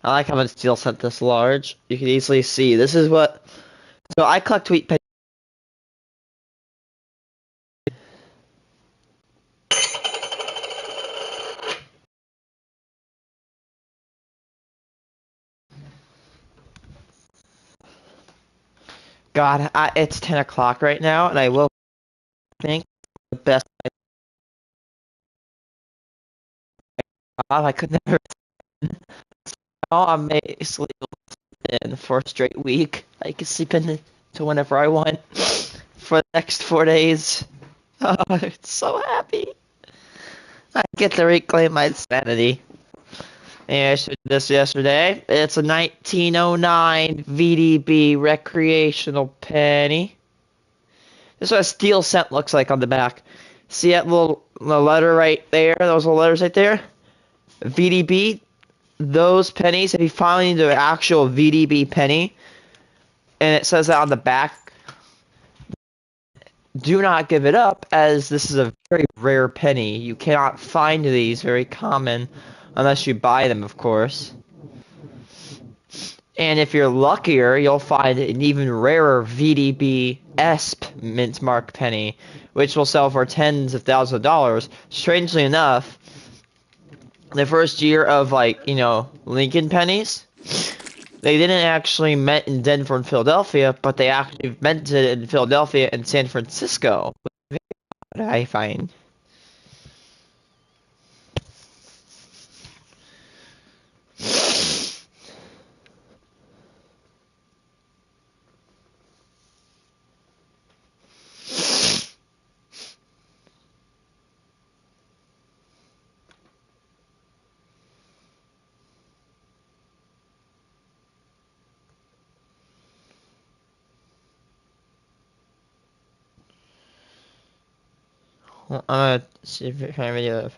I like how it's still set this large. You can easily see. This is what. So I collect wheat pennies. God, it's 10 o'clock right now, and I will think the best. I could never. Oh, I may sleep in for a straight week. I can sleep in to whenever I want for the next 4 days. Oh, I'm so happy. I get to reclaim my sanity. And I showed this yesterday. It's a 1909 VDB recreational penny. This is what a steel cent looks like on the back. See that little letter right there? Those little letters right there? VDB. Those pennies, if you find the actual VDB penny, and it says that on the back, do not give it up, as this is a very rare penny. You cannot find these very common unless you buy them, of course. And if you're luckier, you'll find an even rarer VDB ESP mint mark penny, which will sell for tens of thousands of dollars. Strangely enough, the first year of, like, Lincoln pennies, they didn't actually mint in Denver and Philadelphia, but they actually minted in Philadelphia and San Francisco. I find. Well, I'm gonna see if I can find a video of.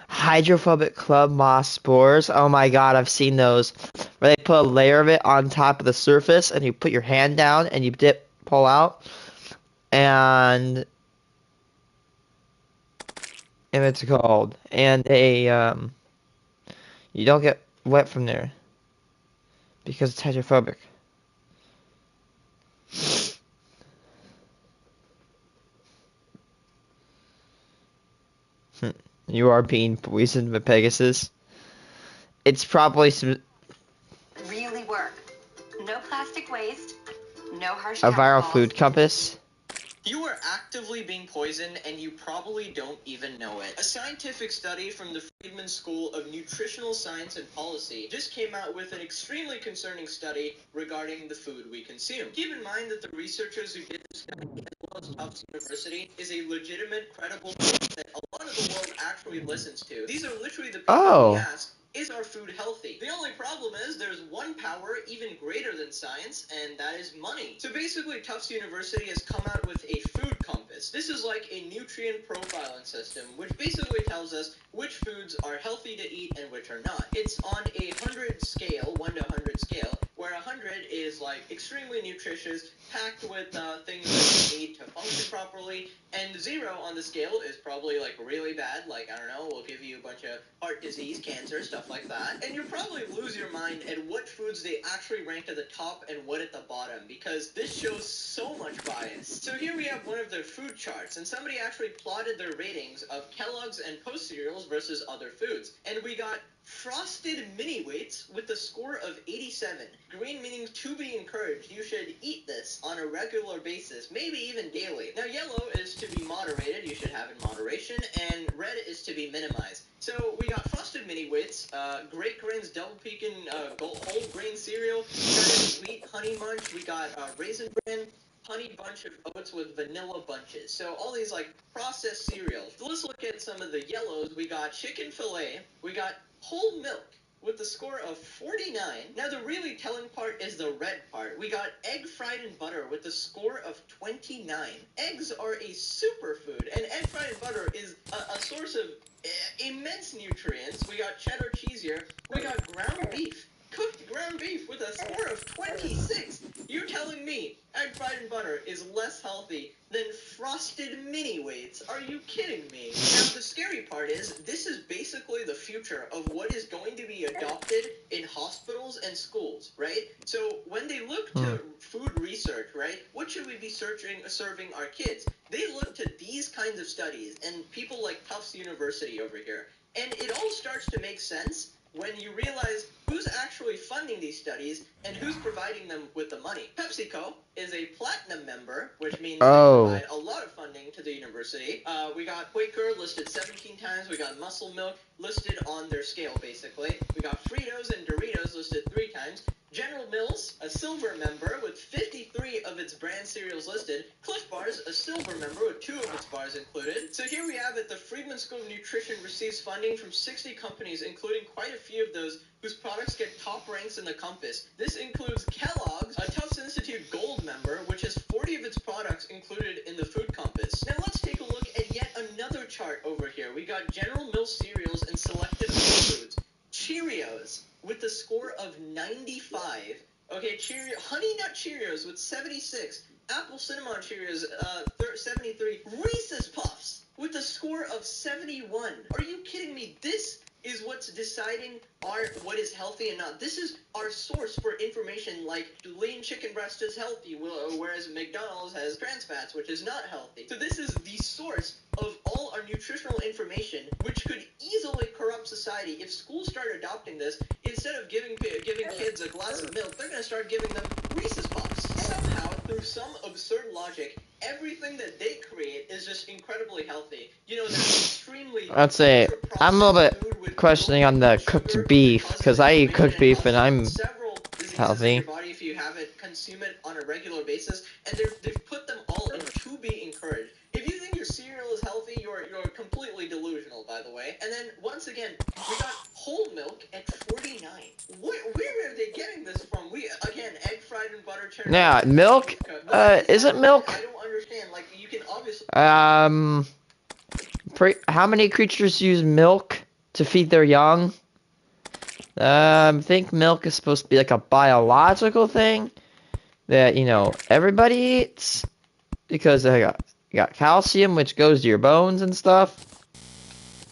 Hydrophobic club moss spores. Oh my god, I've seen those. Where they put a layer of it on top of the surface and you put your hand down and you pull out. And it's called. And you don't get wet from there because it's hydrophobic. You are being poisoned by Pegasus. It's probably some Really work. No plastic waste. No harsh a viral chemicals. food compass. You are actively being poisoned and you probably don't even know it. A scientific study from the Friedman School of Nutritional Science and Policy just came out with an extremely concerning study regarding the food we consume. Keep in mind that the researchers who did this study, as well as Tufts University, is a legitimate, credible source that a lot of the world actually listens to. These are literally the people we ask, is our food healthy? The only problem is there's one power even greater than science, and that is money. So basically, Tufts University has come out with a food compass. This is like a nutrient profiling system, which basically tells us which foods are healthy to eat and which are not. It's on a 100 scale, 1 to 100 scale, where 100 is like extremely nutritious, packed with things that you need to function properly, and 0 on the scale is probably like really bad, like, I don't know, we'll give you a bunch of heart disease, cancer, stuff like that. And you'll probably lose your mind at what foods they actually rank at the top and what at the bottom, because this shows so much bias. So here we have one of their food charts, and somebody actually plotted their ratings of Kellogg's and Post cereals versus other foods. And we got Frosted Mini Wheats with a score of 87. Green meaning to be encouraged. You should eat this on a regular basis, maybe even daily. Now yellow is to be moderated, you should have in moderation, and red is to be minimized. So we got Frosted Mini Wheats, Great Grains Double Pecan whole grain cereal, we got Wheat Honey Munch, we got Raisin Bran, Honey Bunch of Oats with vanilla bunches. So all these like processed cereals. So let's look at some of the yellows. We got chicken fillet, we got whole milk with a score of 49. Now the really telling part is the red part. We got egg fried in butter with a score of 29. Eggs are a superfood, and egg fried in butter is a source of immense nutrients. We got cheddar cheese here. We got ground beef. Cooked ground beef with a score of 26. You're telling me egg fried and butter is less healthy than frosted mini wheats? Are you kidding me? Now, the scary part is this is basically the future of what is going to be adopted in hospitals and schools, right? So when they look to food research, right, what should we be serving our kids? They look to these kinds of studies and people like Tufts University over here. And it all starts to make sense when you realize who's actually funding these studies and who's providing them with the money. PepsiCo is a platinum member, which means they provide a lot of funding to the university. We got Quaker listed 17 times. We got Muscle Milk listed on their scale, basically. We got Fritos and Doritos listed 3 times. General Mills, a silver member with 53 of its brand cereals listed. Cliff Bars, a silver member with 2 of its bars included. So here we have it. The Friedman School of Nutrition receives funding from 60 companies, including quite a few of those whose products get top ranks in the Compass. This includes Kellogg's, a Tufts Institute Gold member, which has 40 of its products included in the Food Compass. Now let's take a look at yet another chart over here. We got General Mills cereals and selected foods. Cheerios with the score of 95. Okay, Honey Nut Cheerios with 76. Apple Cinnamon Cheerios, 73. Reese's Puffs with a score of 71. Are you kidding me? This is what's deciding what is healthy and not. This is our source for information like lean chicken breast is healthy, whereas McDonald's has trans fats, which is not healthy. So this is the source of all our nutritional information, which could easily corrupt society. If schools start adopting this, instead of giving kids a glass of milk, they're going to start giving them Reese's Puffs. Somehow, through some absurd logic, everything that they create is just incredibly healthy. You know, they're extremely... I'd say I'm a little bit questioning on the cooked beef, because I eat cooked beef and I'm healthy. Your body if you have it, consume it on a regular basis, and they've put them all in to be encouraged. If you think your cereal is healthy, you're completely delusional, by the way. And then, once again, we got whole milk at 49. Where are they getting this from? Again, egg fried and butter turned. Yeah, milk? Isn't milk? I don't understand. Like, you can obviously... How many creatures use milk to feed their young? I think milk is supposed to be like a biological thing that, you know, everybody eats because you got calcium, which goes to your bones and stuff.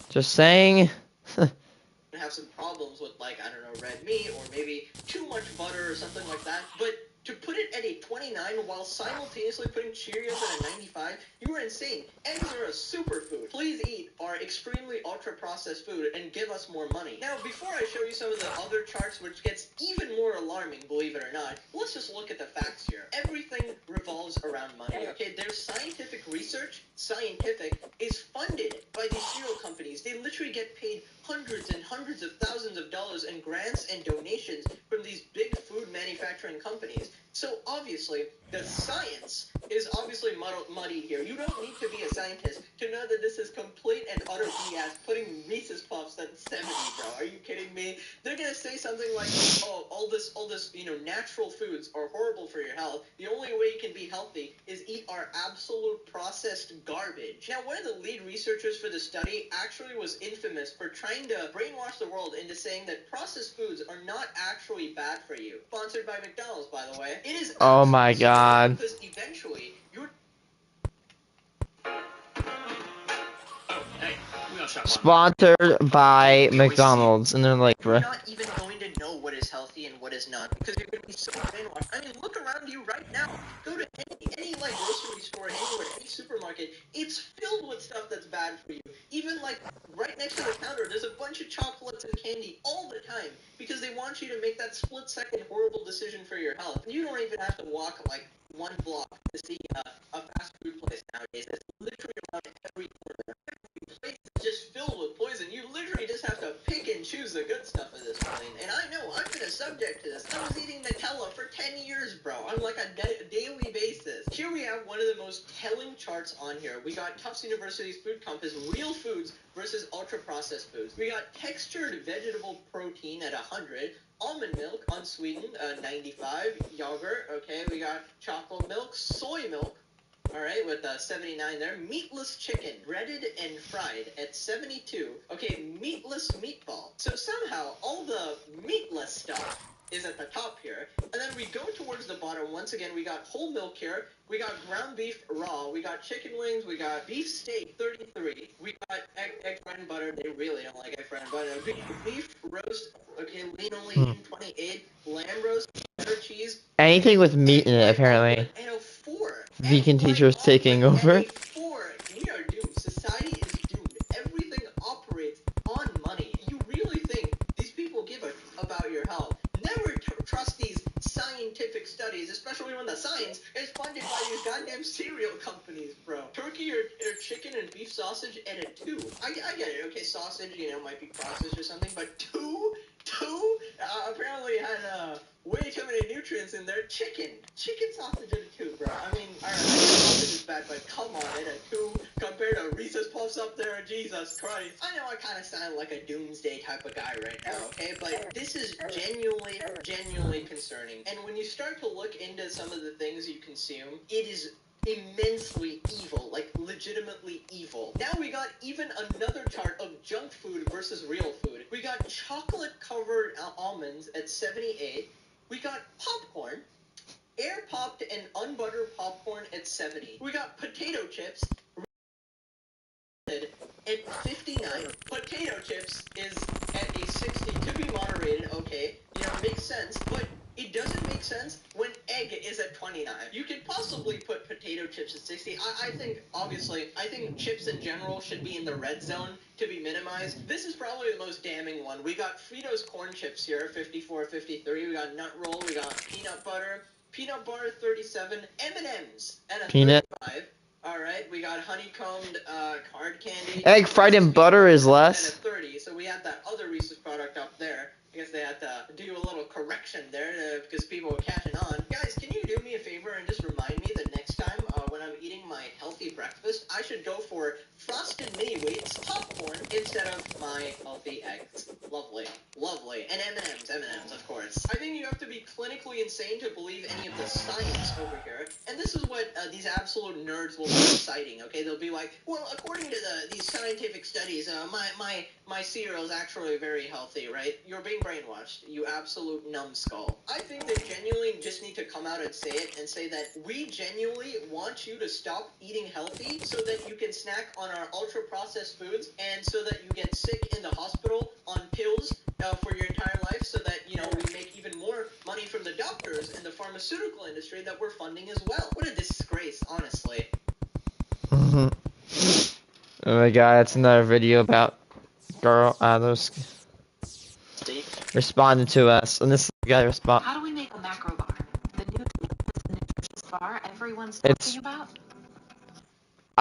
Just saying. Have some problems with, like, I don't know, red meat or maybe too much butter or something like that. But to put it at a 29 while simultaneously putting Cheerios at a 95, you are insane. Eggs are a superfood. Please eat our extremely ultra-processed food and give us more money. Now, before I show you some of the other charts, which gets even more alarming, believe it or not, let's just look at the facts here. Everything revolves around money, okay? Their scientific research, is funded by these cereal companies. They literally get paid hundreds and hundreds of thousands of dollars in grants and donations from these big food manufacturing companies. So obviously, the science is obviously muddied here. You don't need to be a scientist to know that this is complete and utter BS, putting Reese's Puffs at 70, bro. Are you kidding me? They're gonna say something like, oh, all this, you know, natural foods are horrible for your health. The only way you can be healthy is eat our absolute processed garbage. Now, one of the lead researchers for the study actually was infamous for trying to brainwash the world into saying that processed foods are not actually bad for you. Sponsored by McDonald's, by the way. It is. Oh my god. Because eventually, you're... Sponsored by McDonald's, and they're like, you're not even going to know what is healthy and what is not, because you're going to be so brainwashed. I mean, look around you right now. Go to any like grocery store, anywhere, any supermarket. It's filled with stuff that's bad for you. Even like right next to the counter, there's a bunch of chocolates and candy all the time because they want you to make that split-second horrible decision for your health. You don't even have to walk like one block to see a fast food place nowadays. It's literally around every corner. Place is just filled with poison. You literally just have to pick and choose the good stuff at this point. And I know, I've been subject to this. I was eating Nutella for 10 years, bro, on like a daily basis. Here we have one of the most telling charts on here. We got Tufts University's Food Compass, real foods versus ultra-processed foods. We got textured vegetable protein at 100, almond milk, unsweetened, 95, yogurt, okay, we got chocolate milk, soy milk, alright, with 79 there. Meatless chicken, breaded and fried at 72. Okay, meatless meatball. So somehow, all the meatless stuff is at the top here. And then we go towards the bottom. Once again, we got whole milk here. We got ground beef raw. We got chicken wings. We got beef steak 33. We got egg fried and butter. They really don't like egg fried and butter. Beef roast. Okay, lean only eating 28. Lamb roast. Cheddar cheese. Anything with meat in it, apparently. And a 4. Vegan teachers taking over. And a 4. We are doomed. Society is doomed. Everything operates on money. You really think these people give a about your health? Never trust these scientific studies, especially when the science is funded by these goddamn cereal companies, bro. Turkey or chicken and beef sausage at a 2. I get it. Okay, sausage, might be processed or something, but 2? Apparently had way too many nutrients in there. Chicken sausage at a 2, bro. I mean, alright, I know sausage is bad, but come on, at a 2 compared to Reese's Puffs up there, Jesus Christ. I know I kind of sound like a doomsday type of guy right now, okay? But this is genuinely concerning. And when you start to look into some of the things you consume, it is immensely evil, like legitimately evil. Now we got even another chart of junk food versus real food. We got chocolate covered almonds at 78. We got popcorn, air popped and unbuttered popcorn at 70. We got potato chips at 59. Potato chips is at a 60 to be moderated, okay, makes sense, but it doesn't make sense when egg is at 29. You could possibly put potato chips at 60. I think chips in general should be in the red zone to be minimized. This is probably the most damning one. We got Fritos corn chips here, 54, 53. We got nut roll. We got peanut butter 37. M&M's at a 35. Alright, we got honeycombed hard candy. Egg fried in butter is less. At a 30, so we had that other Reese's product up there. I guess they had to do a little correction there because people were catching on. Guys, can you do me a favor and just remind me that next time when I'm eating my healthy breakfast, I should go for frosted mini wheats popcorn instead of my healthy eggs. Lovely. And M&M's, of course. I think you have to be clinically insane to believe any of the science over here. And this is what these absolute nerds will be citing, okay? They'll be like, well, according to these scientific studies, my cereal is actually very healthy, right? You're being brainwashed, you absolute numbskull. I think they genuinely just need to come out and say it and say that we genuinely want you to stop eating healthy so that you can snack on our ultra-processed foods and so that you get sick in the hospital on pills for your entire life so that, we make even more money from the doctors and the pharmaceutical industry that we're funding as well. What a disgrace, honestly. Oh my god, that's another video about those responding to us, and this is the guy respond. How do we make a macro bar? The new nutritious bar everyone's talking about?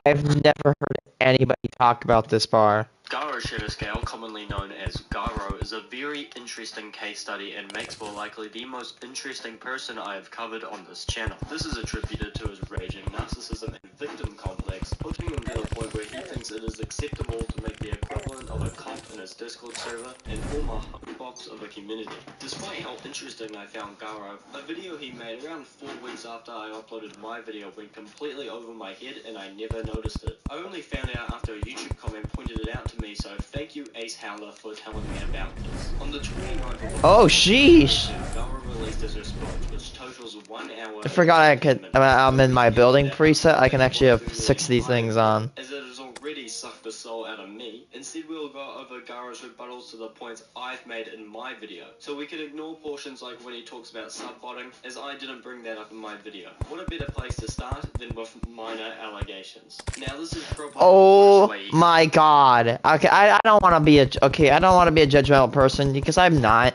I've never heard anybody talk about this bar. Garo Shadow Scale, commonly known as Garo, is a very interesting case study and makes for likely the most interesting person I have covered on this channel. This is attributed to his raging narcissism and victim complex, pushing him to the point where he thinks it is acceptable to make the equivalent of a comp in his Discord server and form a box of a community. Despite how interesting I found Garo, a video he made around 4 weeks after I uploaded my video went completely over my head and I never noticed it. I only found out after a YouTube comment pointed it out to me, so thank you Ace Howler for telling me about this. On the 29th of Oh, sheesh! Garo released his response, which totals 1 hour. I forgot I'm in my building preset. I can actually have 6 of these things on. As it has already sucked the soul out of me. Instead, we'll go over Garo's rebuttals to the points I've made in my video. So we can ignore portions like when he talks about subbotting, as I didn't bring that up in my video. What a better place to start than with minor allegations. Now this is probably Oh my god. Okay, I don't want to be a judgmental person because I'm not.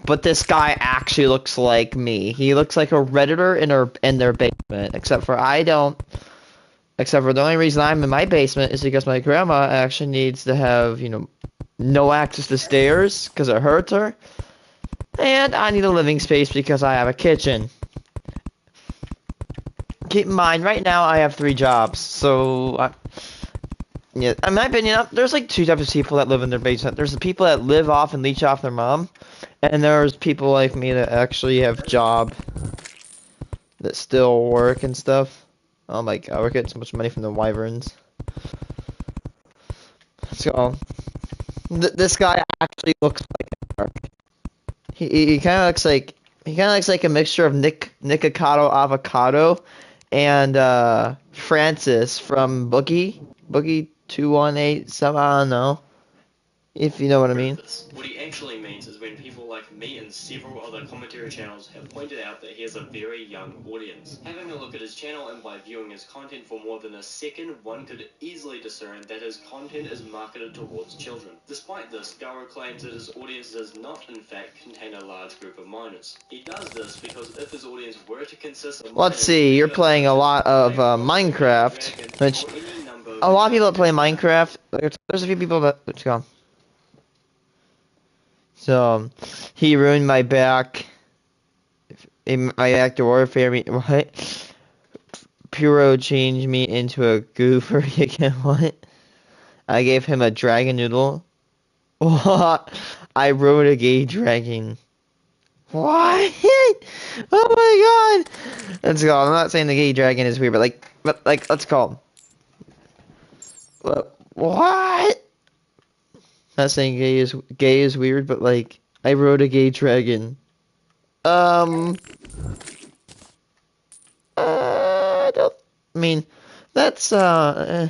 But this guy actually looks like me. He looks like a Redditor in their basement, except for the only reason I'm in my basement is because my grandma actually needs to have, no access to stairs because it hurts her. And I need a living space because I have a kitchen. Keep in mind, right now I have 3 jobs, so yeah, in my opinion, there's like 2 types of people that live in their basement. There's the people that live off and leech off their mom, and there's people like me that actually have job that still work and stuff. Oh my god, we're getting so much money from the wyverns. So, this guy actually looks like a shark. He kind of looks like a mixture of Nikocado Avocado and Francis from Boogie 218. Some I don't know if you know what I mean. This. What he actually means is when people like me and several other commentary channels have pointed out that he has a very young audience. Having a look at his channel and by viewing his content for more than a second, one could easily discern that his content is marketed towards children. Despite this, Garo claims that his audience does not in fact contain a large group of minors. He does this because if his audience were to consist of Let's see, you're playing a lot of Minecraft, which a lot of people that play Minecraft. There's a few people that let's go. So he ruined my back. My actor warfare. What? Puro changed me into a goofer again. What? I gave him a dragon noodle. What? I rode a gay dragon. What? Oh my god! Let's go. I'm not saying the gay dragon is weird, but like, let's go. What? Not saying gay is weird, but like, I rode a gay dragon. I don't. I mean, that's I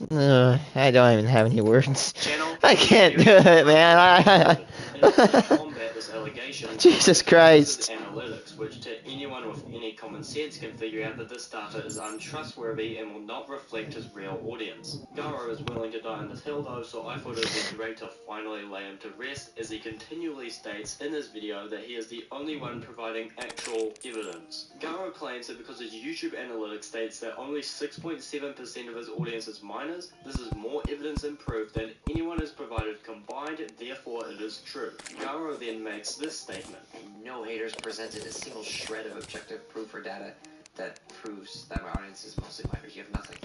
don't even have any words. I can't do it, man. Combat this allegation, Jesus Christ. Analytics, which to anyone with any common sense can figure out that this data is untrustworthy and will not reflect his real audience. Garo is willing to die on this hill though, so I thought it would be great to finally lay him to rest, as he continually states in his video that he is the only one providing actual evidence. Garo claims that because his YouTube analytics states that only 6.7% of his audience is minors, this is more evidence and proof than anyone has provided combined, therefore it is true. Garo then makes this statement. No haters presented a single shred of objective proof or data that proves that my audience is mostly minors. You have nothing.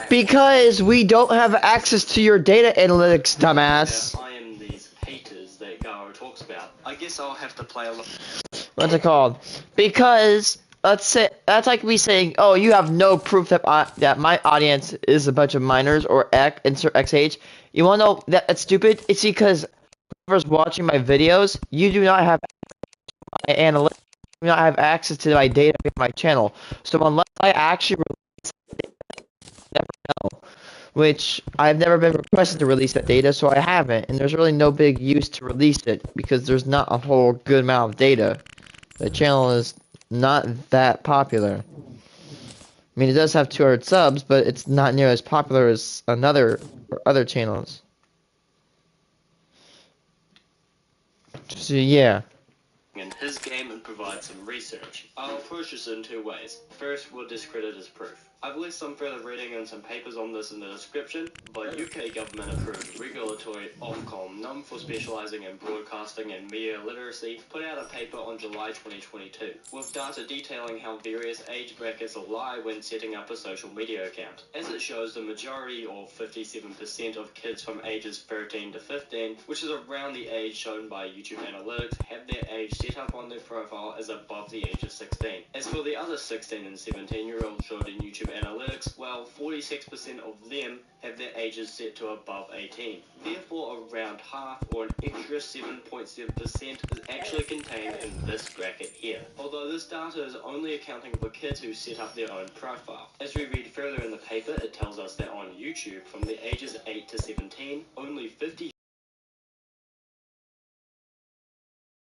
Because we don't have access to your data analytics, dumbass. I am these haters that Garo talks about. I guess I'll have to play a lot. What's it called? Because let's say that's like me saying, "Oh, you have no proof that my audience is a bunch of minors or insert XH." You want to know that that's stupid? It's because whoever's watching my videos, you do not have my analytics, you do not have access to my data on my channel. So unless I actually release it, I never know. Which I've never been requested to release that data, so I haven't. And there's really no big use to release it because there's not a whole good amount of data. The channel is not that popular. I mean, it does have 200 subs, but it's not near as popular as other channels. So yeah. In his game and provide some research. I'll approach this in two ways. First, we'll discredit his proof. I've left some further reading and some papers on this in the description, but UK government approved regulatory Ofcom, known for specialising in broadcasting and media literacy, put out a paper on July 2022, with data detailing how various age brackets lie when setting up a social media account. As it shows, the majority, or 57% of kids from ages 13 to 15, which is around the age shown by YouTube Analytics, have their age set up on their profile as above the age of 16. As for the other 16 and 17-year-olds showed in YouTube Analytics, well, 46% of them have their ages set to above 18. Therefore, around half, or an extra 7.7%, is actually contained in this bracket here. Although this data is only accounting for kids who set up their own profile. As we read further in the paper, it tells us that on YouTube, from the ages 8 to 17, only 50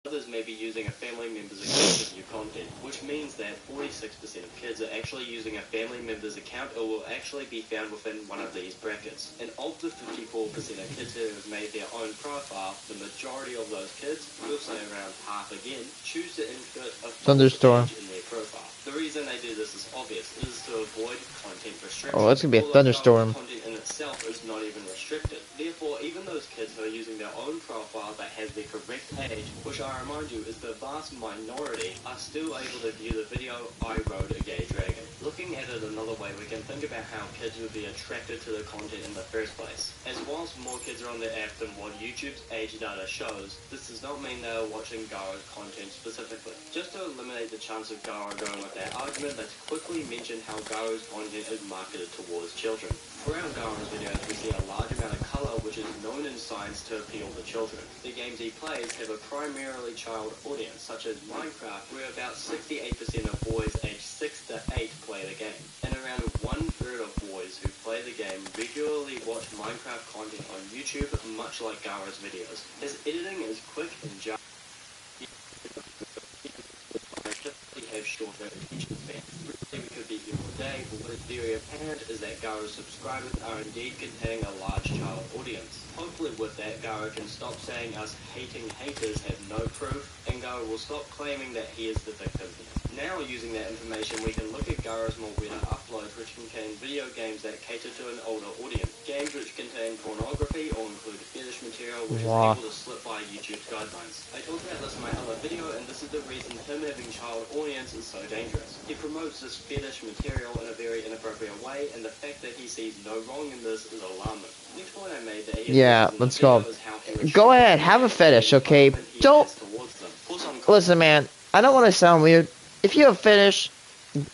others may be using a family member's account with new content, which means that 46% of kids are actually using a family member's account or will actually be found within one of these brackets. And of the 54% of kids who have made their own profile, the majority of those kids, we'll say around half again, choose to insert a Thunderstorm in their profile. The reason they do this is obvious. It is to avoid content restriction. Oh, it's gonna be a thunderstorm. Content in itself is not even restricted. Therefore, even those kids who are using their own profile that has the correct age, which I remind you is the vast minority, are still able to view the video I rode a gay dragon. Looking at it another way, we can think about how kids would be attracted to the content in the first place. As whilst more kids are on the app than what YouTube's age data shows, this does not mean they are watching Garo's content specifically. Just to eliminate the chance of Garo going with that argument, let's quickly mention how Garo's content is marketed towards children. Throughout Gara's videos, we see a large amount of color, which is known in science to appeal to children. The games he plays have a primarily child audience, such as Minecraft, where about 68% of boys aged 6 to 8 play the game, and around 1/3 of boys who play the game regularly watch Minecraft content on YouTube, much like Gara's videos. His editing is quick and just have shorter attention spans. Really, we could be here all day, but what is very apparent is that Gara's subscribers are indeed containing a large child audience. Hopefully with that, Gara can stop saying us hating haters have no proof, and Gara will stop claiming that he is the victim here. Now, using that information, we can look at Gara's more better uploads, which contain video games that cater to an older audience. Games which contain pornography or include fetish material, which is able to slip by YouTube's guidelines. I talked about this in my other video, and this is the reason him having child audience is so dangerous. He promotes this fetish material in a very inappropriate way, and the fact that he sees no wrong in this is alarming. Next point I made that let's go. Go ahead, have a fetish, okay? Don't listen, man. I don't want to sound weird. If you have a fetish,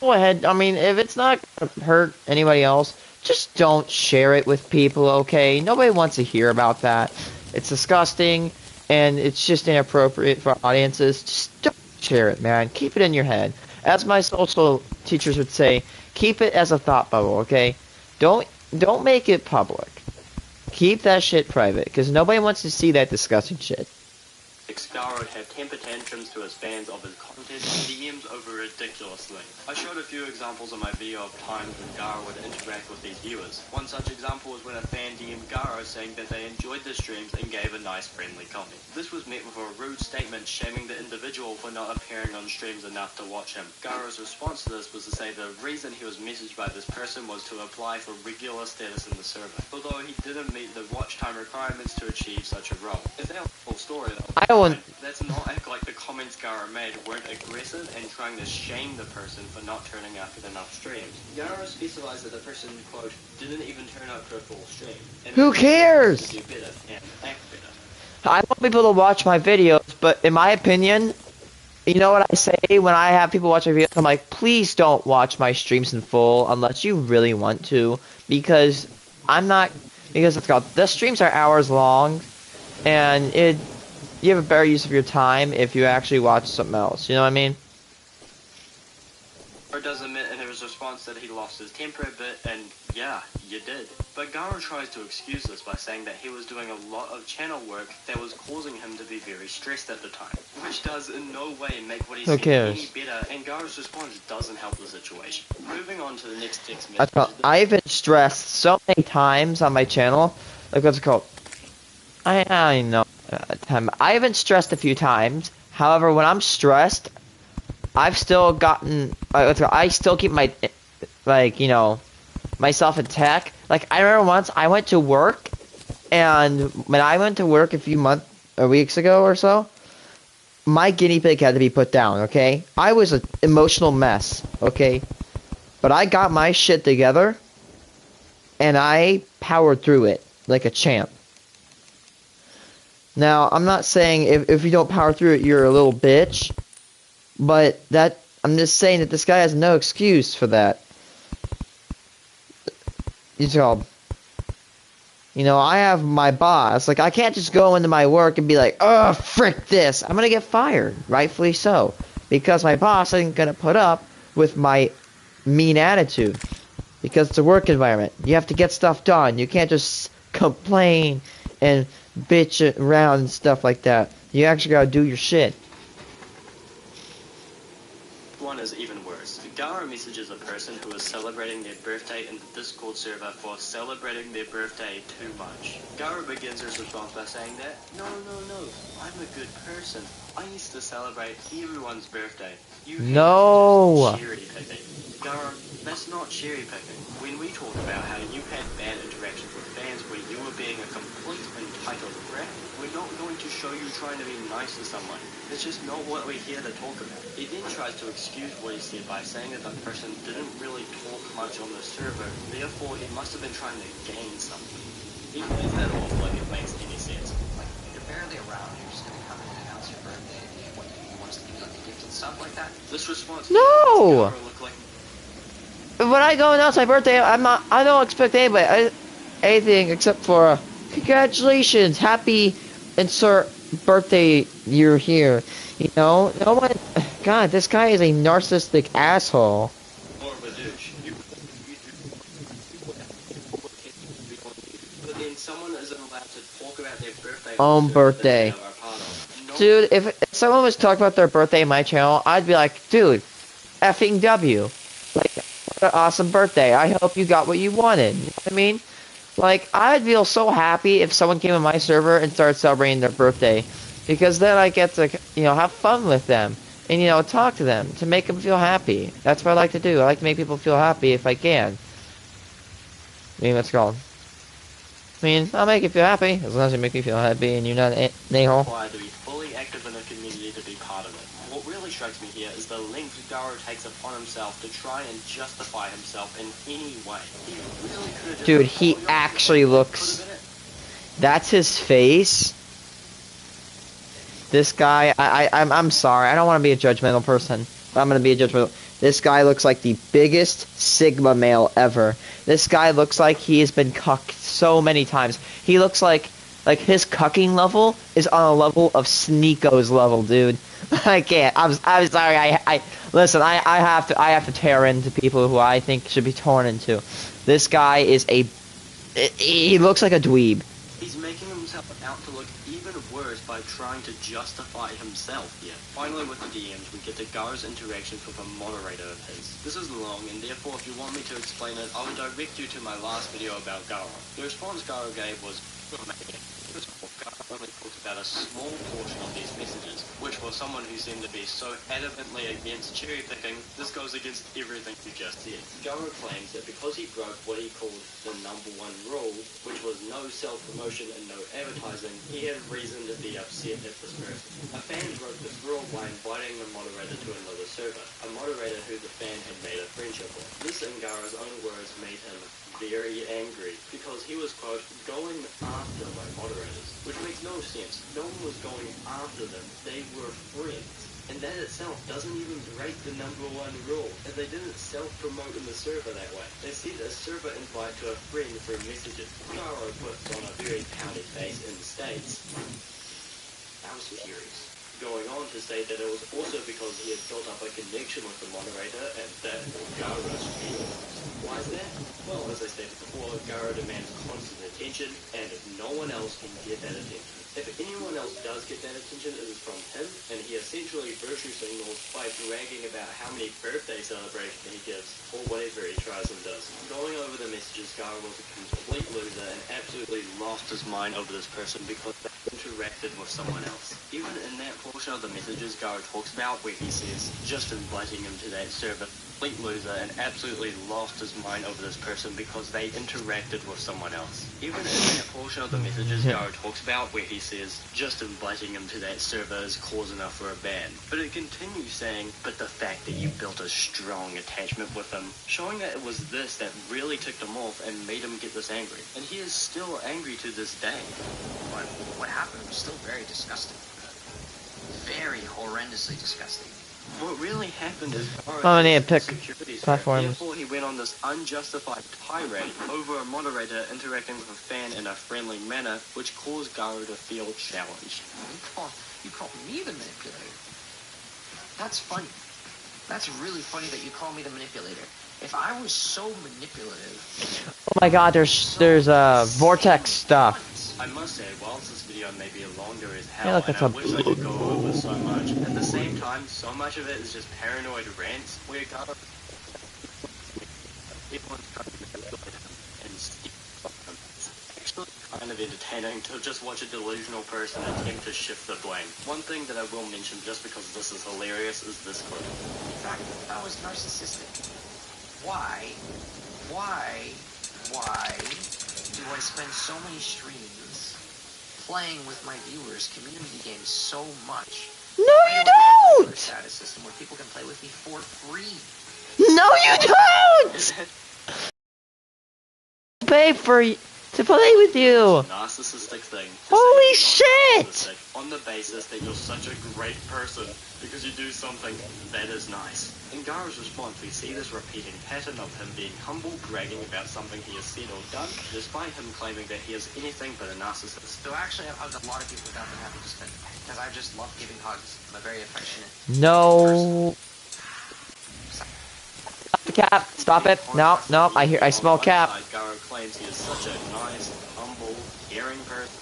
go ahead. I mean, if it's not gonna hurt anybody else, just don't share it with people, okay? Nobody wants to hear about that. It's disgusting, and it's just inappropriate for audiences. Just don't share it, man. Keep it in your head. As my social teachers would say, keep it as a thought bubble, okay? Don't make it public. Keep that shit private, because nobody wants to see that disgusting shit. Gara would have temper tantrums to his fans of his content and DMs over ridiculous things. I showed a few examples in my video of times when Gara would interact with these viewers. One such example was when a fan DM'd Gara saying that they enjoyed the streams and gave a nice friendly comment. This was met with a rude statement shaming the individual for not appearing on streams enough to watch him. Gara's response to this was to say the reason he was messaged by this person was to apply for regular status in the server, although he didn't meet the watch time requirements to achieve such a role. If that was the full story though, let's not act like the comments Gara made weren't aggressive and trying to shame the person for not turning up at enough streams. Gara specifies that the person, quote, didn't even turn up to a full stream. And who cares? Do better and act better. I want people to watch my videos, but in my opinion, you know what I say when I have people watch my videos? I'm like, please don't watch my streams in full unless you really want to, because the streams are hours long, and you have a better use of your time if you actually watch something else. You know what I mean? Or does admit in his response that he lost his temper a bit, and yeah, you did. But Gara tries to excuse this by saying that he was doing a lot of channel work that was causing him to be very stressed at the time, which does in no way make what he said any better, and Gara's response doesn't help the situation. Moving on to the next text message. I've been stressed so many times on my channel. Like, what's it called? I know. I haven't stressed a few times. However, when I'm stressed, I've still gotten. I still keep my, myself intact. Like, I remember once I went to work, and when I went to work a few weeks ago or so, my guinea pig had to be put down. Okay, I was an emotional mess. Okay, but I got my shit together, and I powered through it like a champ. Now, I'm not saying if you don't power through it, you're a little bitch, but I'm just saying that this guy has no excuse for that. I have my boss. Like, I can't just go into my work and be like, oh, frick this. I'm gonna get fired, rightfully so, because my boss isn't gonna put up with my mean attitude, because it's a work environment. You have to get stuff done. You can't just complain and bitch around and stuff like that. You actually gotta do your shit. One is even worse. Gara messages a person who is celebrating their birthday in the Discord server for celebrating their birthday too much. Gara begins his response by saying that, no, I'm a good person. I used to celebrate everyone's birthday. You no! Cherry picking. Gara, that's not cherry picking. When we talk about how you had bad interactions with fans where you were being a complete entitled brat, we're not going to show you trying to be nice to someone. It's just not what we're here to talk about. He then tries to excuse what he said by saying that the person didn't really talk much on the server, therefore he must have been trying to gain something. He plays that off like it makes any sense. Like, you're barely around, you're just gonna come in and announce your birthday, and you want us to give you like a gift and stuff like that? This response no! look like when I go announce my birthday, I don't expect anything except for congratulations, happy insert birthday year here. You know, no one. God, this guy is a narcissistic asshole. More of a douche. But then someone isn't allowed to talk about their birthday on the server that they Birthday. are a part of. No. Dude, if someone was talking about their birthday in my channel, I'd be like, dude, effing W. Like, what an awesome birthday. I hope you got what you wanted. You know what I mean? Like, I'd feel so happy if someone came on my server and started celebrating their birthday. Because then I get to, have fun with them. And, talk to them to make them feel happy. That's what I like to do. I like to make people feel happy if I can. I mean, let's go. I mean, I'll make you feel happy, as long as you make me feel happy and you're not an a-hole. Required to be fully active in the community to be part of it. What really strikes me here is the length Garo takes upon himself to try and justify himself in any way. He really could have just Dude, he actually looks... That's his face. This guy, I'm sorry, I don't want to be a judgmental person, but I'm going to be a judgmental... This guy looks like the biggest Sigma male ever. This guy looks like he has been cucked so many times. He looks like his cucking level is on a level of Sneeko's level, dude. I can't. I'm sorry. Listen. I have to tear into people who I think should be torn into. This guy is he looks like a dweeb. He's making himself out to look even worse by trying to justify himself here. Finally, with the DMs, we get to Garo's interactions with a moderator of his. This is long, and therefore, if you want me to explain it, I will direct you to my last video about Garo. The response Garo gave was amazing. First of all, Garo only talks about a small portion of these messages, which for someone who seemed to be so adamantly against cherry picking, this goes against everything you just said. Garo claims that because he broke what he called the #1 rule, which was no self-promotion and no advertising, he had reason to be upset at this person. A fan broke this rule by inviting the moderator to another server, a moderator who the fan had made a friendship with. This, in Garo's own words, made him very angry, because he was, quote, going after my moderators, which makes no sense. No one was going after them. They were friends. And that itself doesn't even break the #1 rule, and they didn't self-promote in the server that way. They sent a server invite to a friend through messages. Garo puts on a very pouty face and states, I was furious. Going on to say that it was also because he had built up a connection with the moderator, and that Garo's feelings. Why is that? Well, as I stated before, Garo demands constant attention, and no one else can get that attention. If anyone else does get that attention, it is from him, and he essentially virtue signals by bragging about how many birthday celebrations he gives, or whatever he tries and does. Going over the messages, Garo was a complete loser and absolutely lost his mind over this person because they interacted with someone else. Even in that portion of the messages Garo talks about, where he says, just inviting him to that server, complete loser and absolutely lost his mind over this person because they interacted with someone else. Even in that portion of the messages Garo talks about, where he says, just inviting him to that server is cause enough for a ban. But it continues saying, but the fact that you built a strong attachment with him, showing that it was this that really ticked him off and made him get this angry. And he is still angry to this day. But what happened was still very disgusting. Very horrendously disgusting. What really happened is I need to pick security threat. platforms. Therefore, he went on this unjustified tirade over a moderator interacting with a fan in a friendly manner, which caused Garo to feel challenged. You call me the manipulator? That's funny. That's really funny that you call me the manipulator. If I was so manipulative... Oh my god, there's vortex stuff. I must say, whilst this video may be longer as hell, Yeah, look, and that's I a wish I could go over so much, at the same time, so much of it is just paranoid rants, where Garo... everyone's trying to manipulate him and steal from him. It's actually kind of entertaining to just watch a delusional person attempt to shift the blame. One thing that I will mention, just because this is hilarious, is this clip. In fact, I was narcissistic. Why do I spend so many streams playing with my viewers community games so much? No, you don't! A status system where people can play with me for free. No, you don't! Pay for to play with you. Narcissistic thing to Holy say you're not shit! narcissistic on the basis that you're such a great person because you do something that is nice. In Garo's response, we see this repeating pattern of him being humble, bragging about something he has said or done, despite him claiming that he is anything but a narcissist. So actually, I've hugged a lot of people without them having to spend, because I just love giving hugs. I'm a very affectionate No. Stop the cap. Stop it. No, no. I smell cap. On one side, Garo claims he is such a nice, humble, caring person.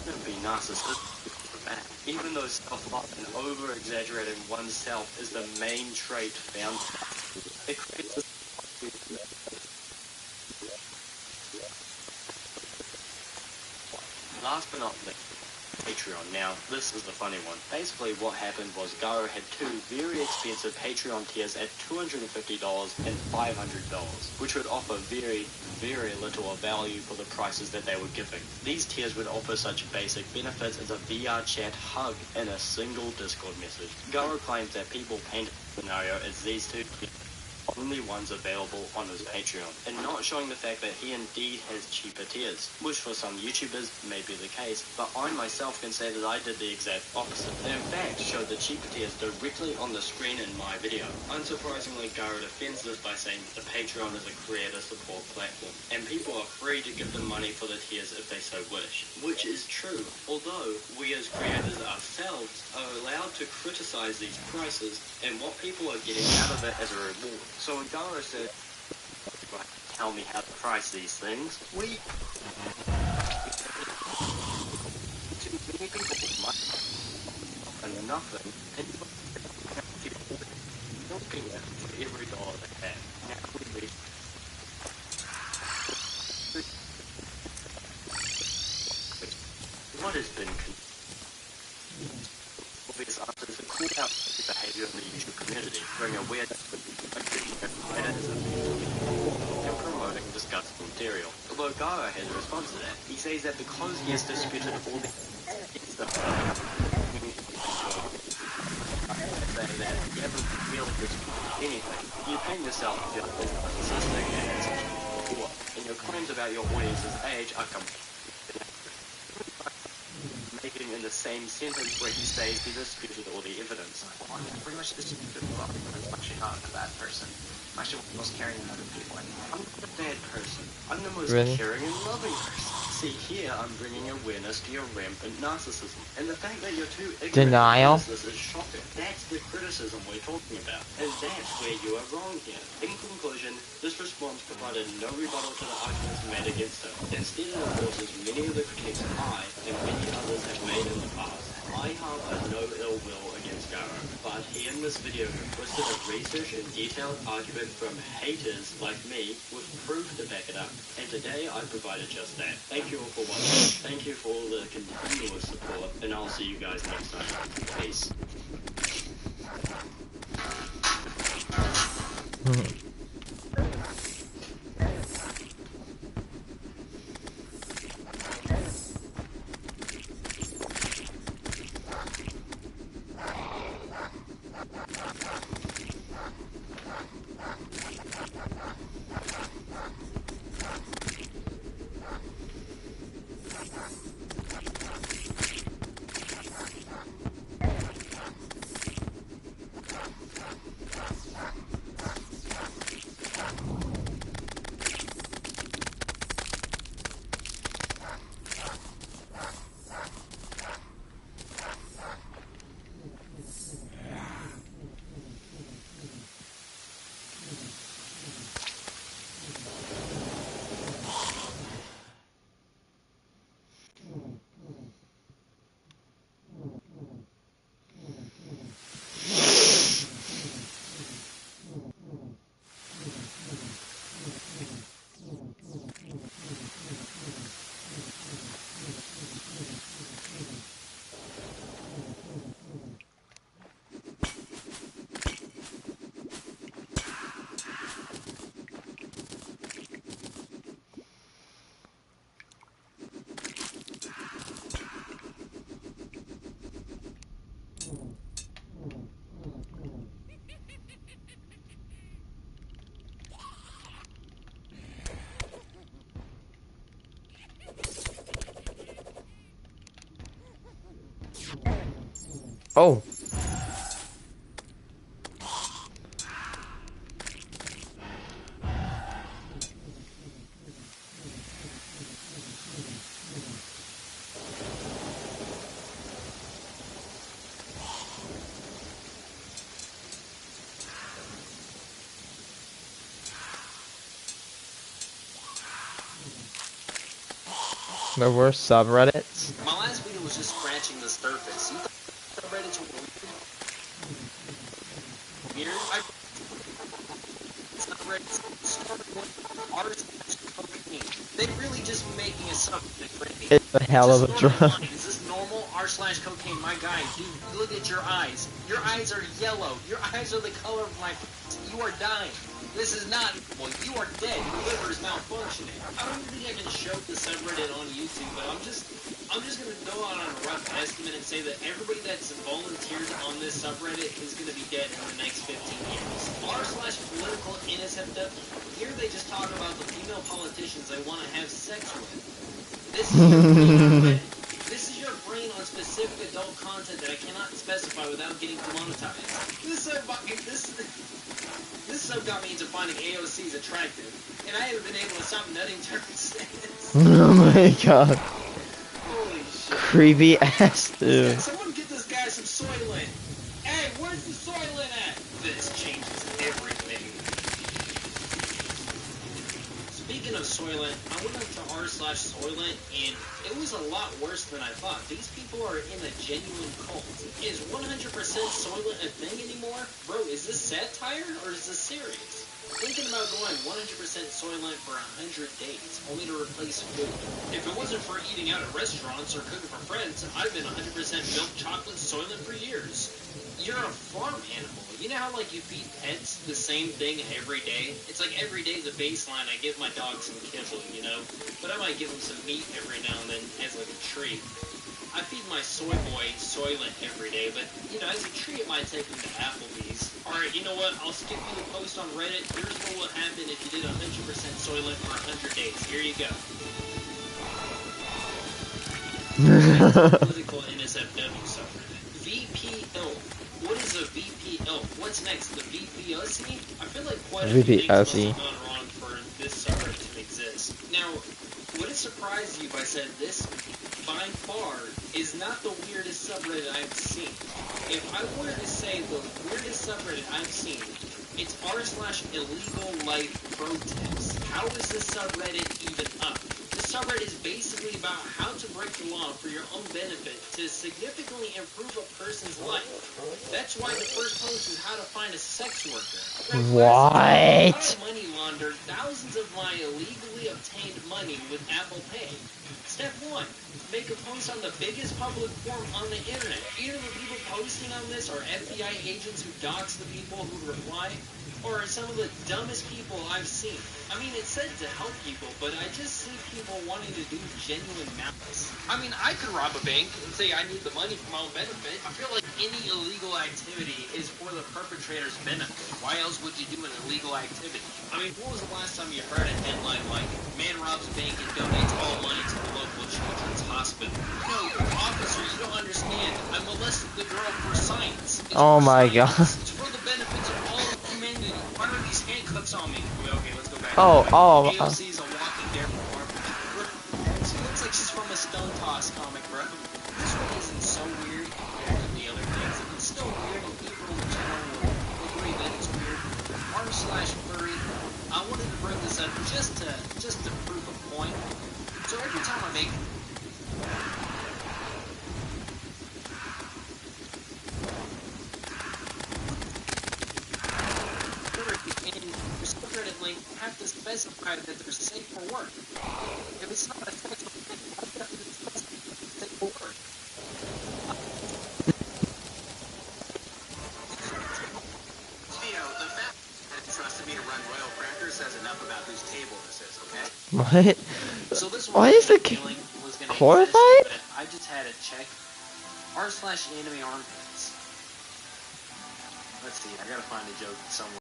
Don't be narcissistic. Even though self-love and over-exaggerating oneself is the main trait found, it creates this. Last but not least, Patreon. Now, this is the funny one. Basically, what happened was Garo had two very expensive Patreon tiers at $250 and $500, which would offer very, very little of value for the prices that they were giving. These tiers would offer such basic benefits as a VR chat hug and a single Discord message. Garo claims that people paint the scenario as these two only ones available on his Patreon, and not showing the fact that he indeed has cheaper tiers, which for some YouTubers may be the case, but I myself can say that I did the exact opposite, and in fact showed the cheaper tiers directly on the screen in my video. Unsurprisingly, Garo defends this by saying that the Patreon is a creator support platform, and people are free to give them money for the tiers if they so wish, which is true, although we as creators ourselves are allowed to criticize these prices and what people are getting out of it as a reward. So when Garo said, tell me how to price these things, we too many people might and nothing and milking it for every dollar they have. Now we reach what has been obvious answers to call out the behavior of the YouTube community, bring awareness and promoting disgusting material. Although Garo has a response to that, he says that because he has disputed all the stuff saying that you haven't really disputed anything. You paint yourself as narcissistic and your claims about your audience's age are making in the same sentence where he says he disputed all the evidence. Well, I pretty much disputed a lot. I'm actually not a bad person. I'm actually one of the most caring and loving people I know. I'm not a bad person. I'm the most Really? caring and loving person. See, here I'm bringing awareness to your rampant narcissism. And the fact that you're too ignorant Denial. to this is shocking. That's the criticism we're talking about. And that's where you are wrong here. In conclusion, this response provided no rebuttal to the arguments made against him. Instead, it endorses many of the critiques I and many others have made in the past. I harbor no ill will against Garo, but he in this video requested a research and detailed argument from haters like me with proof to back it up, and today I provided just that. Thank you all for watching, thank you for all the continuous support, and I'll see you guys next time. Peace. Oh. The worst subreddits. My last video was just scratching the surface. You thought subreddits were weird? Subreddits started with r/cocaine. They really just making a subreddit. It's a hell of a drug. Is this normal? r/cocaine, my guy. Dude, look at your eyes. Your eyes are yellow. Your eyes are the color of my. You are dying. This is not. Well, you are dead. Your liver is malfunctioning. I don't think I can show the subreddit on YouTube, but I'm just gonna go out on a rough estimate and say that everybody that's volunteered on this subreddit is gonna be dead in the next 15 years. r/political NSFW. Here they just talk about the female politicians they want to have sex with. This is your brain. This is your brain on specific adult content that I cannot specify without getting demonetized. This sub got me into finding AOCs attractive, and I haven't been able to stop nutting during since. Oh my god. Holy shit. Creepy ass dude. Someone get this guy some Soylent. Hey, where's the Soylent at? This changes everything. Speaking of Soylent, I went up to r/Soylent, and it was a lot worse than I thought. These people are in a genuine cult. Is 100% Soylent a thing anymore? Bro, is this satire or is this serious? Thinking about going 100% Soylent for 100 days, only to replace food. If it wasn't for eating out at restaurants or cooking for friends, I've been 100% milk chocolate Soylent for years. You're a farm animal. You know how, like, you feed pets the same thing every day? It's like every day the baseline, I give my dog some kibble, you know? But I might give him some meat every now and then as, like, a treat. I feed my soy boy Soylent every day, but, you know, as a treat, I might take him to Applebee's. Alright, you know what? I'll skip you the post on Reddit. Here's what would happen if you did 100% Soylent for 100 days. Here you go. Political NSFW subreddit. VP Ilk. What is a VP Ilk? What's next? The VP Ussy? I feel like quite a few VP things must Ussy. have gone wrong for this subreddit to exist. Now, would it surprise you if I said this, by far, is not the weirdest subreddit I've seen? If I were to say the weirdest subreddit I've seen, it's r/illegal life protest. How is this subreddit even up? The subreddit is basically about how to break the law for your own benefit to significantly improve a person's life. That's why the first post is how to find a sex worker. What? How to money launder thousands of my illegally obtained money with Apple Pay. Step 1. Make a post on the biggest public forum on the internet. Either the people posting on this are FBI agents who dox the people who reply, or some of the dumbest people I've seen. I mean, it's said to help people, but I just see people wanting to do genuine malice. I mean, I could rob a bank and say I need the money for my own benefit. I feel like any illegal activity is for the perpetrator's benefit. Why else would you do an illegal activity? I mean, when was the last time you heard a headline like, man robs bank and donates all money to the local children's hospital? No, officer, you don't understand. I molested the girl for science. It's Oh for my science. god. It's for the benefits of all of humanity. Why are these handcuffs on me? Okay, let's go back. Oh, AOC is a walking dare performer. She looks like she's from a Stone Toss comic, bro. This one isn't so weird compared to the other things. It's still weird, and people in general will agree that it's weird. r/furry. I wanted to bring this up just to prove a point. So every time I make in your subreddit link, you have to specify that they're safe for work. If it's not a sexual thing, why do you have to specify it's safe for work? Theo, the fact that trusted me to run Royal Crackers says enough about whose table this is, okay? What? So this Why one is the feeling was gonna horrified? exist, but I just had to check r/anime armpits. Let's see, I gotta find a joke somewhere.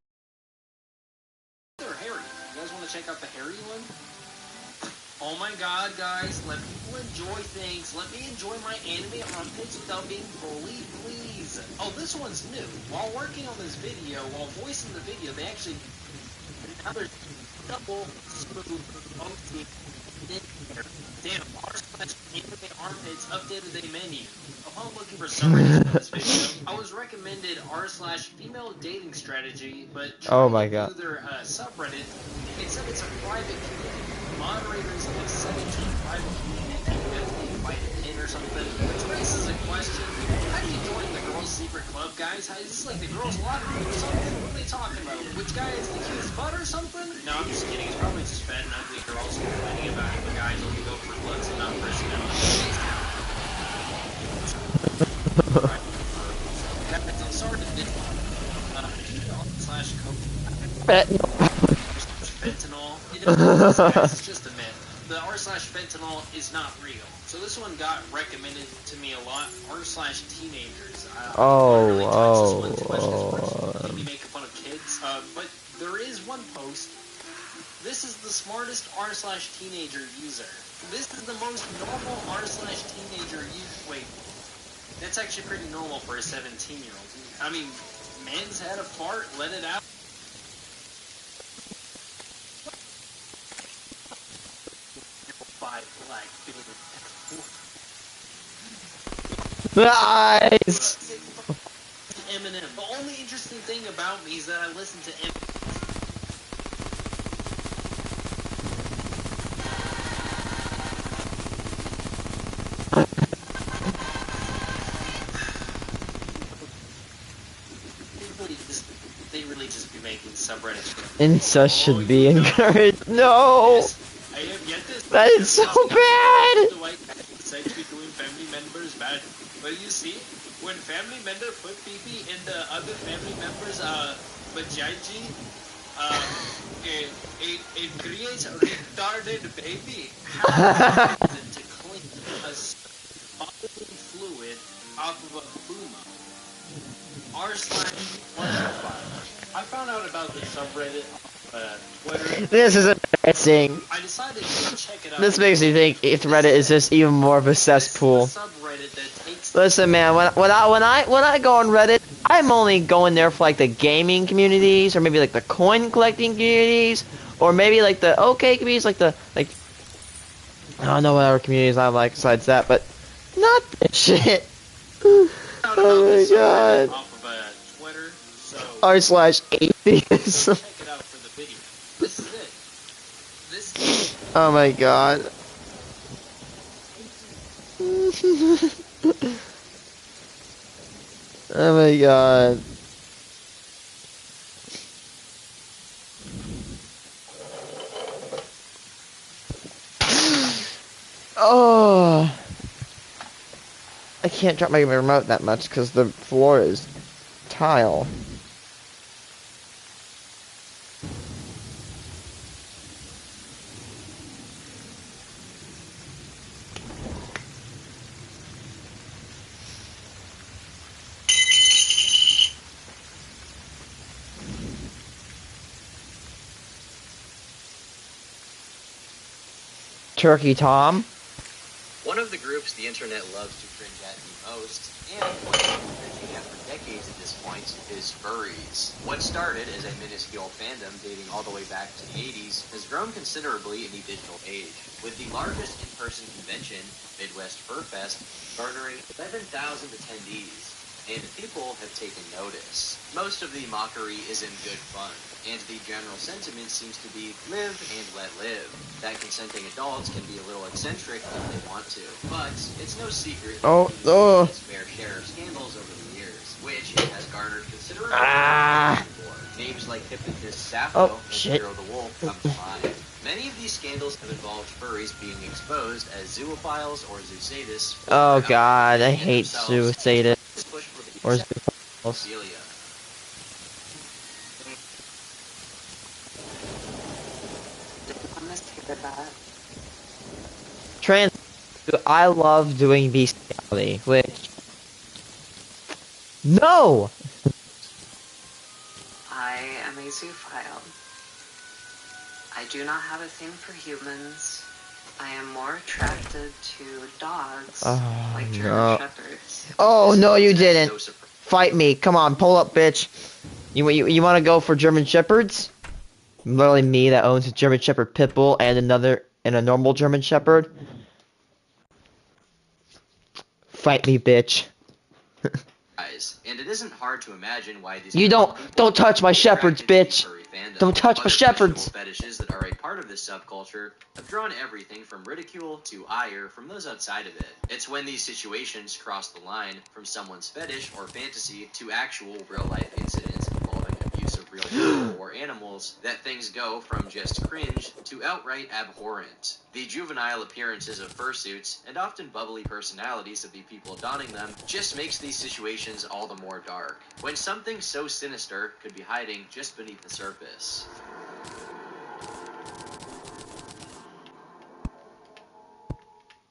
They're hairy. You guys want to check out the hairy one? Oh my god, guys, let people enjoy things. Let me enjoy my anime armpits without being bullied, please. reason. Oh, this one's new. While working on this video, while voicing the video, they actually now there's double smooth OT in here. Damn, r/anime armpits updated the menu. Upon looking for summaries for this video, I was recommended r/female dating strategy, but Oh trying my to god. view their subreddit, it said it's a private community. Moderators have set it to a private community and you have to be invited in or something. Which raises a question. How do you join the girls' secret club, guys? Is this like the girls' locker room or something? What are they talking about? Which guy is the cutest butt or something? No, I'm just kidding. It's probably just fat and ugly girls complaining about it, but guys only go for looks and not personality. I'm sorry to slash coach. Fentanyl. It doesn't exist, guys. It's just a myth. The r/fentanyl is not real. So this one got recommended to me a lot. r/teenagers. I don't really touch this one too much because we making fun of kids. But there is one post. This is the smartest r/teenager user. This is the most normal r/teenager user. Wait, that's actually pretty normal for a 17-year-old. I mean, man's had a fart, let it out. Nice! Eminem. The only interesting thing about me is that I listen to Eminem. They really just be making subreddits. Incest should be encouraged. No! Yes, I have yet this. That is so bad! The white sex between family members bad. But you see, when family member put pee in the other family members' vajayjee, it creates a retarded baby. How is it to clean a bodily fluid off of a puma? r/105. I found out about the subreddit on Twitter. This is embarrassing. I decided to check it out. This makes me think if Reddit is just even more of a cesspool. This is the subreddit that takes Listen, man, when I go on Reddit, I'm only going there for like the gaming communities, or maybe like the coin collecting communities, or maybe like the okay communities, like I don't know what other communities I like besides that, but not this shit. Oh my god. off of Twitter, so r/atheism. check it out for the video. This is it. This is Oh my god. Oh my god. Oh. I can't drop my remote that much because the floor is tile. Turkey Tom. One of the groups the internet loves to cringe at the most, and one of them cringing at for decades at this point, is furries. What started as a minuscule fandom dating all the way back to the 80s has grown considerably in the digital age, with the largest in-person convention, Midwest Fur Fest, garnering 11,000 attendees. And people have taken notice. Most of the mockery is in good fun, and the general sentiment seems to be live and let live. That consenting adults can be a little eccentric if they want to, but it's no secret that its fair share of scandals over the years, which it has garnered considerable attention for. Names like hypnotist Sappho and Hero the Wolf come to mind. Many of these scandals have involved furries being exposed as zoophiles or zoosadists. Oh god, I hate zoosadists. Or Celia. Trans. I love doing bestiality, which. No! I am a zoophile. I do not have a thing for humans. I am more attracted to dogs, like German shepherds. Oh, no, you didn't. Fight me. Come on, pull up, bitch. You want to go for German Shepherds? Literally me that owns a German Shepherd pit bull and a normal German Shepherd. Fight me, bitch. And it isn't hard to imagine why these You kinds of people don't touch my are shepherds, attracted to the bitch. furry fandom. Don't touch my Other questionable shepherds. fetishes that are a part of this subculture have drawn everything from ridicule to ire from those outside of it. It's when these situations cross the line from someone's fetish or fantasy to actual real-life incidents involving abuse of real people or animals that things go from just cringe to outright abhorrent. The juvenile appearances of fursuits and often bubbly personalities of the people donning them just makes these situations all the more dark, when something so sinister could be hiding just beneath the surface.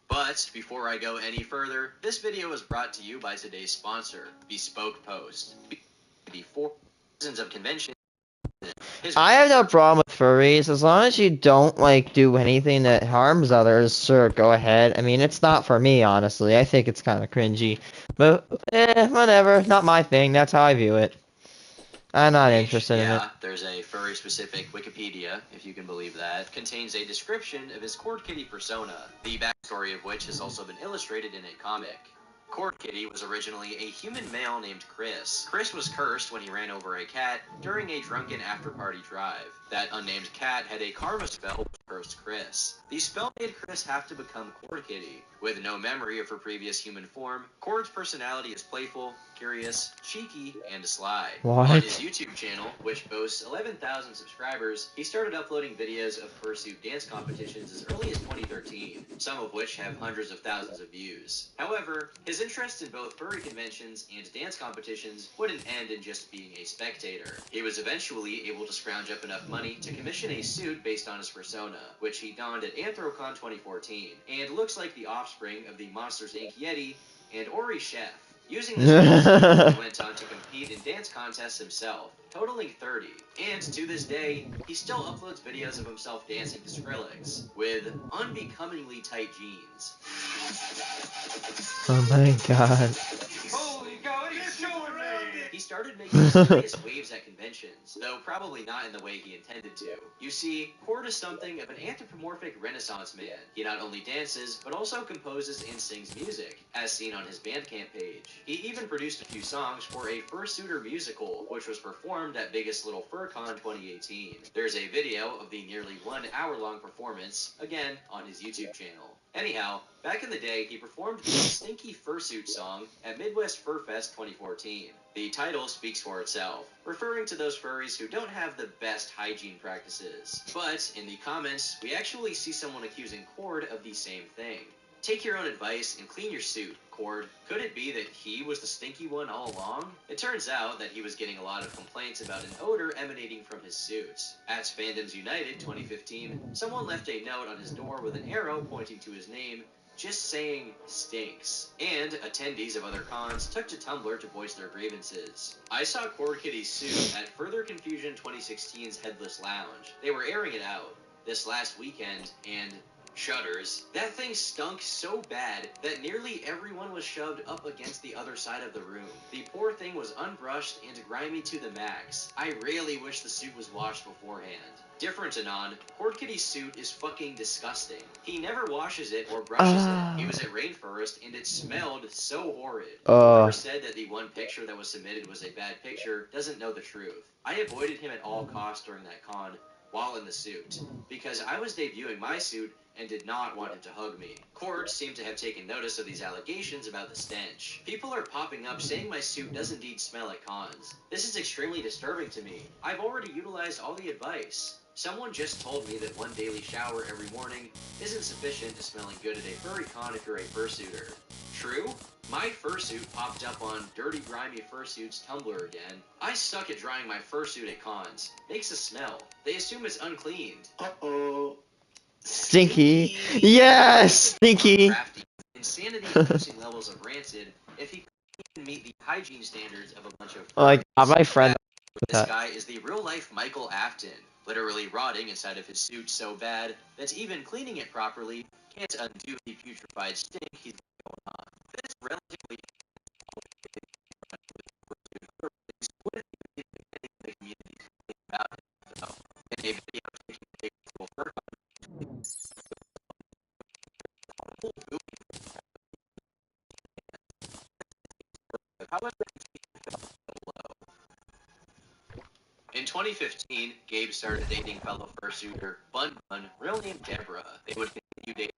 But before I go any further, this video is brought to you by today's sponsor, Bespoke Post. Before dozens of conventions. I have no problem with furries as long as you don't like do anything that harms others. Sure, go ahead. I mean, it's not for me, honestly. I think it's kind of cringy, but whatever. Not my thing. That's how I view it. I'm not interested in it. Yeah, there's a furry-specific Wikipedia, if you can believe that, contains a description of his Cord Kitty persona, the backstory of which has also been illustrated in a comic. Cord Kitty was originally a human male named Chris. Chris was cursed when he ran over a cat during a drunken after-party drive. That unnamed cat had a karma spell which cursed Chris. The spell made Chris have to become Cord Kitty. With no memory of her previous human form, Cord's personality is playful, curious, cheeky, and sly. What? On his YouTube channel, which boasts 11,000 subscribers, he started uploading videos of fursuit dance competitions as early as 2013, some of which have hundreds of thousands of views. However, his interest in both furry conventions and dance competitions wouldn't end in just being a spectator. He was eventually able to scrounge up enough money to commission a suit based on his persona, which he donned at Anthrocon 2014, and looks like the offspring of the Monsters Inc. Yeti and Ori Chef. Using this costume, he went on to compete in dance contests himself, totaling 30. And to this day, he still uploads videos of himself dancing to Skrillex, with unbecomingly tight jeans. Oh my god. Holy cow, what are you showing me? He started making serious waves at conventions, though probably not in the way he intended to. You see, Cord is something of an anthropomorphic Renaissance man. He not only dances, but also composes and sings music, as seen on his Bandcamp page. He even produced a few songs for a fursuiter musical, which was performed at Biggest Little FurCon 2018. There's a video of the nearly 1 hour-long performance, again, on his YouTube channel. Anyhow, back in the day, he performed the Stinky Fursuit song at Midwest Fur Fest 2014. The title speaks for itself, referring to those furries who don't have the best hygiene practices. But in the comments, we actually see someone accusing Cord of the same thing. Take your own advice and clean your suit, Cord. Could it be that he was the stinky one all along? It turns out that he was getting a lot of complaints about an odor emanating from his suit. At Fandoms United 2015, someone left a note on his door with an arrow pointing to his name, just saying stinks. And attendees of other cons took to Tumblr to voice their grievances. I saw Cord Kitty's suit at Further Confusion 2016's Headless Lounge. They were airing it out this last weekend, and shudders. That thing stunk so bad that nearly everyone was shoved up against the other side of the room. The poor thing was unbrushed and grimy to the max. I really wish the suit was washed beforehand. Different Anon, Cord Kitty's suit is fucking disgusting. He never washes it or brushes it. He was at Rainforest and it smelled so horrid. Whoever said that the one picture that was submitted was a bad picture doesn't know the truth. I avoided him at all costs during that con while in the suit, because I was debuting my suit and did not want him to hug me. Cord seemed to have taken notice of these allegations about the stench. People are popping up saying my suit does indeed smell at cons. This is extremely disturbing to me. I've already utilized all the advice. Someone just told me that one daily shower every morning isn't sufficient to smelling good at a furry con if you're a fursuiter. True? My fursuit popped up on Dirty Grimy Fursuits Tumblr again. I suck at drying my fursuit at cons. Makes a smell. They assume it's uncleaned. Uh-oh. Stinky. Yes, stinky. Crafty. Insanity-inducing levels of rancid if he couldn't meet the hygiene standards of a bunch of Oh my god, my furries. friend. This guy is the real-life Michael Afton, literally rotting inside of his suit so bad that even cleaning it properly can't undo the putrefied stink he's going on. This relatively 2015, Gabe started dating fellow fursuiter Bun Bun, real name Deborah. They would continue dating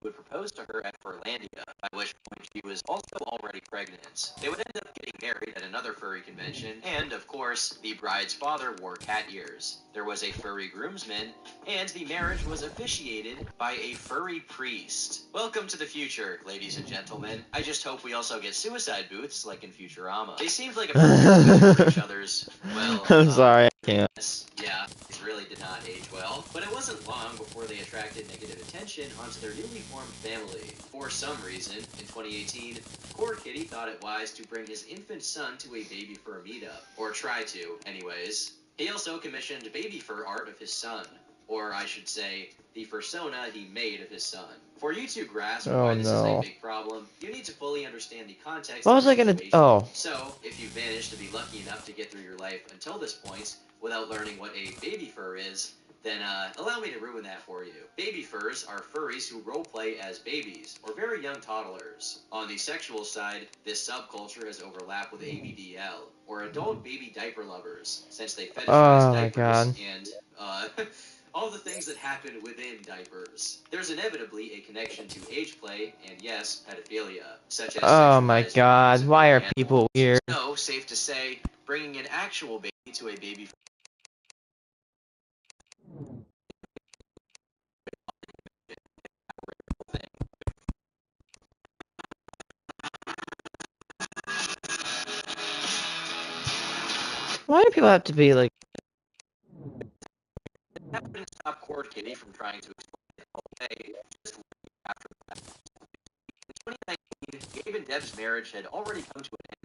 would propose to her at Furlandia, by which point she was also already pregnant. They would end up getting married at another furry convention, and of course, the bride's father wore cat ears. There was a furry groomsman, and the marriage was officiated by a furry priest. Welcome to the future, ladies and gentlemen. I just hope we also get suicide booths like in Futurama. They seemed like a perfect fit for each other's, well, I'm sorry, I can't. yeah, these really did not age well, but it wasn't long before they attracted negative attention onto their newly formed family. For some reason, in 2018, Core Kitty thought it wise to bring his infant son to a baby fur meetup. Or try to, anyways. He also commissioned baby fur art of his son. Or I should say, the fursona he made of his son. For you to grasp Oh, why this is a no. big problem, you need to fully understand the context What of was the I gonna... situation. Oh. So, if you've managed to be lucky enough to get through your life until this point without learning what a baby fur is, then allow me to ruin that for you. Baby furs are furries who roleplay as babies, or very young toddlers. On the sexual side, this subculture has overlap with ABDL, or adult baby diaper lovers, since they fetishize Oh my diapers god. and, all the things that happen within diapers. There's inevitably a connection to age play and, yes, pedophilia, such as Oh my sexualized god, images of why are young people animals. weird? So, safe to say, bringing an actual baby to a baby Why do people have to be like... that wouldn't stop Core Kitty from trying to explain it all away. Just after that. In 2019, Gabe and Deb's marriage had already come to an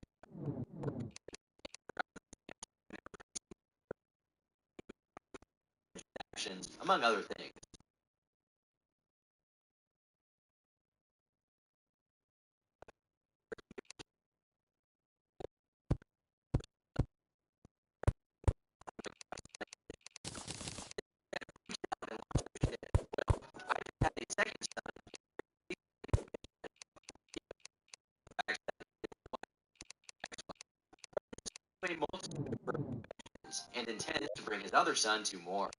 end, among other things. Had a second son, a multitude of births, and intends to bring his other son to more.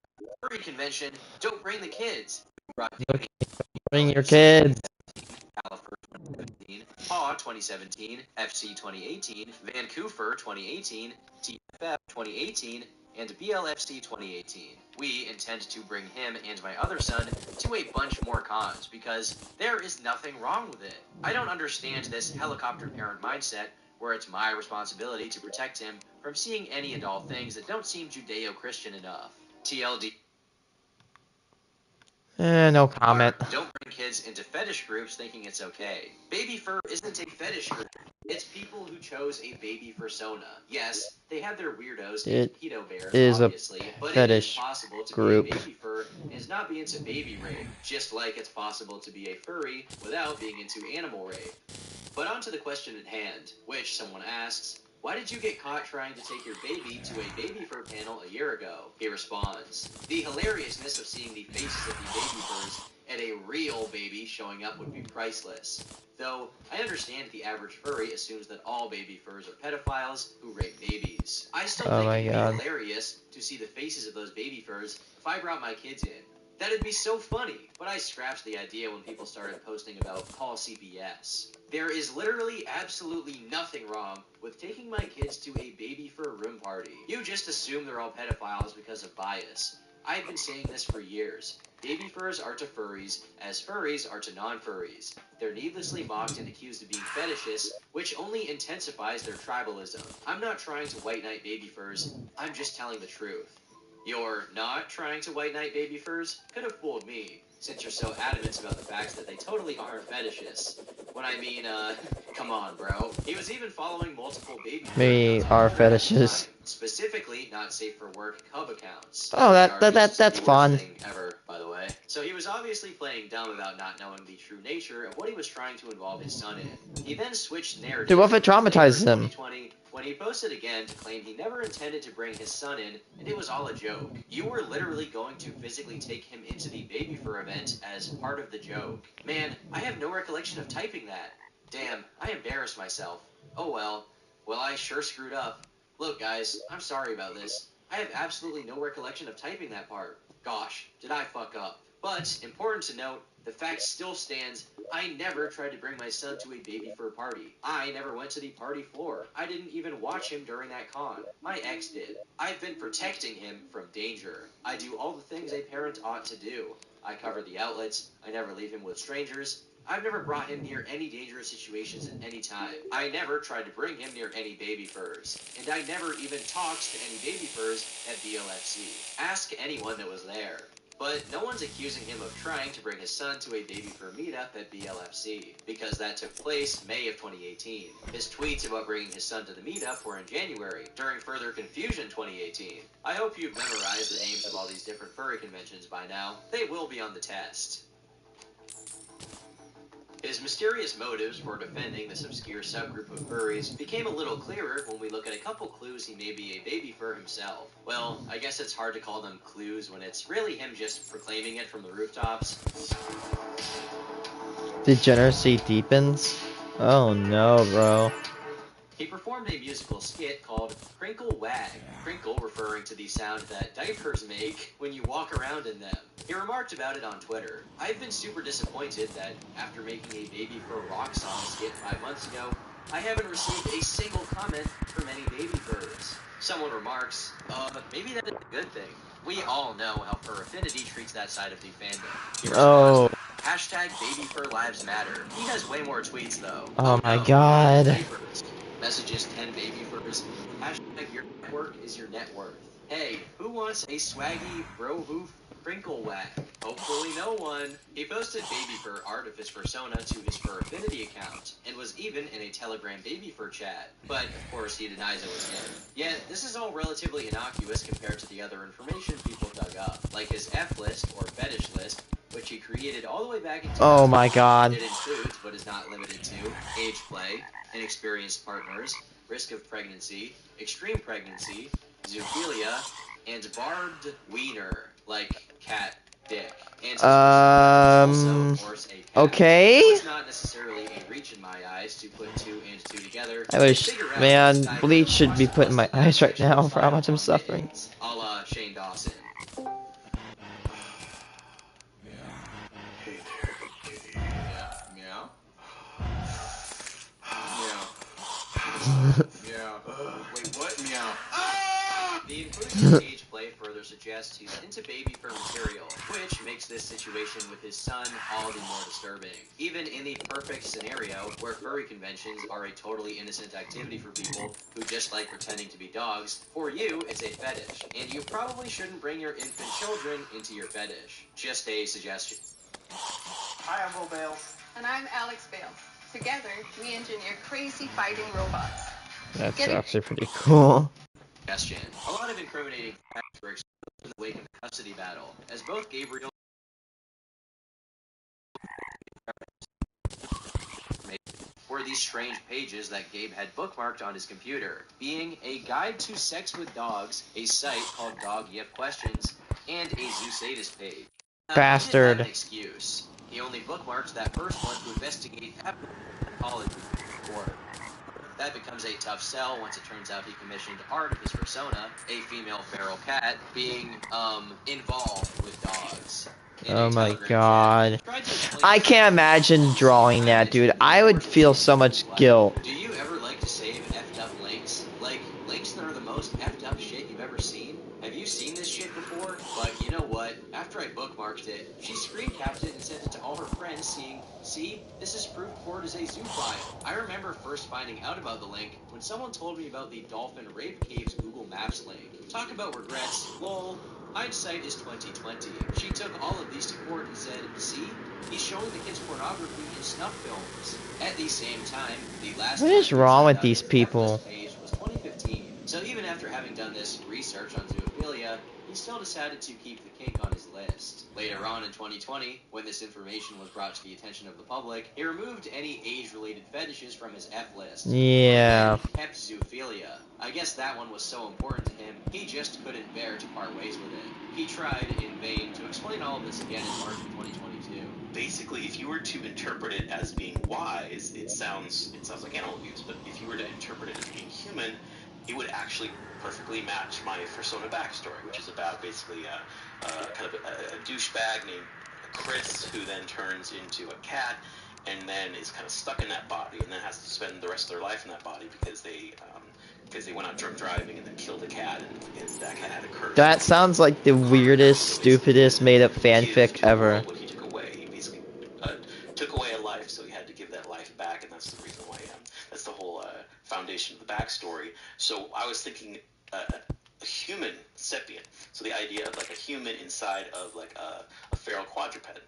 Furry convention, don't bring the kids. Brought Okay, bring your kids. California 2017, Paw 2017, FC 2018, Vancouver 2018, TFF 2018, and BLFC 2018. We intend to bring him and my other son to a bunch more cons because there is nothing wrong with it. I don't understand this helicopter parent mindset where it's my responsibility to protect him from seeing any and all things that don't seem Judeo-Christian enough. TLD. No comment. Don't bring kids into fetish groups thinking it's okay. Baby fur isn't a fetish group. It's people who chose a baby fursona. Yes, they have their weirdos and It pedo bears, is a obviously, but it is fetish possible to group. be a baby fur and not be into baby rape, just like it's possible to be a furry without being into animal rape. But on to the question at hand, which someone asks, why did you get caught trying to take your baby to a baby fur panel a year ago? He responds, the hilariousness of seeing the faces of the baby furs and a real baby showing up would be priceless. Though, I understand the average furry assumes that all baby furs are pedophiles who rape babies. I still Oh think my it would god. be hilarious to see the faces of those baby furs if I brought my kids in. That'd be so funny, but I scratched the idea when people started posting about call CPS. There is literally absolutely nothing wrong with taking my kids to a baby fur room party. You just assume they're all pedophiles because of bias. I've been saying this for years. Baby furs are to furries as furries are to non-furries. They're needlessly mocked and accused of being fetishists, which only intensifies their tribalism. I'm not trying to white knight baby furs, I'm just telling the truth. You're not trying to white knight baby furs? Could have fooled me, since you're so adamant about the fact that they totally aren't fetishists. When I mean, come on, bro. He was even following multiple baby fur They accounts on are the internet at the fetishes. time, specifically not safe for work cub accounts. Oh, Which are useless, that's the worst fun. thing ever, by the way. So he was obviously playing dumb about not knowing the true nature of what he was trying to involve his son in. He then switched narrative Dude, what if it later traumatizes him? 2020 when he posted again to claim he never intended to bring his son in and it was all a joke. You were literally going to physically take him into the baby fur event as part of the joke. Man, I have no recollection of typing that. Damn, I embarrassed myself. Oh well. Well, I sure screwed up. Look, guys, I'm sorry about this. I have absolutely no recollection of typing that part. Gosh, did I fuck up. But, important to note, the fact still stands, I never tried to bring my son to a baby fur party. I never went to the party floor. I didn't even watch him during that con. My ex did. I've been protecting him from danger. I do all the things a parent ought to do. I cover the outlets. I never leave him with strangers. I've never brought him near any dangerous situations at any time. I never tried to bring him near any baby furs. And I never even talked to any baby furs at BLFC. Ask anyone that was there. But no one's accusing him of trying to bring his son to a baby fur meetup at BLFC, because that took place May of 2018. His tweets about bringing his son to the meetup were in January, during Further Confusion 2018. I hope you've memorized the names of all these different furry conventions by now. They will be on the test. His mysterious motives for defending this obscure subgroup of furries became a little clearer when we look at a couple clues he may be a baby fur himself. Well, I guess it's hard to call them clues when it's really him just proclaiming it from the rooftops. Degeneracy deepens? Oh no, bro. He performed a musical skit called Crinkle Wag, crinkle referring to the sound that diapers make when you walk around in them. He remarked about it on Twitter. I've been super disappointed that after making a baby fur rock song skit 5 months ago, I haven't received a single comment from any baby furs. Someone remarks, maybe that is a good thing. We all know how Fur Affinity treats that side of the fandom. He responds, hashtag baby fur lives matter. He has way more tweets though. Oh my No, god. papers. Messages 10 baby furs. Hashtag your network is your net worth. Hey, who wants a swaggy bro hoof crinkle whack? Hopefully no one. He posted baby fur art of his persona to his Fur Affinity account, and was even in a Telegram baby fur chat. But, of course, he denies it was him. Yet, this is all relatively innocuous compared to the other information people dug up, like his F list or fetish list, which he created all the way back in 2000. Oh my god. It includes, but is not limited to, age play, inexperienced partners, risk of pregnancy, extreme pregnancy, zoophilia, and barbed wiener, like cat dick. And his also, of course, a cat. Okay. So it's not necessarily a reach in my eyes to put 2 and 2 together. I wish, man, bleach should be put in my eyes right now for how much I'm suffering. A la Shane Dawson. Meow. Meow. Wait, what? Meow. The inclusion of age play further suggests he's into baby fur material, which makes this situation with his son all the more disturbing. Even in the perfect scenario, where furry conventions are a totally innocent activity for people who just like pretending to be dogs, for you, it's a fetish, and you probably shouldn't bring your infant children into your fetish. Just a suggestion. Hi, I'm Will Bales. And I'm Alex Bales. Together, we engineer crazy fighting robots. That's actually pretty cool. Suggestion. A lot of incriminating facts were exposed in the wake of the custody battle, as both Gabriel were these strange pages that Gabe had bookmarked on his computer, being a guide to sex with dogs, a site called Dog Yip Questions, and a Zoosadist page. Bastard. He didn't have an excuse. He only bookmarked that first one to investigate college before. That becomes a tough sell once it turns out he commissioned art of his persona, a female feral cat, being, involved with dogs. Oh my god. I can't imagine drawing that, dude. I would feel so much guilt. Do you ever like to save effed up links? Like, links that are the most effed up shit you've ever seen? Have you seen this shit before? But you know what? After I bookmarked it, she screen capped it and sent it to all her friends seeing, see, this is proof Cord is a zoophile. I remember first finding out about the link when someone told me about the Dolphin Rape Caves Google Maps link. Talk about regrets, lol. Hindsight is 2020. She took all of these to court and said, see, he's showing the kids pornography in snuff films. At the same time, the last What is time wrong with out these his people? F-list page was 2015. So even after having done this research on zoophilia, he still decided to keep the kink on his list. Later on in 2020, when this information was brought to the attention of the public, he removed any age-related fetishes from his F-list. Yeah. And kept zoophilia. I guess that one was so important to him, he just couldn't bear to part ways with it. He tried in vain to explain all of this again in March of 2022. Basically, if you were to interpret it as being wise, it sounds like animal abuse, but if you were to interpret it as being human, it would actually actually perfectly match my persona backstory, which is about basically kind of a douchebag named Chris, who then turns into a cat, and then is kind of stuck in that body, and then has to spend the rest of their life in that body because they went out drunk driving and then killed a cat, and that cat had a curse. That sounds like the weirdest, stupidest made-up fanfic ever. What he took away, he basically took away a life, so he had to give that life back, and that's the reason why. That's the whole foundation of the backstory. So I was thinking a human sapient. So the idea of like a human inside of like a feral quadruped.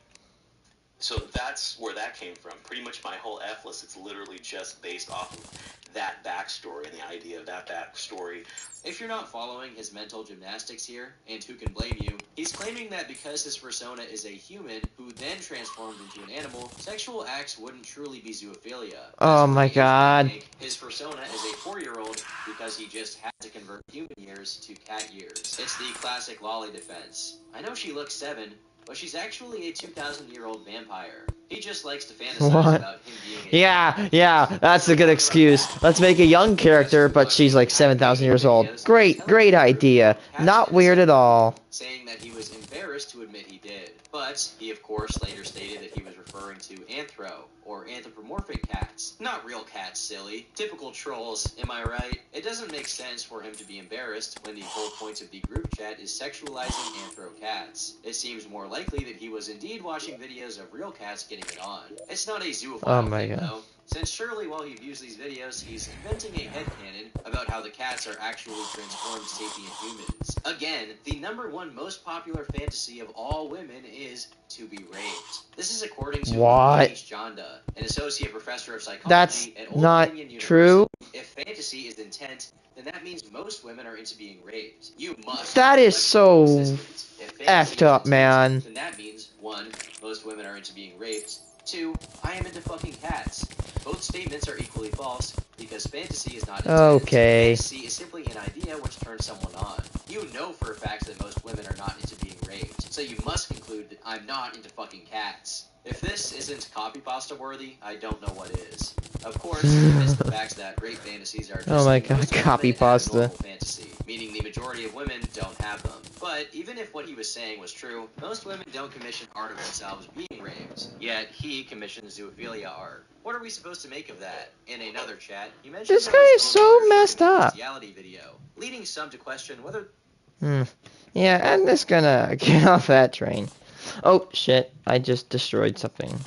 So that's where that came from. Pretty much my whole F list, it's literally just based off of that backstory and the idea of that backstory. If you're not following his mental gymnastics here, and who can blame you, he's claiming that because his persona is a human who then transformed into an animal, sexual acts wouldn't truly be zoophilia. Oh my god. His persona is a 4-year-old because he just had to convert human years to cat years. It's the classic Lolly defense. I know she looks 7, but she's actually a 2,000-year-old vampire. He just likes to fantasize about him being a Yeah, that's a good excuse. Let's make a young character, but she's like 7,000 years old. Great idea. Not weird at all. Saying that he was embarrassed to admit he did. But he, of course, later stated that he was referring to anthro, or anthropomorphic cats. Not real cats, silly. Typical trolls, am I right? It doesn't make sense for him to be embarrassed when the whole point of the group chat is sexualizing anthro cats. It seems more likely that he was indeed watching videos of real cats getting it on. It's not a zoophile thing, though. Since surely while he views these videos, he's inventing a headcanon about how the cats are actually transformed sapient humans. Again, the #1 most popular fantasy of all women is to be raped. This is according to Manish Janda, an associate professor of psychology at Old Dominion University. True. If fantasy is intent, then that means most women are into being raped. You must. That is so effed up, intent, man. Then that means 1, most women are into being raped. 2, I am into fucking cats. Both statements are equally false, because fantasy is not intent. Okay. Fantasy is simply an idea which turns someone on. You know for a fact that most women are not into being raped, so you must conclude that I'm not into fucking cats. If this isn't copy pasta worthy, I don't know what is. Of course, he missed the fact that rape fantasies are just Oh my god, copy pasta. Fantasy, meaning the majority of women don't have them. But even if what he was saying was true, most women don't commission art of themselves being raped. Yet he commissions zoophilia art. What are we supposed to make of that? In another chat, he mentioned This guy is so messed up. Video, leading some to question whether. Yeah, I'm just gonna get off that train. Oh shit, I just destroyed something.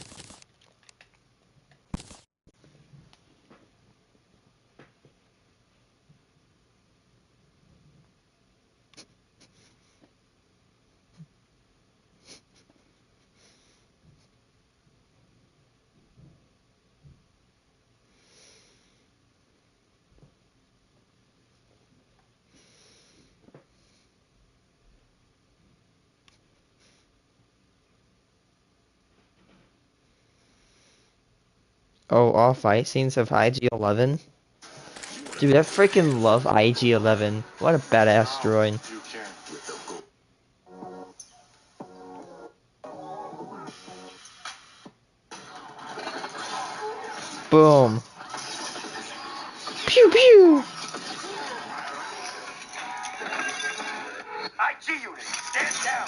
Oh, all fight scenes of IG-11? Dude, I freaking love IG-11. What a badass droid. Boom. Pew pew! IG unit, stand down.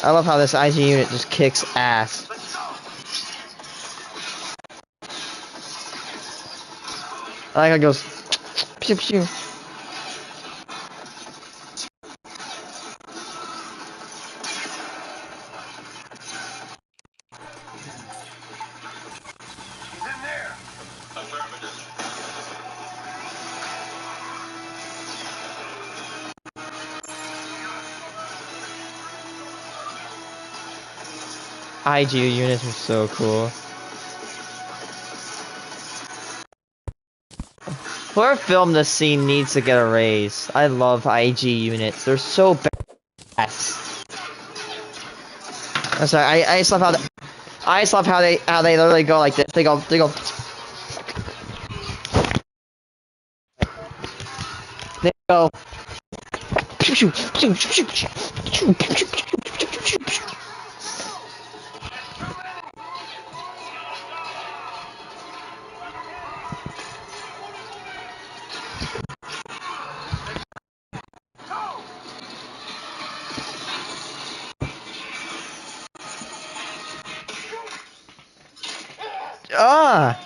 I love how this IG unit just kicks ass. I like how it goes pew pew. He's in there. IG units are so cool. Whoever filmed this scene needs to get a raise. I love IG units. They're so badass. I'm sorry, I just love how I just love how they literally go like this. They go They go Ah!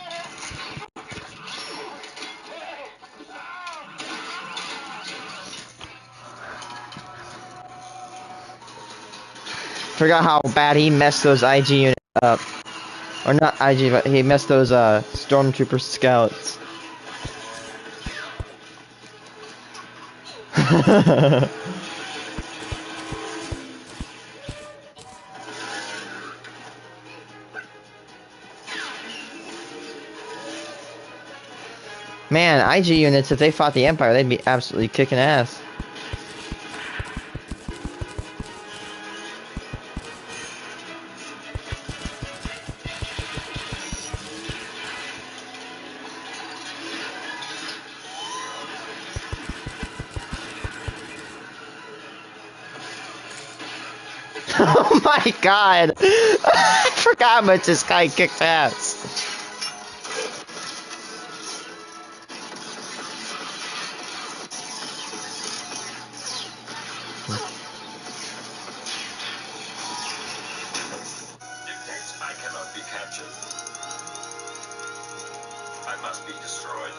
Forgot how bad he messed those IG units up. Or not IG, but he messed those stormtrooper scouts. Man, IG units, if they fought the Empire, they'd be absolutely kicking ass. Oh my god! I forgot how much this guy kicks ass. Dictates I cannot be captured. I must be destroyed.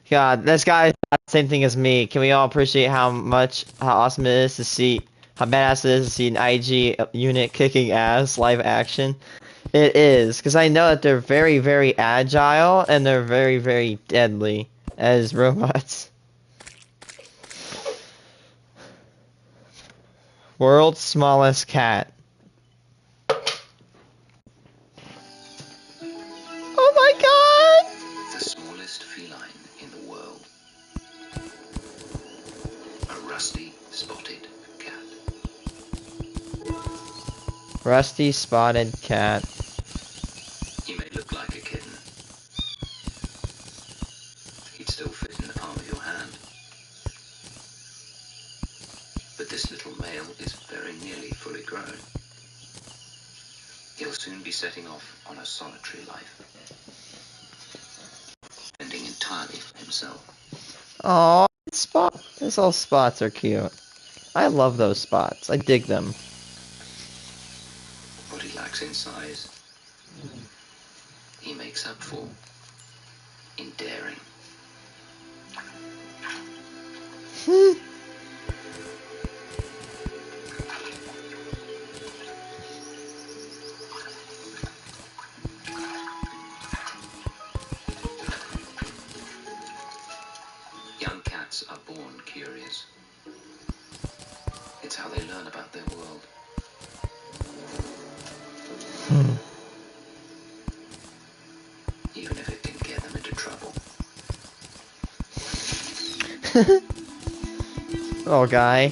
God, this guy thought the same thing as me. Can we all appreciate how awesome it is to see, how badass it is to see an IG unit kicking ass live action? It is, because I know that they're very, very agile and they're very, very deadly as robots. World's smallest cat. Oh my god! The smallest feline in the world. A rusty spotted cat. Rusty spotted cat. He may look like a kitten. He'd still fit in the palm of your hand. But this little male is very nearly fully grown. He'll soon be setting off on a solitary life, fending entirely for himself. Oh, spot. These little spots are cute. I love those spots. I dig them. What he lacks in size, he makes up for in daring. Young cats are born curious. It's how they learn about their world. Even if it can get them into trouble. Little guy.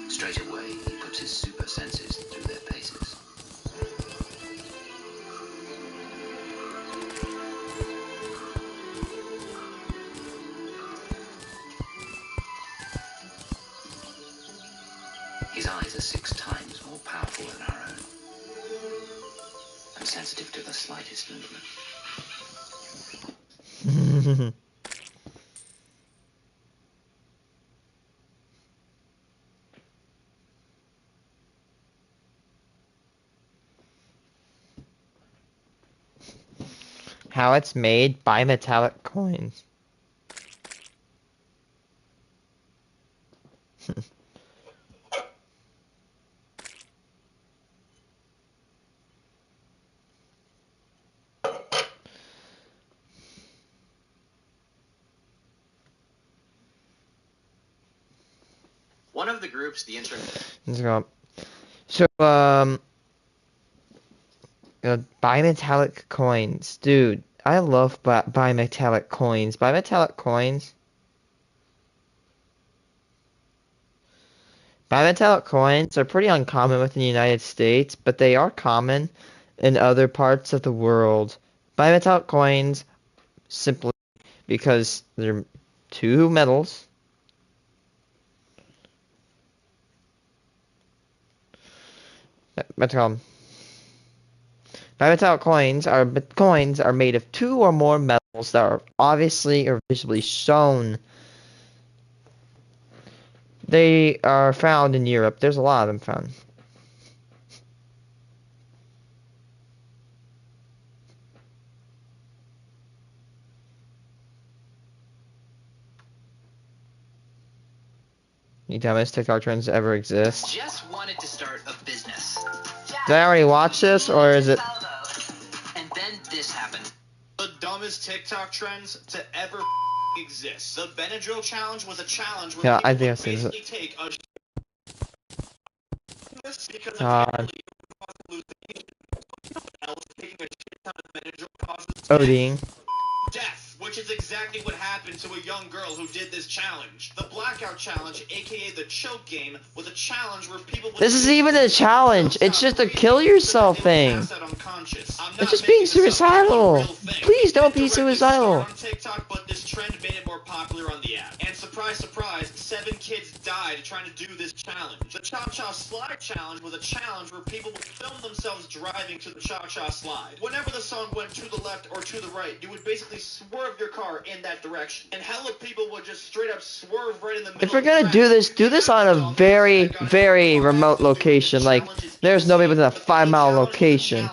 Straight away, he puts his super senses through their paces. His eyes are 6 times more powerful than our own, and sensitive to the slightest movement. How it's made? Bimetallic coins. One of the groups the internet Let's go. So, bimetallic coins. Dude, I love bimetallic coins. Bimetallic coins. Bimetallic coins are pretty uncommon within the United States, but they are common in other parts of the world. Bimetallic coins, simply because they're 2 metals. Bimetallic coins are made of 2 or more metals. that are obviously or visibly shown. They are found in Europe. There's a lot of them found. You dumbest TikTok trends ever exist. Jess wanted to start a business. Did I already watch this, or is it? And then this happened. The dumbest TikTok trends to ever exist. The Benadryl challenge was a challenge where Yeah, people I think would I've seen it. basically take a because God. apparently else taking a shit ton of Benadryl causes Oding. death, which is exactly what happened to a young girl who did this challenge. The blackout challenge, aka the choke game, was a challenge where people would This isn't even a challenge. It's just a kill yourself thing. It's just being suicidal. Please don't be suicidal. On TikTok, but this trend made it more popular on the app. And surprise, surprise, 7 kids died trying to do this challenge. The Cha-Cha Slide challenge was a challenge where people would film themselves driving to the Cha-Cha Slide. Whenever the song went to the left or to the right, you would basically swerve your car in that direction. And hella people would just straight up swerve right in the middle. If you're gonna do this on a very, very remote location. Like, there's nobody within a 5-mile location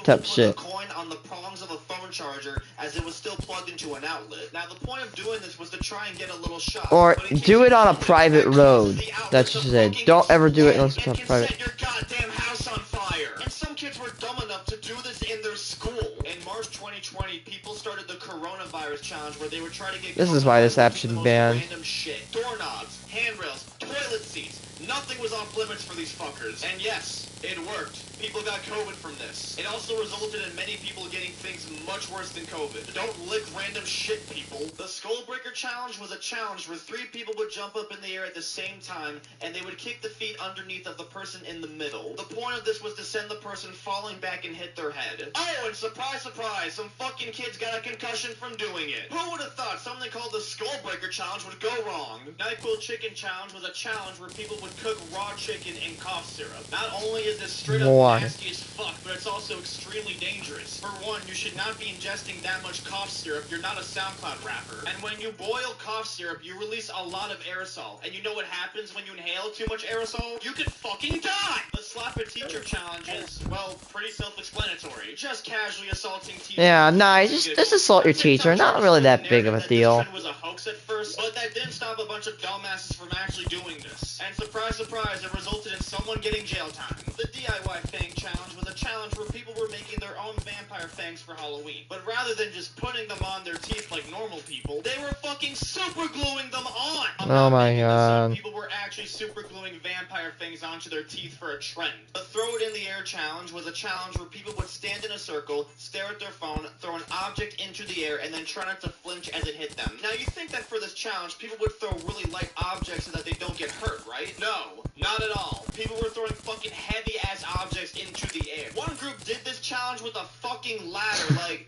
type shit. On the prongs of a phone charger as it was still plugged into an outlet. Now the point of doing this was to try and get a little shot. Or do it on a private road. That's just it. Don't ever do it unless it's on private. Your goddamn house on fire. And some kids were dumb enough to do this in their school. In March 2020, people started the coronavirus challenge where they were trying to get. This is why this app should be banned. Random shit. Doorknobs, handrails, toilet seats. Nothing was off limits for these fuckers. And yes, it worked. People got COVID from this. It also resulted in many people getting things much worse than COVID. Don't lick random shit, people. The Skullbreaker challenge was a challenge where 3 people would jump up in the air at the same time, and they would kick the feet underneath of the person in the middle. The point of this was to send the person falling back and hit their head. Oh, and surprise, surprise, some fucking kids got a concussion from doing it. Who would have thought something called the Skullbreaker challenge would go wrong? NyQuil chicken challenge was a challenge where people would cook raw chicken in cough syrup. Not only is this straight up nasty as fuck, but it's also extremely dangerous. For one, you should not be ingesting that much cough syrup. You're not a SoundCloud rapper. And when you boil cough syrup, you release a lot of aerosol. And you know what happens when you inhale too much aerosol? You could fucking die! The slap a teacher challenge is, well, pretty self-explanatory. Just casually assaulting teachers. Yeah, nice. Just assault your teacher. Not really that big of a deal. Was a hoax at first, but that didn't stop a bunch of dumbasses from actually doing this. And surprise, surprise, it resulted in someone getting jail time. The DIY Fang challenge was a challenge where people were making their own vampire fangs for Halloween. But rather than just putting them on their teeth like normal people, they were fucking super gluing them on. Oh my god. People were actually super gluing vampire fangs onto their teeth for a trend. The throw it in the air challenge was a challenge where people would stand in a circle, stare at their phone, throw an object into the air, and then try not to flinch as it hit them. Now you think that for this challenge, people would throw really light objects so that they don't get hurt, right? No, not at all. People were throwing fucking heavy ass objects into the air. One group did this challenge with a fucking ladder, like.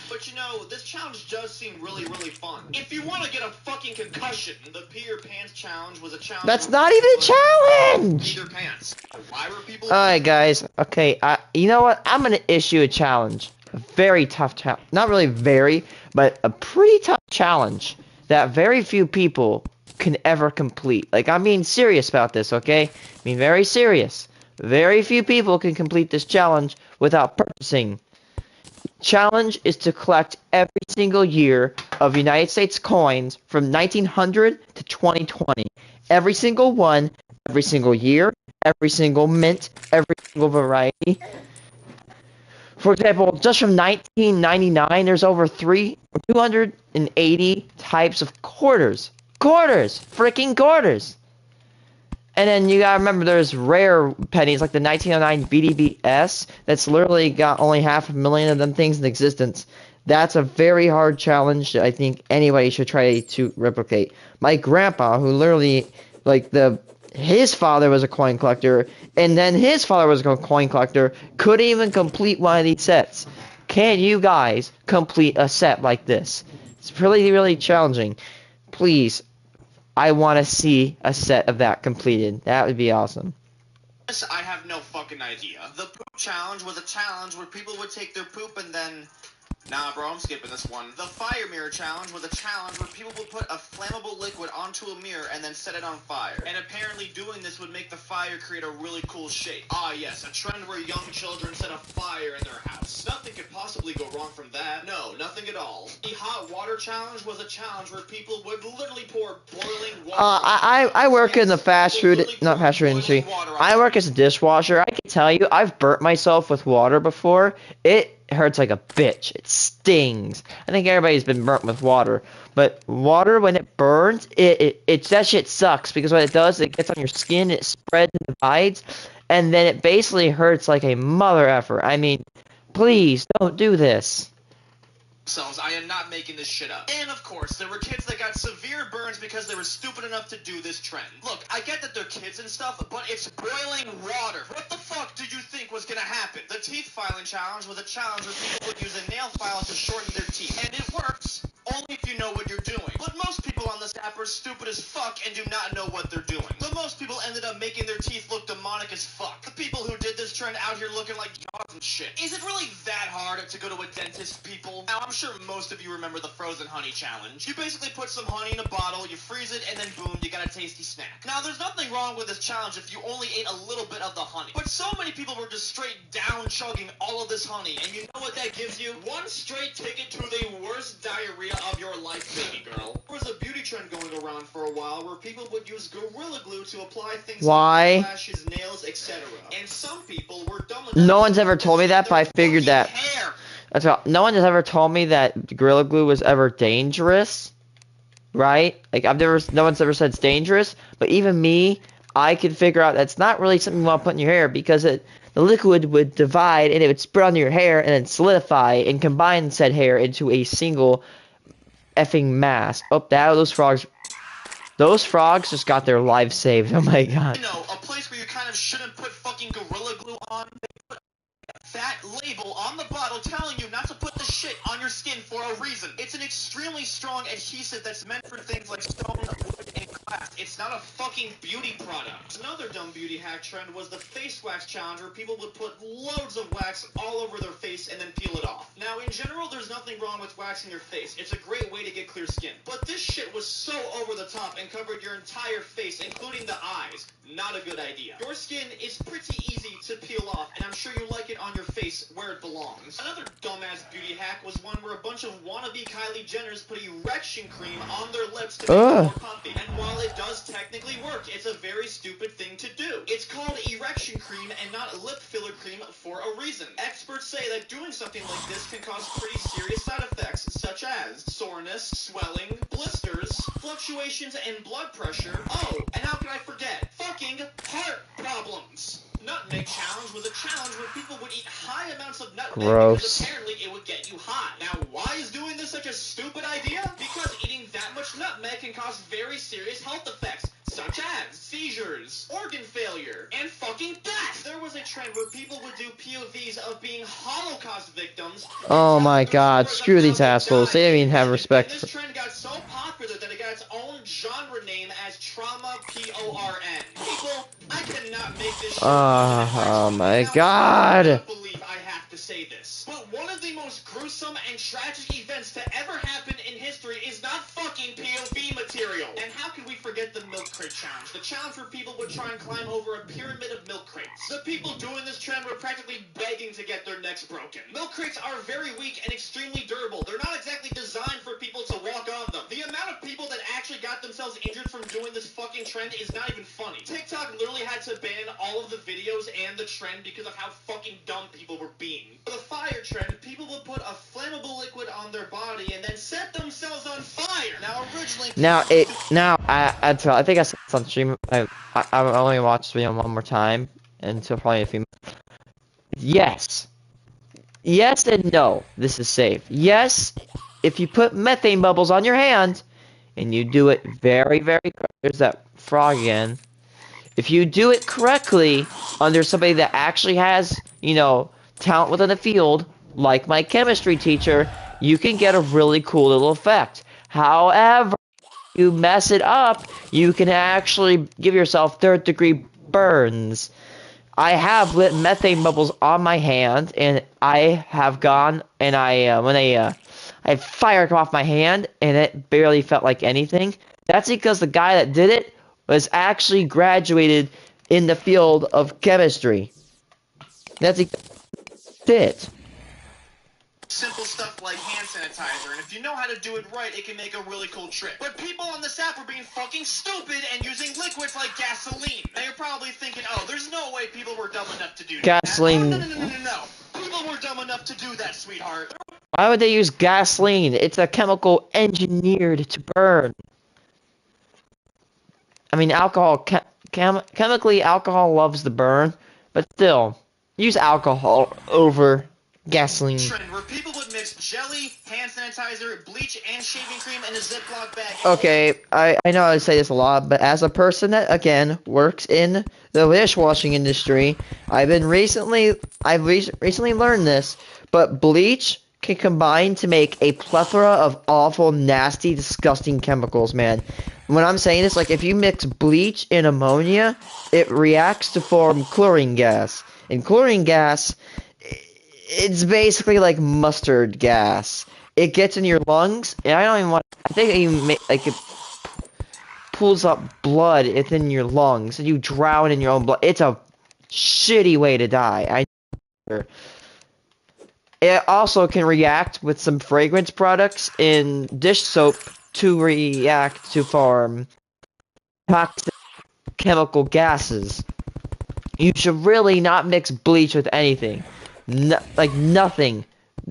But you know, this challenge does seem really, really fun. If you want to get a fucking concussion, the pee your pants challenge was a challenge. That's not even a challenge! Pee their pants. Why were people? Alright guys, okay, you know what? I'm gonna issue a challenge. A very tough challenge. Not really very, but a pretty tough challenge that very few people can ever complete. Like, I'm being serious about this, okay? I mean, very serious. Very few people can complete this challenge without purchasing. Challenge is to collect every single year of United States coins from 1900 to 2020. Every single one, every single year, every single mint, every single variety. For example, just from 1999, there's over 280 types of quarters. Quarters! Freaking quarters! And then you gotta remember there's rare pennies like the 1909 BDBS that's literally got only 500,000 of them things in existence. That's a very hard challenge that I think anybody should try to replicate. My grandpa, who literally, like, his father was a coin collector, and then his father was a coin collector, couldn't even complete one of these sets. Can you guys complete a set like this? It's really, really challenging. Please. I want to see a set of that completed. That would be awesome. I have no fucking idea. The poop challenge was a challenge where people would take their poop and then Nah, bro, I'm skipping this one. The fire mirror challenge was a challenge where people would put a flammable liquid onto a mirror and then set it on fire. And apparently doing this would make the fire create a really cool shape. Ah, yes, a trend where young children set a fire in their house. Nothing could possibly go wrong from that. No, nothing at all. The hot water challenge was a challenge where people would literally pour boiling water. I work in the fast food, not fast food industry. I work as a dishwasher. I can tell you, I've burnt myself with water before. It hurts like a bitch. It stings. I think everybody's been burnt with water. But water, when it burns, that shit sucks because what it does, it gets on your skin, it spreads and divides, and then it basically hurts like a mother effer. I mean, please don't do this. I am not making this shit up. And of course, there were kids that got severe burns because they were stupid enough to do this trend. Look, I get that they're kids and stuff, but it's boiling water. What the fuck did you think was gonna happen? The teeth filing challenge was a challenge where people would use a nail file to shorten their teeth. And it works, only if you know what you're doing. But most people on this app are stupid as fuck and do not know what they're doing. But most people ended up making their teeth look demonic as fuck. The people who did this trend out here looking like yaws and shit. Is it really that hard to go to a dentist, people? Now, I'm sure most of you remember the frozen honey challenge. You basically put some honey in a bottle, you freeze it, and then boom, you got a tasty snack. Now, there's nothing wrong with this challenge if you only ate a little bit of the honey. But so many people were just straight down chugging all of this honey, and you know what that gives you? One straight ticket to the worst diarrhea of your life, baby girl. There was a beauty trend going around for a while where people would use Gorilla Glue to apply things Why? like lashes, nails, etc. And some people were dumb enough No one's ever told me that, but I figured that. hair. That's all. No one has ever told me that Gorilla Glue was ever dangerous, right? Like no one's ever said it's dangerous. But even me, I could figure out that's not really something you want to put in your hair because the liquid would divide and it would spread on your hair and then solidify and combine said hair into a single effing mass. Oh, those frogs just got their lives saved. Oh my god. You know, a place where you kind of shouldn't put fucking Gorilla Glue on. That label on the bottle telling you not to put the shit on your skin for a reason. It's an extremely strong adhesive that's meant for things like stone, wood, and glass. It's not a fucking beauty product. Another dumb beauty hack trend was the face wax challenge where people would put loads of wax all over their face and then peel it off. Now, in general, there's nothing wrong with waxing your face. It's a great way to get clear skin. But this shit was so over the top and covered your entire face, including the eyes. Not a good idea. Your skin is pretty easy to peel off, and I'm sure you like it on your face where it belongs. Another dumbass beauty hack was one where a bunch of wannabe Kylie Jenners put erection cream on their lips to make it more puffy. And while it does technically work, it's a very stupid thing to do. It's called erection cream and not lip filler cream for a reason. Experts say that doing something like this can cause pretty serious side effects, such as soreness, swelling, blisters, fluctuations in blood pressure. Oh, and how can I forget? Fucking heart problems. Nutmeg challenge was a challenge where people would eat high amounts of nutmeg because apparently it would get you high. Now, why is doing this such a stupid idea? Because eating that much nutmeg can cause very serious health effects, such as seizures, organ failure, and fucking death. There was a trend where people would do POVs of being Holocaust victims. Oh my god, screw these assholes. They don't even have respect for. This trend got so popular that it got its own genre name as Trauma PORN. People, I cannot make this shit. Oh my god. I can't believe I have to say this, but one of the most gruesome and tragic events to ever happen in history is not fucking POV material. And how can we forget the milk crate challenge? The challenge where people would try and climb over a pyramid of milk crates. The people doing this trend were practically begging to get their necks broken. Milk crates are very weak and extremely durable. They're not exactly designed for people to walk on them. The amount of people that actually got themselves injured from doing this fucking trend is not even funny. TikTok literally had to ban all of the videos and the trend because of how fucking dumb people were being. For the fire trend, people would put a flammable liquid on their body and then set themselves on fire. Now, originally... I think I said this on stream. I only watched this video one more time, until probably a few minutes. Yes. Yes and no. This is safe. Yes, if you put methane bubbles on your hand, and you do it very, very quick. There's that frog again. If you do it correctly, under somebody that actually has, talent within the field, like my chemistry teacher, you can get a really cool little effect. However, you mess it up, you can actually give yourself third-degree burns. I have lit methane bubbles on my hand, and I have gone and I fired off my hand, and it barely felt like anything. That's because the guy that did it was actually graduated in the field of chemistry. That's it. Simple stuff like hand sanitizer, and if you know how to do it right, it can make a really cool trick. But people on this app are being fucking stupid and using liquids like gasoline. Now you're probably thinking, oh, there's no way people were dumb enough to do that. Gasoline. Oh, no. People were dumb enough to do that, sweetheart. Why would they use gasoline? It's a chemical engineered to burn. I mean, alcohol, chemically, alcohol loves the burn, but still, use alcohol over gasoline. Trend where people would mix jelly, hand sanitizer, bleach, and shaving cream in a Ziploc bag. Okay, I know I say this a lot, but as a person that, again, works in the dishwashing industry, I've recently learned this, but bleach can combine to make a plethora of awful, nasty, disgusting chemicals, man. When I'm saying this, like, if you mix bleach and ammonia, it reacts to form chlorine gas. And chlorine gas, it's basically like mustard gas. It gets in your lungs, and I don't even want. I think it even it pulls up blood within your lungs, and you drown in your own blood. It's a shitty way to die. It also can react with some fragrance products in dish soap to react to form toxic chemical gases. You should really not mix bleach with anything. Like nothing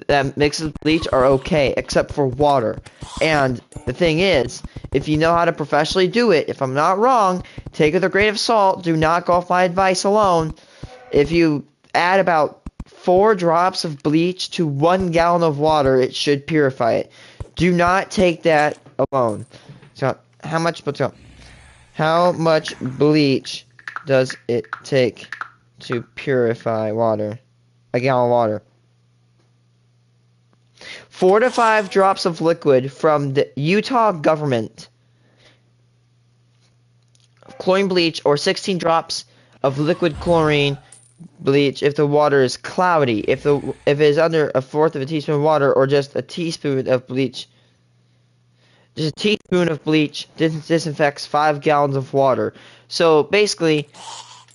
that mixes bleach are okay except for water. And the thing is, if you know how to professionally do it, if I'm not wrong, take it with a grain of salt. Do not go off my advice alone. If you add about 4 drops of bleach to 1 gallon of water, it should purify it. Do not take that alone. So how much bleach does it take to purify water? A gallon of water. 4 to 5 drops of liquid from the Utah government chlorine bleach, or 16 drops of liquid chlorine bleach if the water is cloudy. If it is under a fourth of a teaspoon of water, or just a teaspoon of bleach. Just a teaspoon of bleach disinfects 5 gallons of water. So basically,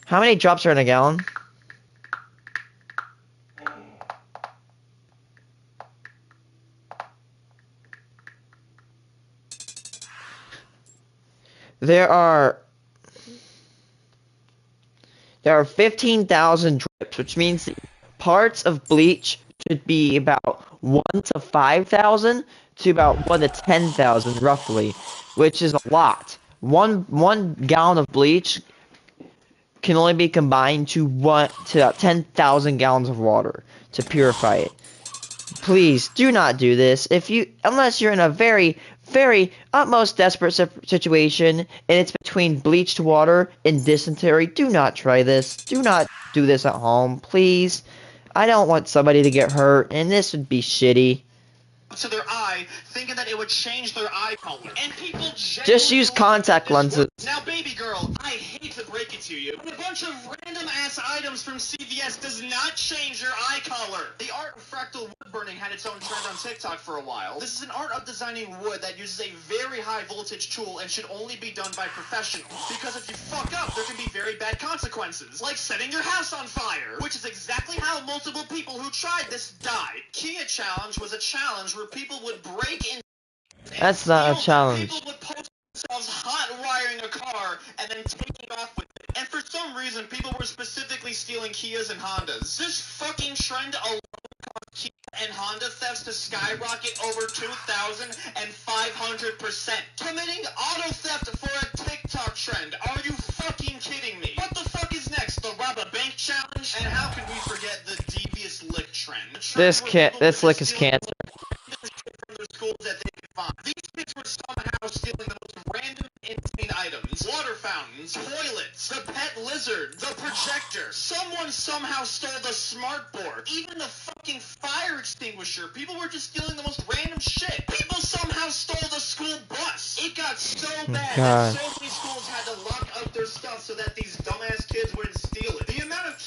how many drops are in a gallon? There are 15,000 drips, which means the parts of bleach should be about 1 to 5,000 to about 1 to 10,000 roughly, which is a lot. One gallon of bleach can only be combined to 10,000 gallons of water to purify it. Please do not do this unless you're in a very, very utmost desperate situation and it's between bleached water and dysentery. Do not try this. Do not do this at home, please. I don't want somebody to get hurt, and this would be shitty. To their eye, thinking that it would change their eye color. And people just use contact lenses. Now, baby girl, I hate to break it to you, but a bunch of random ass items from CVS does not change your eye color. The art of fractal wood burning had its own trend on TikTok for a while. This is an art of designing wood that uses a very high voltage tool and should only be done by professionals. Because if you fuck up, there can be very bad consequences, like setting your house on fire, which is exactly how multiple people who tried this died. Kia Challenge was a challenge where people would break in. That's not a challenge. People would post themselves hot wiring a car and then taking off with it. And for some reason, people were specifically stealing Kias and Hondas. This fucking trend alone caused Kia and Honda thefts to skyrocket over 2,500%. Committing auto theft for a TikTok trend. Are you fucking kidding me? What the fuck is next? The rob a bank challenge? And how can we forget the devious lick trend? This lick is cancer. From their schools that they could find. These kids were somehow stealing the most random, insane items. Water fountains, toilets, the pet lizard, the projector. Someone somehow stole the smart board. Even the fucking fire extinguisher. People were just stealing the most random shit. People somehow stole the school bus. It got so bad that so many schools had to lock up their stuff so that these dumbass kids wouldn't steal it. The amount of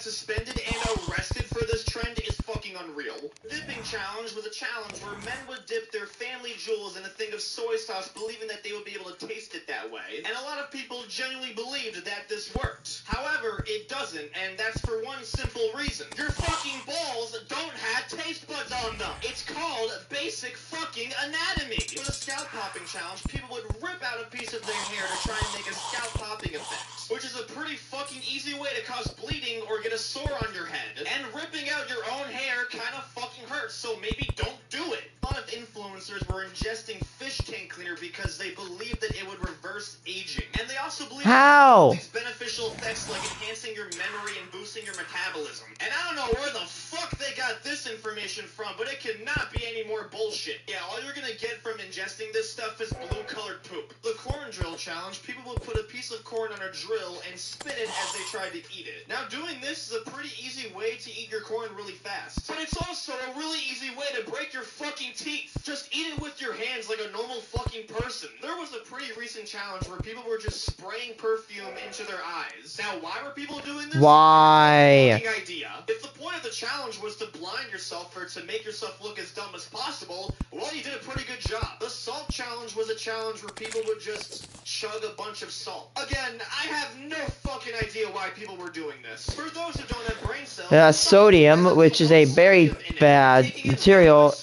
got suspended and arrested for this trend is fucking unreal. The dipping challenge was a challenge where men would dip their family jewels in a thing of soy sauce, believing that they would be able to taste it that way. And a lot of people genuinely believed that this worked. However, it doesn't, and that's for one simple reason. Your fucking balls don't have taste buds on them. It's called basic fucking anatomy. For the scalp popping challenge, people would rip out a piece of their hair to try and make a scalp popping effect, which is a pretty fucking easy way to cause bleeding or get a sore on your head. And ripping out your own hair kind of fucking hurts, so maybe don't do it. A lot of influencers were ingesting fish tank cleaner because they believed that it would reverse aging. And they also believed How? these beneficial effects like enhancing your memory and boosting your metabolism. And I don't know where the fuck they got this information from, but it cannot be any more bullshit. Yeah, all you're gonna get from ingesting this stuff is blue-colored poop. The corn drill challenge, people would put a piece of corn on a drill and spin it as they tried to eat it. Now, doing this is a pretty easy way to eat your corn really fast. But it's also a really easy way to break your fucking teeth. Just eat it with your hands like a normal fucking person. There was a pretty recent challenge where people were just spraying perfume into their eyes. Now, why were people doing this? Why? Fucking idea. If the point of the challenge was to blind yourself or to make yourself look as dumb as possible, well, you did a pretty good job. The salt challenge was a challenge where people would just chug a bunch of salt. Again, I have no fucking idea why people were doing this. For those who don't have brain cells, Sodium, which is a very bad material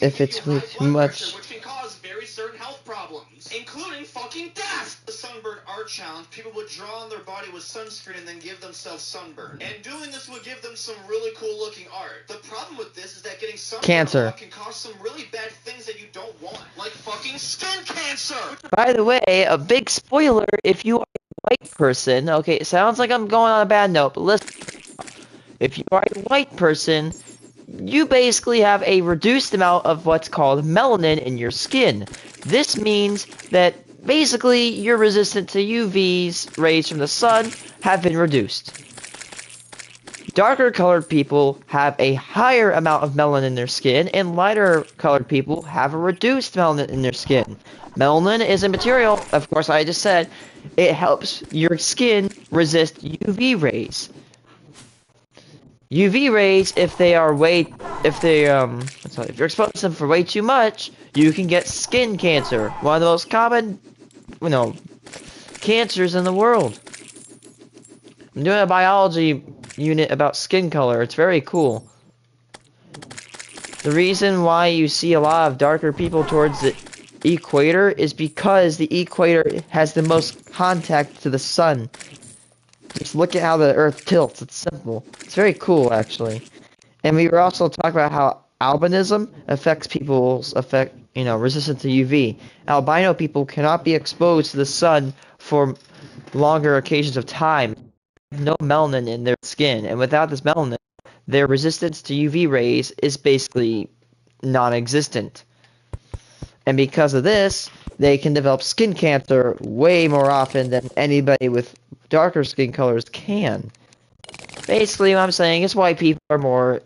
if it's way too much. which can cause very certain health problems, including fucking death. The sunbird art challenge, people would draw on their body with sunscreen and then give themselves sunburn. And doing this would give them some really cool looking art. The problem with this is that getting sunburn Cancer. can cause some really bad things that you don't want, like fucking skin cancer. By the way, a big spoiler if you are a white person. Okay, it sounds like I'm going on a bad note, but listen. If you are a white person, you basically have a reduced amount of what's called melanin in your skin. This means that basically you're resistant to UV's rays from the sun have been reduced. Darker colored people have a higher amount of melanin in their skin, and lighter colored people have a reduced melanin in their skin. Melanin is a material, of course I just said, it helps your skin resist UV rays. UV rays, if you're exposed to them for way too much, you can get skin cancer. One of the most common, cancers in the world. I'm doing a biology unit about skin color. It's very cool. The reason why you see a lot of darker people towards the equator is because the equator has the most contact to the sun. Just look at how the Earth tilts. It's simple. It's very cool, actually. And we were also talking about how albinism affects people's resistance to UV. Albino people cannot be exposed to the sun for longer occasions of time. No melanin in their skin, and without this melanin, their resistance to UV rays is basically non-existent. And because of this, they can develop skin cancer way more often than anybody with darker skin colors can. Basically, what I'm saying is white people are more,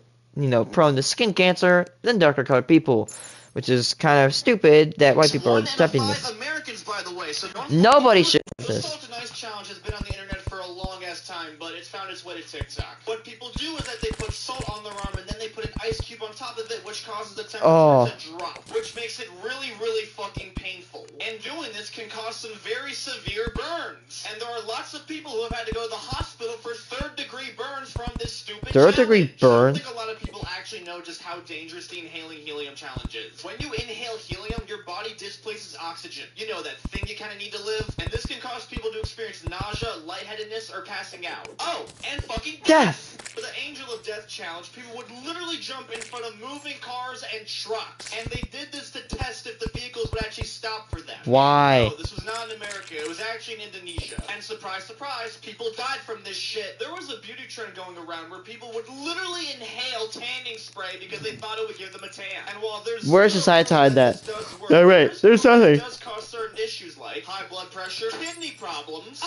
prone to skin cancer than darker colored people, which is kind of stupid that white people are accepting this. Americans, by the way, so Nobody should do The this. Salt and Ice challenge has been on the internet for a long ass time, but it's found its way to TikTok. What people do is that they put salt on their arm and then they put an ice cube on top of it, which causes the temperature to drop, which makes it really, really fucking painful. And doing this can cause some very severe burns. And there are lots of people who have had to go to the hospital for third-degree burns from this stupid Third-degree challenge. I burn? don't think a lot of people actually know just how dangerous the inhaling helium challenge is. When you inhale helium, your body displaces oxygen. You know, that thing you kind of need to live. And this can cause people to experience nausea, lightheadedness, or passing out. Oh, and fucking death! For the Angel of Death challenge, people would literally jump in front of moving cars and trucks. And they did this to test if the vehicles would actually stop for them. Why? No, this was not in America. It was actually in Indonesia. And surprise, surprise, people died from this shit. There was a beauty trend going around where people would literally inhale tanning spray because they thought it would give them a tan. And while there's Where's the side that that? this does work, Oh, wait, there's nothing. It does cause certain issues like high blood pressure, kidney problems,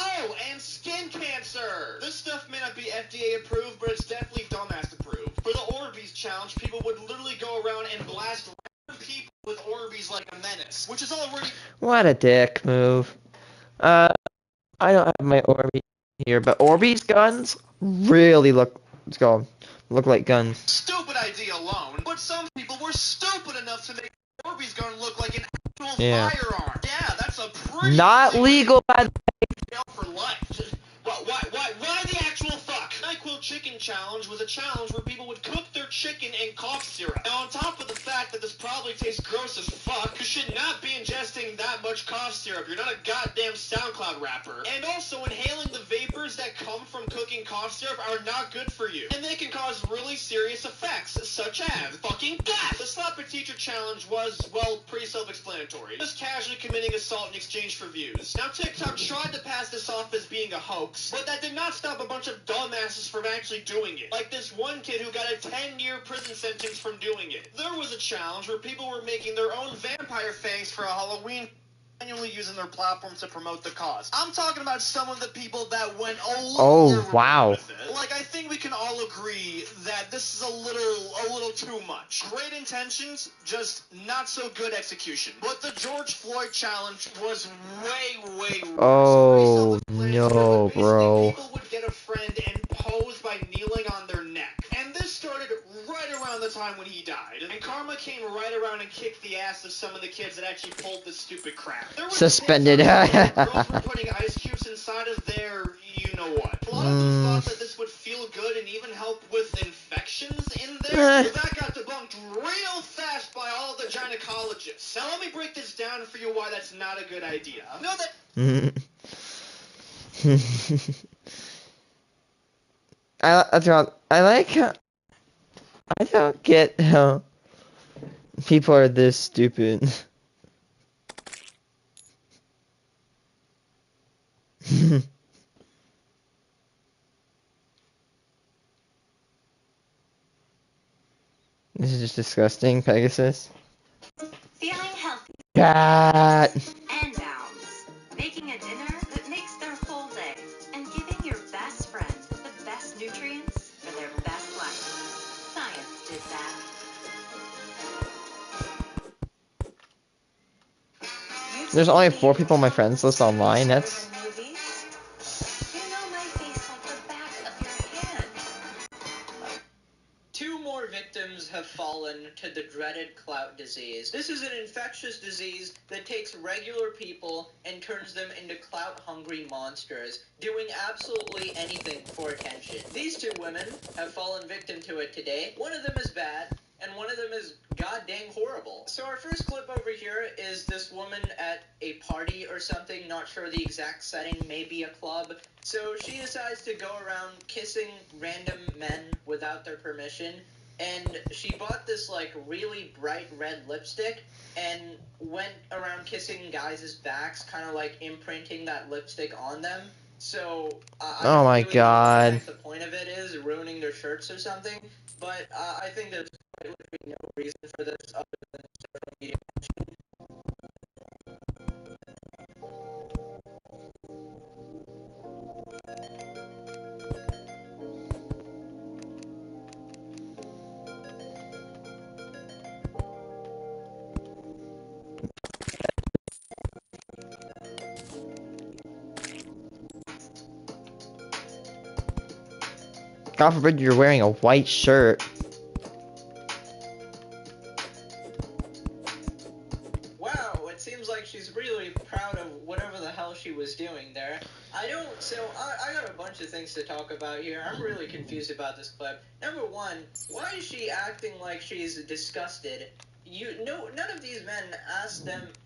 and skin cancer. This stuff may not be FDA approved, but it's definitely dumbass approved. For the Orbeez challenge, people would literally go around and blast random people with Orbeez like a menace, which is already... What a dick move. I don't have my Orbeez here, but Orbeez guns really look Let's go. Look like guns. Stupid idea alone, but some people were stupid enough to make a Orbeez gun look like an actual Yeah. firearm. Yeah, that's a pretty Not legal by the jail for life. Why the actual fuck? NyQuil Chicken Challenge was a challenge where people would cook their chicken in cough syrup. Now, on top of the fact that this probably tastes gross as fuck, you should not be ingesting that much cough syrup. You're not a goddamn SoundCloud rapper. And also, inhaling the vapors that come from cooking cough syrup are not good for you. And they can cause really serious effects, such as fucking death. The Slap a Teacher Challenge was, well, pretty self-explanatory. Just casually committing assault in exchange for views. Now, TikTok tried to pass this off as being a hoax, but that did not stop a bunch of dumbasses from actually doing it. Like this one kid who got a 10-year prison sentence from doing it. There was a challenge where people were making their own vampire fangs for a Halloween, manually using their platform to promote the cause. I'm talking about some of the people that went overboard wow. with it. Like, I think we can all agree that this is a little too much. Great intentions, just not so good execution. But the George Floyd challenge was way worse. Oh no, bro. People would get a friend and pose by kneeling on their neck. And this started right around the time when he died. And karma came right around and kicked the ass of some of the kids that actually pulled this stupid crap. There was Suspended. girls were putting ice cubes inside of their you-know-what. A lot of them thought that this would feel good and even help with infections in there. But that got debunked real fast by all the gynecologists. Now let me break this down for you why that's not a good idea. Know that I don't get how people are this stupid. This is just disgusting, Pegasus. Feeling healthy Cat. and balanced. Making a dinner that makes their whole day. And giving your best friend the best nutrients for their best life. Science did that. There's only 4 people on my friends list online. That's Movies. You know my face like the back of your hand. 2 more victims have fallen to the dreaded clout disease. This is an infectious disease that takes regular people and turns them into clout-hungry monsters, doing absolutely anything for attention. These 2 women have fallen victim to it today. One of them is bad, and one of them is goddamn horrible. So our first clip over here is this woman at a party or something, not sure the exact setting, maybe a club. So she decides to go around kissing random men without their permission, and she bought this like really bright red lipstick and went around kissing guys' backs, kind of like imprinting that lipstick on them. So I oh my don't really know god. what the point of it is, ruining their shirts or something, but I think there's no reason for this other than social media. God forbid you're wearing a white shirt. Wow, it seems like she's really proud of whatever the hell she was doing there. I got a bunch of things to talk about here. I'm really confused about this clip. Number one, why is she acting like she's disgusted? None of these men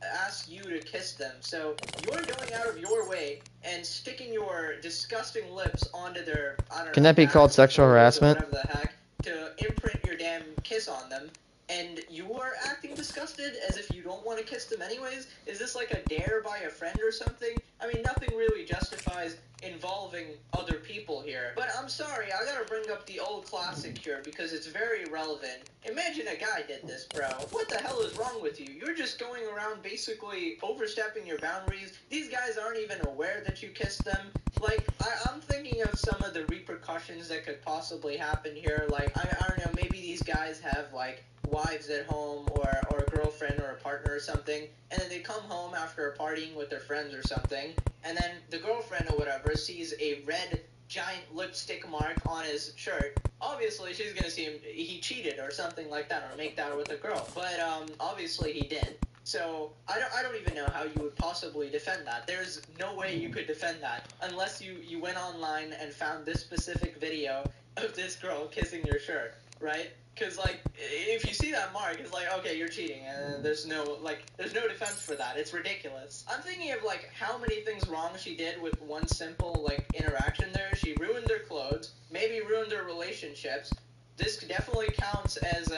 asked you to kiss them, so you're going out of your way and sticking your disgusting lips onto their, I don't know, Can that be called backs or sexual shoulders or harassment? whatever the heck, to imprint your damn kiss on them. And you are acting disgusted as if you don't want to kiss them anyways? Is this like a dare by a friend or something? I mean, nothing really justifies involving other people here. But I'm sorry, I gotta bring up the old classic here because it's very relevant. Imagine a guy did this, bro. What the hell is wrong with you? You're just going around basically overstepping your boundaries. These guys aren't even aware that you kissed them. Like, I'm thinking of some of the repercussions that could possibly happen here. Like, I don't know, maybe these guys have, like, wives at home or a girlfriend or a partner or something, and then they come home after partying with their friends or something, and then the girlfriend or whatever sees a red giant lipstick mark on his shirt, obviously she's gonna see him, he cheated or something like that, or make out with a girl. But obviously he didn't. So I don't even know how you would possibly defend that. There's no way you could defend that unless you went online and found this specific video of this girl kissing your shirt, right? Because, like, if you see that mark, it's like, okay, you're cheating, and there's no defense for that. It's ridiculous. I'm thinking of, like, how many things wrong she did with one simple, like, interaction there. She ruined their clothes, maybe ruined their relationships. This definitely counts as,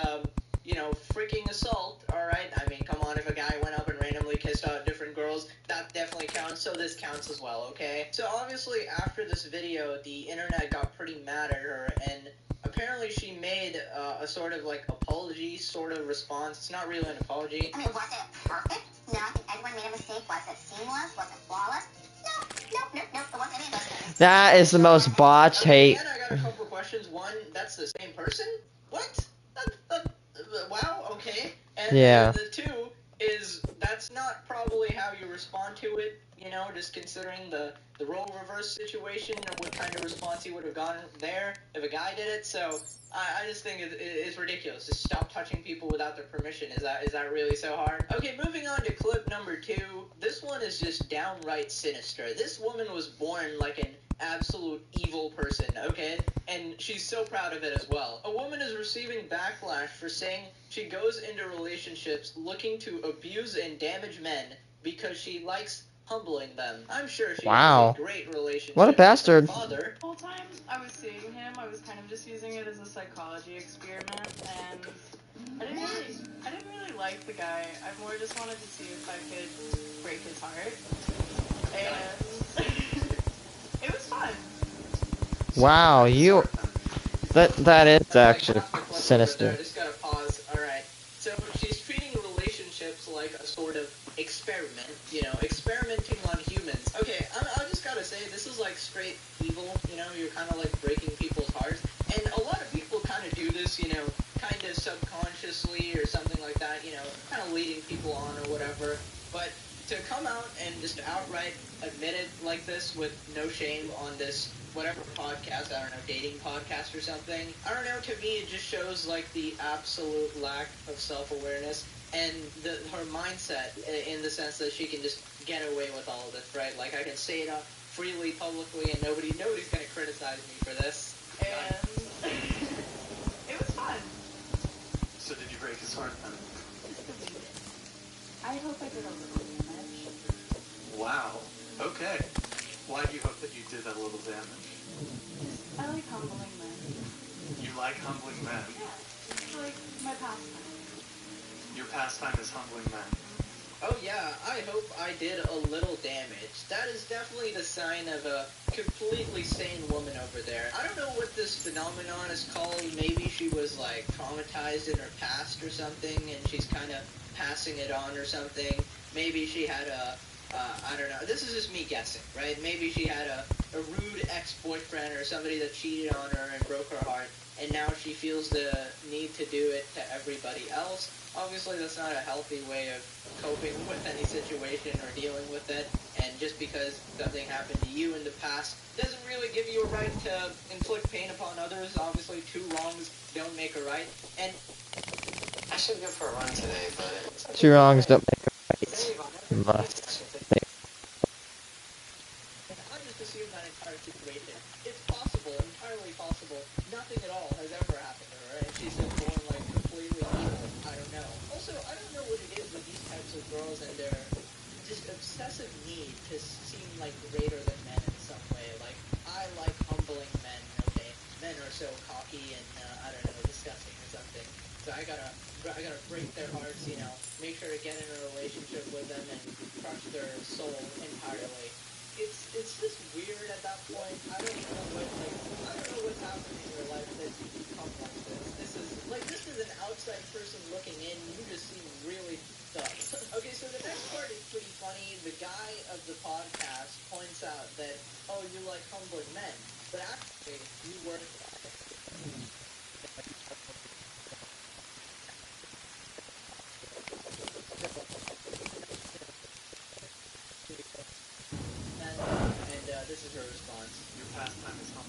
you know, freaking assault, alright? I mean, come on, if a guy went up and randomly kissed out different girls, that definitely counts, so this counts as well, okay? So, obviously, after this video, the internet got pretty mad at her, and apparently she made a sort of, like, apology sort of response. It's not really an apology. I mean, was it perfect? No, I think everyone made a mistake. Was it seamless? Was it flawless? No, it wasn't any of those things. That is the most botched hate. Again, I got a couple of questions. One, that's the same person? What? Wow, okay. And Yeah. the two is, that's not probably how you respond to it, you know, just considering the role reverse situation and what kind of response he would have gotten there if a guy did it. So I just think it's ridiculous. Just stop touching people without their permission. Is that really so hard? Okay, moving on to clip number 2. This one is just downright sinister. This woman was born like an absolute evil person, okay? And she's so proud of it as well. A woman is receiving backlash for saying she goes into relationships looking to abuse and damage men because she likes humbling them. I'm sure she Wow. has a great relationship What a bastard. with her father. The whole time I was seeing him, I was kind of just using it as a psychology experiment, and I didn't really like the guy. I more just wanted to see if I could break his heart, and it was fun. Wow, that is actually sinister. I just gotta pause. Alright. So she's treating relationships like a sort of experiment, you know, experimenting on humans. Okay, I just gotta say, this is like straight evil, you know, you're kind of like breaking people's hearts. And a lot of people kind of do this, you know, kind of subconsciously or something like that, you know, kind of leading people on or whatever. But to come out and just outright admit it like this with no shame on this whatever podcast, I don't know, dating podcast or something, I don't know, to me it just shows like the absolute lack of self-awareness and her mindset in the sense that she can just get away with all of this, right? Like, I can say it freely, publicly, and nobody's gonna criticize me for this. And it was fun. So did you break his heart then? I hope I did a little damage. Wow. Okay. Why do you hope that you did that little damage? I like humbling men. You like humbling men. Yeah, it's like my pastime. Your pastime is humbling men. Oh yeah, I hope I did a little damage. That is definitely the sign of a completely sane woman over there. I don't know what this phenomenon is called. Maybe she was like traumatized in her past or something and she's kind of passing it on or something. Maybe she had I don't know. This is just me guessing, right? Maybe she had a rude ex-boyfriend or somebody that cheated on her and broke her heart, and now she feels the need to do it to everybody else. Obviously, that's not a healthy way of coping with any situation or dealing with it, and just because something happened to you in the past doesn't really give you a right to inflict pain upon others. Obviously, 2 wrongs don't make a right, and I should go for a run today, but 2 wrongs don't make a right. You must. I just assume that entire situation. It's possible, entirely possible. Nothing at all has ever happened to her, and she's been born like completely evil. I don't know. Also, I don't know what it is with these types of girls and their just obsessive need to seem like greater than men in some way. Like, I like humbling men, okay? Men are so cocky and, I don't know, disgusting or something. So I gotta break their hearts, you know, make sure to get in a relationship with them and crush their soul entirely. It's just weird at that point. I don't know what's happening in your life that you become like this. This is an outside person looking in. You just seem really sus. Okay, so the next part is pretty funny. The guy of the podcast points out that, oh, you like humbling men, but actually you work. And this is her response. Your pastime is humbling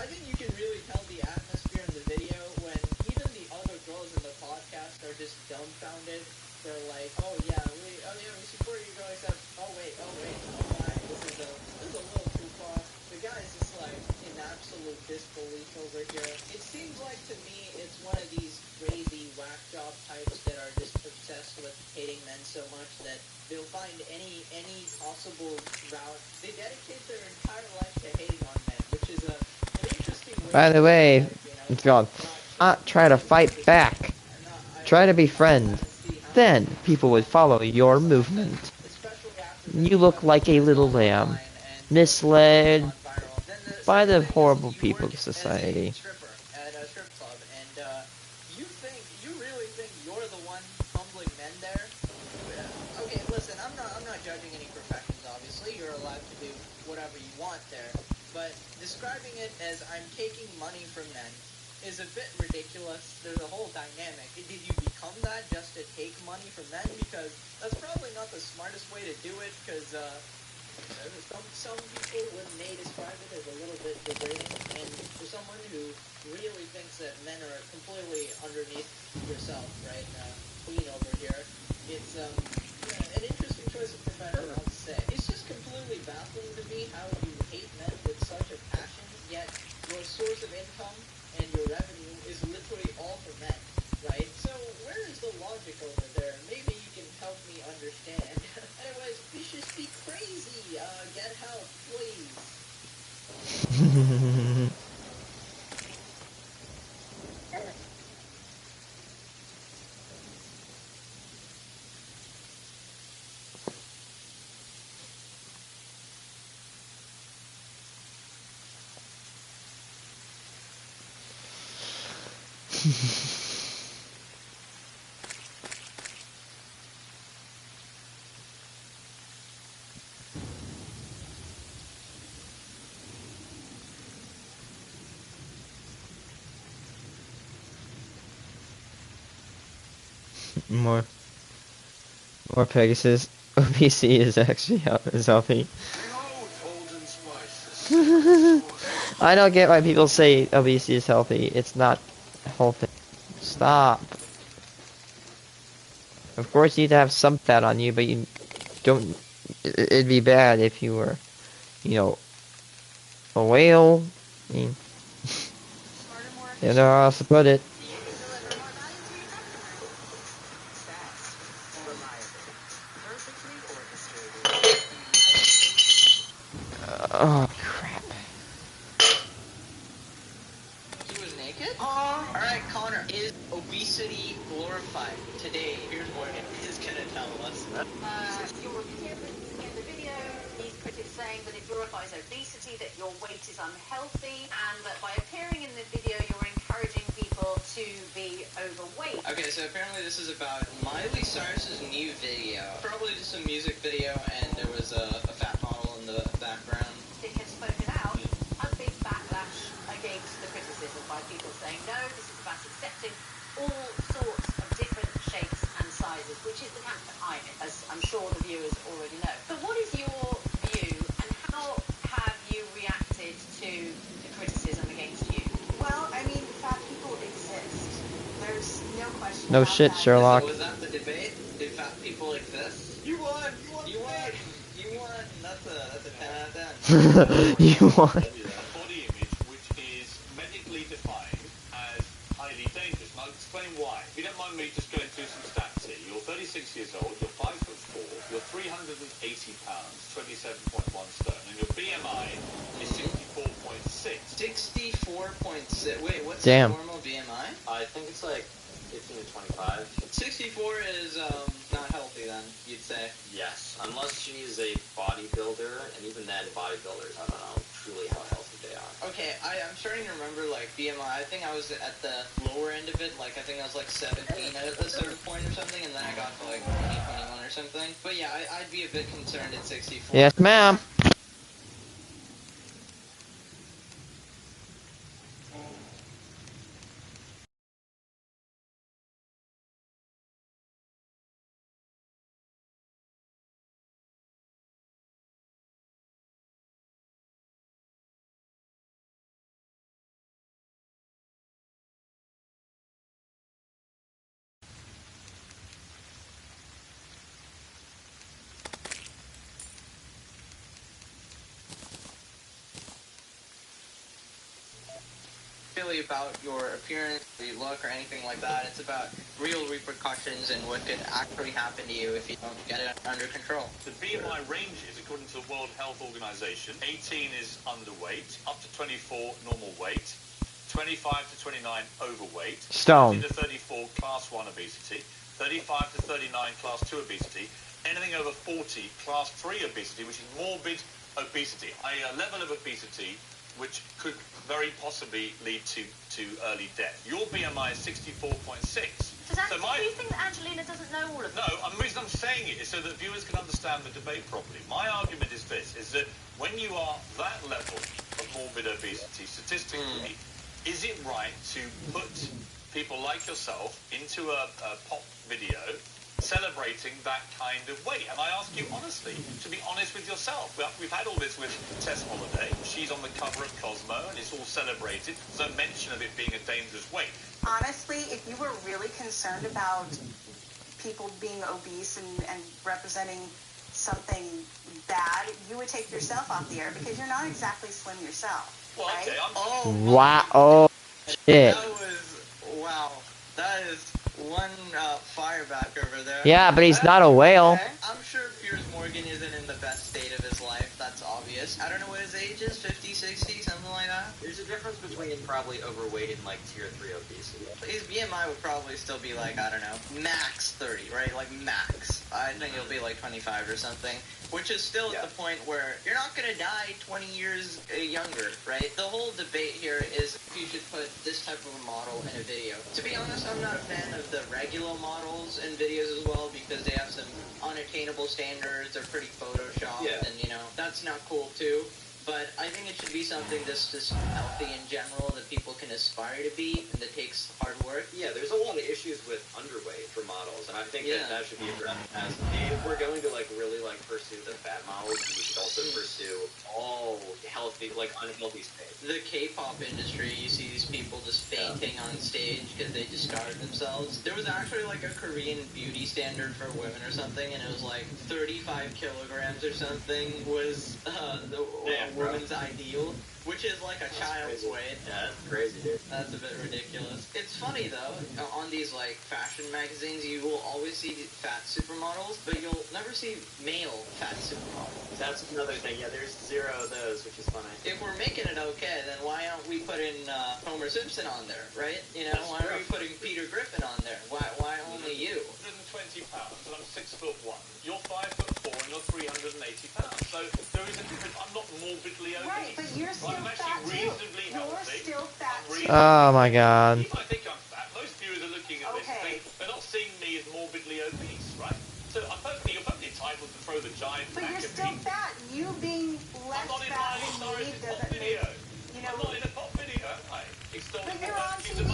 I think you can really tell the atmosphere in the video when even the other girls in the podcast are just dumbfounded. They're like, oh yeah, we support you girl, except, oh wait, oh my, this is a little too far. The guy is just like in absolute disbelief over here. It seems like to me it's one of these crazy whack job types that are just obsessed with hating men so much that they'll find any possible route. They dedicate their entire life to hating on men, which is an interesting way. By the way, if y'all not try to fight back, try to befriend, then people would follow your movement. You look like a little lamb, misled by the horrible people of society. At a strip club, and you really think you're the one humbling men there? Okay, listen, I'm not judging any professions. Obviously, you're allowed to do whatever you want there, but describing it as I'm taking money from men is a bit ridiculous. There's a whole dynamic. Did you become that just to take money from men? Because that's probably not the smartest way to do it. Because some people may describe it as a little bit degrading, and for someone who really thinks that men are completely underneath yourself, right, queen over here, it's an interesting choice of profession, I'll say. It's just completely baffling to me how you hate men with such a passion, yet your source of income and your revenue is literally all for men, right? So where is the logic over there? Maybe you can help me understand. Anyways, we should be crazy. Get help, please. More Pegasus. OBC is actually is healthy. I don't get why people say obesity is healthy. It's not healthy. Stop. Of course you need to have some fat on you, but you don't... It'd be bad if you were, you know, a whale. I mean... You know how else to put it. Oh, crap. He was naked? Alright, Connor, is obesity glorified? Today, here's what it is gonna tell us. Your appearance in the video, these critics saying that it glorifies obesity, that your weight is unhealthy, and that by appearing in the video, you're encouraging people to be overweight. Okay, so apparently this is about Miley Cyrus's new video. Probably just a music video, and there was a fat model in the background. It has spoken out a big backlash against the criticism by people saying, no, this is about accepting all sorts of different shapes and sizes, which is the camp that I'm in, as I'm sure the viewers already know. But what is your view, and how have you reacted to the criticism against you? Well, I mean, fat people exist. There's no question No about shit, that. Sherlock. So was that the debate? Do fat people exist? You won! You won! You won! That's a 10 out of 10. You won. Body image which is medically defined as highly dangerous. And I'll explain why. If you don't mind me just going through some stats here. You're 36 years old, you're 5'4", you're 380 pounds, 27.1 stone, and your BMI is 64.6. 64.6. Wait, what's Damn. the normal BMI? I think it's like 15 to 25. 64 is not healthy then, you'd say. Yes, unless she's a bodybuilder, and even then, bodybuilders, I don't know truly how healthy they are. Okay, I'm starting to remember like BMI. I think I was at the lower end of it. Like I think I was like 17 at a certain point or something, and then I got to like 20, 21 or something. But yeah, I'd be a bit concerned at 64. Yes, ma'am. necessarily about your appearance, or your look, or anything like that. It's about real repercussions and what could actually happen to you if you don't get it under control. The BMI ranges, according to the World Health Organization, 18 is underweight, up to 24 normal weight, 25 to 29 overweight, Stone. 30 to 34 class 1 obesity, 35 to 39 class 2 obesity, anything over 40 class 3 obesity, which is morbid obesity, a level of obesity which could very possibly lead to early death. Your BMI is 64.6. Do you think that Angelina doesn't know all of this? No, the reason I'm saying it is so that viewers can understand the debate properly. My argument is this, is that when you are that level of morbid obesity, statistically, is it right to put people like yourself into a pop video celebrating that kind of weight? And I ask you honestly, to be honest with yourself. We've had all this with Tess Holliday. She's on the cover of Cosmo, and it's all celebrated. There's no mention of it being a dangerous weight. Honestly, if you were really concerned about people being obese and representing something bad, you would take yourself off the air because you're not exactly slim yourself. Well, right? okay, Wow. Oh, shit. Wow. That is one fireback over there. Yeah, but he's not a whale. Okay. I'm sure Piers Morgan isn't in the best state of his life. That's obvious. I don't know what his age is, 50, 60, something like that. There's a difference between probably overweight and like tier 3 obesity. His BMI would probably still be like, I don't know, max 30, right? Like max. I think it'll be like 25 or something, which is still at the point where you're not going to die 20 years younger, right? The whole debate here is if you should put this type of a model in a video. To be honest, I'm not a fan of the regular models in videos as well because they have some unattainable standards. They're pretty photoshopped and, you know, that's not cool too. But I think it should be something that's just healthy in general that people can aspire to be and that takes hard work. Yeah, there's a lot of issues with underweight for models, and I think that should be addressed as if we're going to like really like pursue the fat models, we should also pursue all healthy, like unhealthy states. The K-pop industry, you see these people just fainting on stage because they discard themselves. There was actually like a Korean beauty standard for women or something, and it was like 35 kilograms or something was the woman's ideal, which is like a child's weight. Yeah, that's crazy, dude. That's a bit ridiculous. It's funny though, on these like fashion magazines, you will always see fat supermodels, but you'll never see male fat supermodels. That's another thing. Yeah, there's zero of those, which is funny. If we're making it okay, then why aren't we putting Homer Simpson on there, right? You know, why are we putting Peter Griffin on there? Why only you? 120 pounds, and I'm 6'1". You're 5'4", and you're 380 pounds. So there is a difference. I'm not morbidly obese. Right, but you're still I'm fat actually too. reasonably You're healthy. still fat too. Oh my god. You might think I'm fat. Most viewers are looking at this and think they're not seeing me as morbidly obese, right? So you're perfectly entitled to throw the giant But back you're at still me. fat. You being less fat than me doesn't make, you know. I'm not in a pop video, am I? But you're on TV.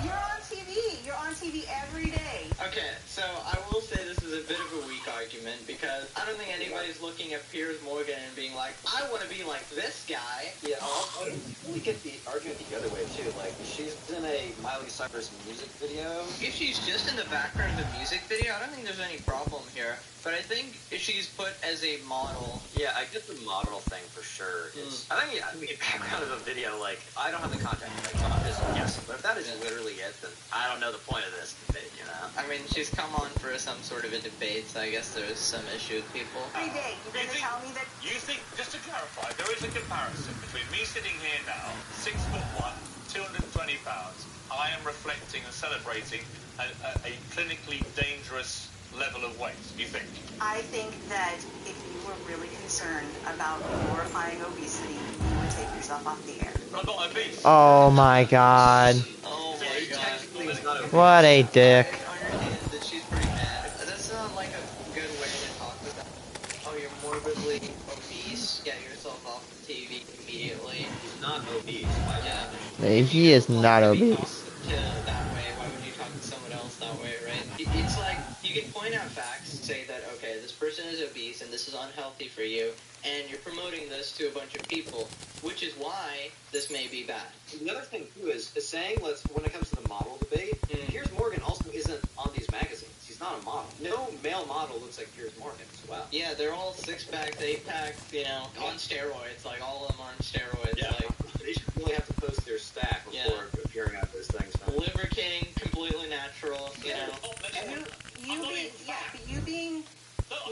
You're on TV. You're on TV every day. Okay, so I will say this is a bit of a weak argument because I don't think anybody's looking at Piers Morgan and being like, I want to be like this guy. Yeah, we get the argument the other way too. Like, she's in a Miley Cyrus music video. If she's just in the background of the music video, I don't think there's any problem here. But I think if she's put as a model... Yeah, I get the model thing for sure. I think, background of a video, like, I don't have the context, like, so I'm just guessing. But if that is literally it, then I don't know the point of this debate, you know? I mean, she's come on for some sort of a debate, so I guess there's some issue with people. Every day. You're going to tell me that... You think, just to clarify, there is a comparison between me sitting here now, 6'1", 220 pounds. I am reflecting and celebrating a clinically dangerous level of weight, you think? I think that if you were really concerned about glorifying obesity, you would take yourself off the air. I'm not obese. Oh my god. Oh my god. What a dick. I understand that she's pretty mad. That's not like a good way to talk about, oh, you're morbidly obese, get yourself off the TV immediately. He's not obese. He is not obese. That way, why would you talk to someone else that way, right? It's like, you can point out facts, say that, okay, this person is obese and this is unhealthy for you, and you're promoting this to a bunch of people, which is why this may be bad. The other thing, too, is saying, when it comes to the model debate, Piers Morgan also isn't on these magazines. He's not a model. No male model looks like Piers Morgan as well. Yeah, they're all 6-packs, 8-packs, you know, on steroids. Like, all of them are on steroids. Yeah, like, they should really have to post their stack before appearing on those things. Man. Liver King, completely natural, you know. And you being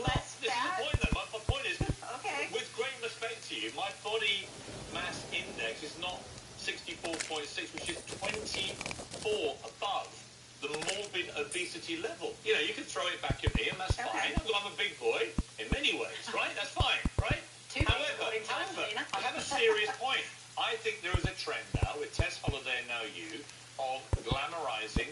less This fat. is the point though. My point is, Okay. with great respect to you, my body mass index is not 64.6, which is 24 above the morbid obesity level. You know, you can throw it back at me, and that's fine. I'm a big boy in many ways, right? That's fine, right? However, I have a serious point. I think there is a trend now with Tess Holliday and now you of glamorizing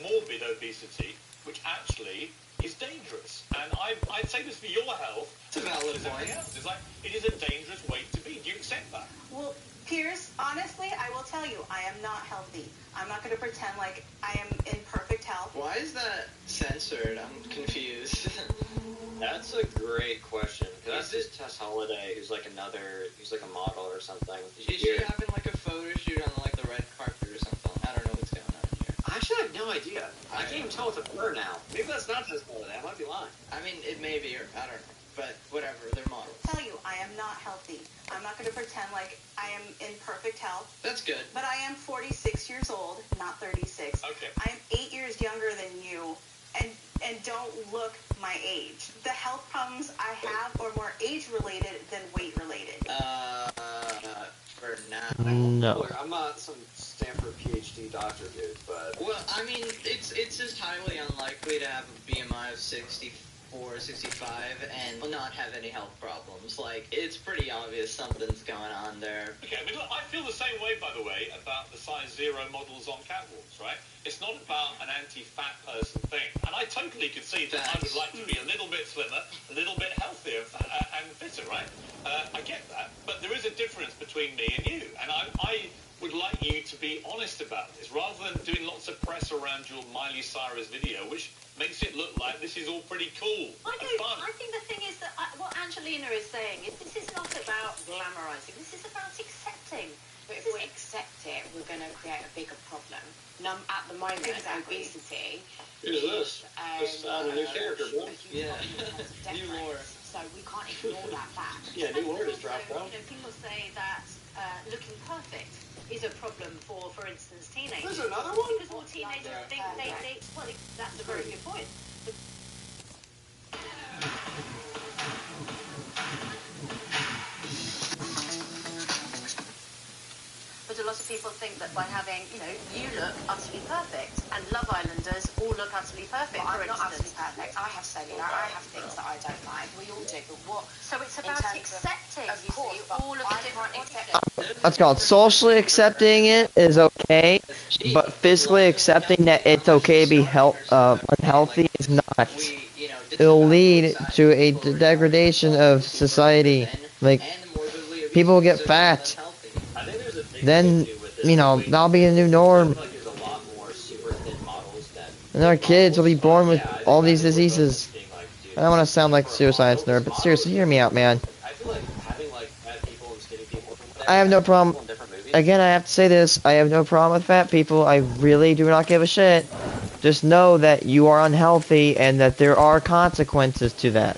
morbid obesity, which actually is dangerous. And I'd say this for your health. It's a valid point. It's like, it is a dangerous way to be. Do you accept that? Well, Pierce, honestly, I will tell you, I am not healthy. I'm not going to pretend like I am in perfect health. Why is that censored? I'm confused. That's a great question. That's just Tess Holliday, who's like a model or something. Is she having like a photo shoot on like the red carpet or something? I don't know what's going on here. I actually have no idea. I can't even tell it's a blur now. Maybe that's not Tess Holliday. I might be lying. I mean, it may be, or I don't know. But whatever, they're models. I tell you, I am not healthy. I'm not going to pretend like I am in perfect health. That's good. But I am 46 years old, not 36. Okay. I am 8 years younger than you, and don't look my age. The health problems I have are more age-related than weight-related. For now. No. Look, I'm not some Stanford PhD doctor, dude, but... Well, I mean, it's just highly unlikely to have a BMI of 64, 65, and not have any health problems. Like, it's pretty obvious something's going on there. Okay, I mean, look, I feel the same way, by the way, about the size 0 models on catwalks, right? It's not about an anti-fat person thing. And I totally could see that I would like to be a little bit slimmer, a little bit healthier and fitter, right? I get that. But there is a difference between me and you. And I would like you to be honest about this, rather than doing lots of press around your Miley Cyrus video, which makes it look like this is all pretty cool. I think the thing is that what Angelina is saying is this is not about glamorizing. This is about accepting. But if we accept it, we're going to create a bigger problem. At the moment, obesity Who's this? Just a new character, bro. Yeah. New lore. So we can't ignore that fact. Yeah, new lore just dropped, bro. You know, people say that looking perfect is a problem for instance, teenagers. There's another one? Because all teenagers think well, that's a very good point. But a lot of people think that by having, you look utterly perfect, and Love Islanders all look utterly perfect, Well, for I'm not instance. utterly perfect. I have cellular. I have things that I don't like. We all do. But what? So it's in about terms accepting, of you course, see, but all of I the different can't accept That's called socially accepting it is okay, but physically accepting that it's okay to be unhealthy is not. It'll lead to a degradation of society. Like, people get fat. I think there's a big Then, issue with this. that'll be a new norm. I feel like there's a lot more super thin models than... And our kids will be born with all these diseases. I don't want to sound like a pseudoscience nerd, but seriously, hear me out, man. I feel like having like fat people and skinny people... I have no problem. Again, I have to say this. I have no problem with fat people. I really do not give a shit. Just know that you are unhealthy and that there are consequences to that.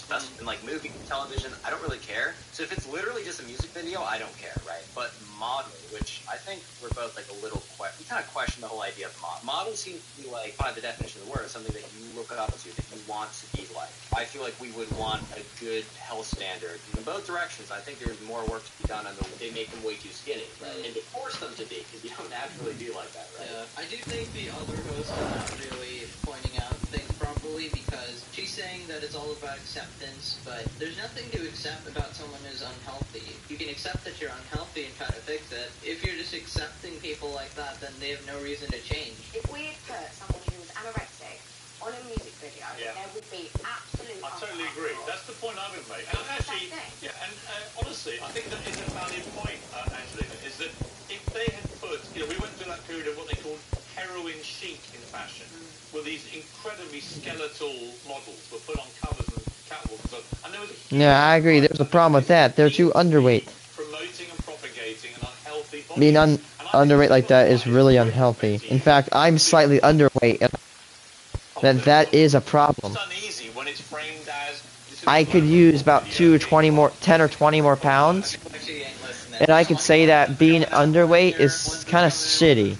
That's in like movie, television, I don't really care. So if it's literally just a music video, I don't care, right? But model, which I think we're both like a little we kind of question the whole idea of model. Model seems to be like, by the definition of the word, something that you look up to, that you want to be like. I feel like we would want a good health standard in both directions. I think there's more work to be done on they make them way too skinny, right? And to force them to be, because you don't naturally be like that, right? Yeah, I do think the other host is not really pointing out things properly, because she's saying that it's all about acceptance, but there's nothing to accept about someone who's unhealthy. You can accept that you're unhealthy and try to fix it. If you're just accepting people like that, then they have no reason to change. If we had put someone who was anorexic on a music video, there would be absolute... I totally agree. That's the point I would make. And actually, and honestly, I think that is a valid point, Angelina, is that if they had put, we went through that period of what they called heroin chic in fashion, where these incredibly skeletal models were put on covers and catwalks, and there was a huge Yeah, I agree. There's a problem with that. They're too underweight. promoting and propagating an unhealthy body. Being underweight like that is really unhealthy. In fact, I'm slightly underweight, and that is a problem. It's uneasy when it's framed as I could use about 10 or 20 more pounds, And I could say that being underweight is kind of shitty.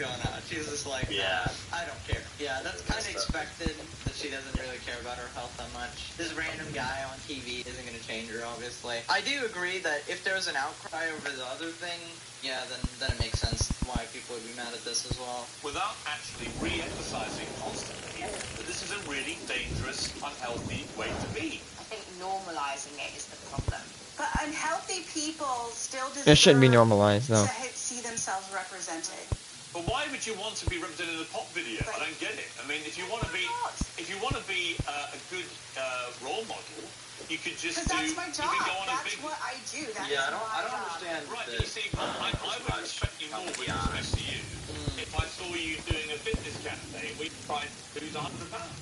She's just like, Yeah. I don't care. Yeah, that's kind of expected that she doesn't really care about her health that much. This random guy on TV isn't going to change her, obviously. I do agree that if there was an outcry over the other thing, yeah, then it makes sense why people would be mad at this as well. Without actually re-emphasizing constantly that this is a really dangerous, unhealthy way to be. I think normalizing it is the problem. But unhealthy people still deserve It shouldn't be normalized, though. to see themselves represented. But why would you want to be represented in a pop video? I don't get it. I mean, if you want to be a good role model, you could just do. Because that's my job. You could go on That's a big. what I do. That's Yeah, I my don't job. understand. Right, but you see, I would respect you more with respect to you if I saw you doing a fitness campaign. We try to lose 100 pounds.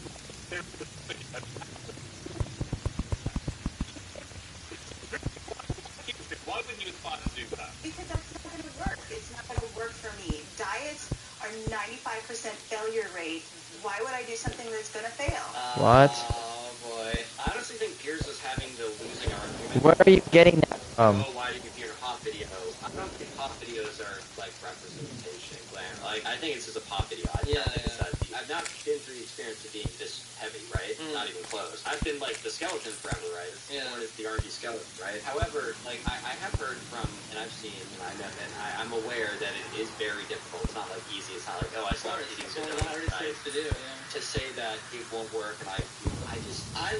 Why wouldn't you aspire to do that? Because that's not going to work. It's not going to work for me. Diets are 95% failure rate. Why would I do something that's going to fail? What? Oh, boy. I honestly think Piers is having the losing argument. Where are you getting that from? Oh, why did you hear pop video? I don't think pop videos are like representation, Glenn. Like, I think it's just a pop video. I've not been through the experience of being this heavy, right? Not even close. I've been like the skeleton forever, right? It's the Argy skeleton, right? However, like I have heard from, and I've seen, and I'm aware that it is very difficult. It's not like easy. It's not like, oh, I stopped eating It's one of the hardest things to do, yeah. To say that it won't work, and I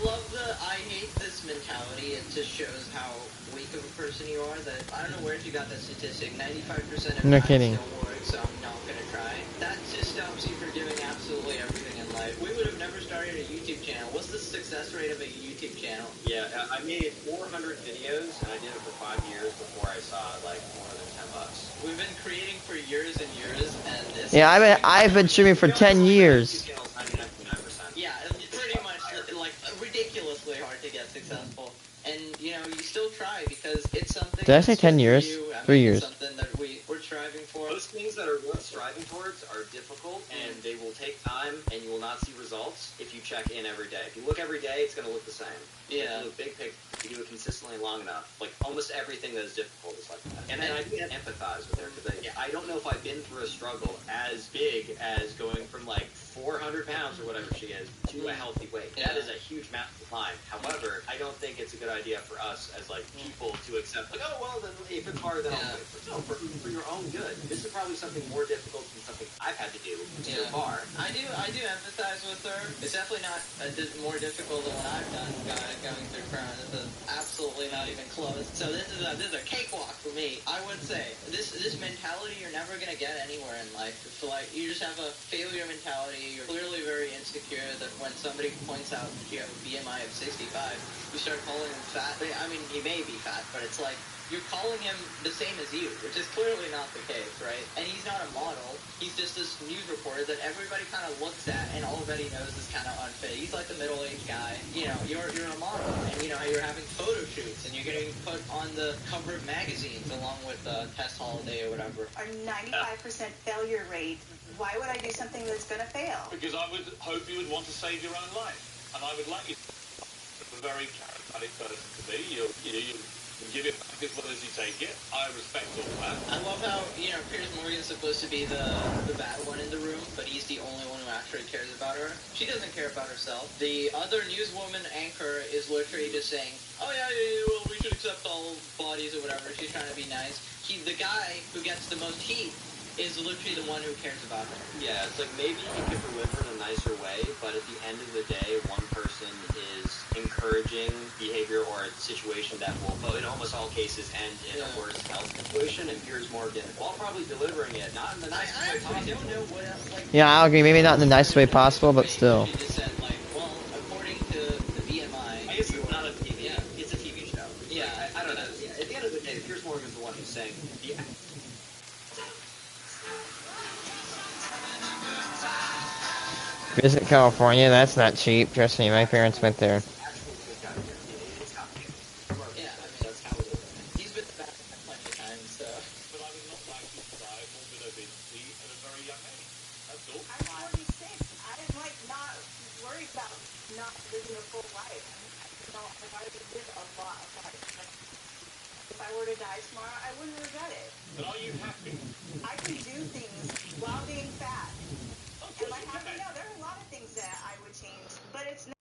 love I hate this mentality. It just shows how weak of a person you are. That I don't know where you got that statistic. 95% of No times kidding. don't work, so I'm not gonna try. That just stops you from doing absolutely everything in life. We would have never started a YouTube channel. What's the success rate of a YouTube channel? Yeah, I made 400 videos, and I did it for 5 years before I saw like more than $10. We've been creating for years and years, and this. Yeah, I've been streaming for 10 years. Yeah, it's pretty much like ridiculously hard to get successful. And you know, you still try because it's something. Did I say 10 years? You. 3 years. It's something that we're striving for. Those things that are worth striving towards are difficult, and they will take time, and you will not see results if you check in every day. If you look every day, it's going to look the same. Yeah. If you look big picture, you do it consistently long enough. Like almost everything that is difficult is like that. And then I can empathize with her because I don't know if I've been through a struggle as big as going from like 400 pounds or whatever she is to a healthy weight. That is a huge massive climb. However, I don't think it's a good idea for us as like people to accept like, oh well, then if it's hard, then I'll do it. No, for your own good. This is probably something more difficult than something I've had to do so far. I do empathize with her. It's definitely not more difficult than what I've done going through Crown. This is absolutely not even close. So this is a cakewalk for me. I would say this mentality you're never gonna get anywhere in life. It's like you just have a failure mentality. You're clearly very insecure. That when somebody points out that you have a BMI of 65, you start calling him fat. I mean, he may be fat, but it's like you're calling him the same as you, which is clearly not the case, right? And he's not a model. He's just this news reporter that everybody kind of looks at and already knows is kind of unfit. He's like the middle-aged guy. You know, you're a model, and you know you're having photo shoots, and you're getting put on the cover of magazines along with Tess Holiday or whatever. Our 95% failure rate. Why would I do something that's going to fail? Because I would hope you would want to save your own life, and I would like you a very charismatic person to be. You give it back as well as you take it. I respect all that. I love how, you know, Piers Morgan's supposed to be the bad one in the room, but he's the only one who actually cares about her. She doesn't care about herself. The other newswoman anchor is literally just saying, oh yeah, well, we should accept all bodies or whatever. She's trying to be nice. The guy who gets the most heat is literally the one who cares about her. Yeah, it's like maybe he could deliver in a nicer way, but at the end of the day, one person is encouraging behavior or a situation that will, in almost all cases, end in a worse health situation. And Piers Morgan, while probably delivering it, not in the nicest way possible. I don't know what else. Like, Yeah, I'll agree. Maybe not in the nicest way possible, but still. She just said, like, well, according to the BMI, I guess it's not a TV. Yeah, it's a TV show. Yeah, I don't know. Yeah, at the end of the day, Piers Morgan's the one who's saying the. Visit California, that's not cheap. Trust me, my parents went there. yeah, I mean, that's how it is. He's been back plenty of times, so. But I would not like you to die of morbid obesity at a very young age. That's all. I'm 46. I'm like not worried about not living a full life. I already live a lot of life. If I were to die tomorrow, I wouldn't regret it. But are you happy? I can do things while being fat. Of Am course I you happy? can. No, there are a lot of things that I would change, but it's not.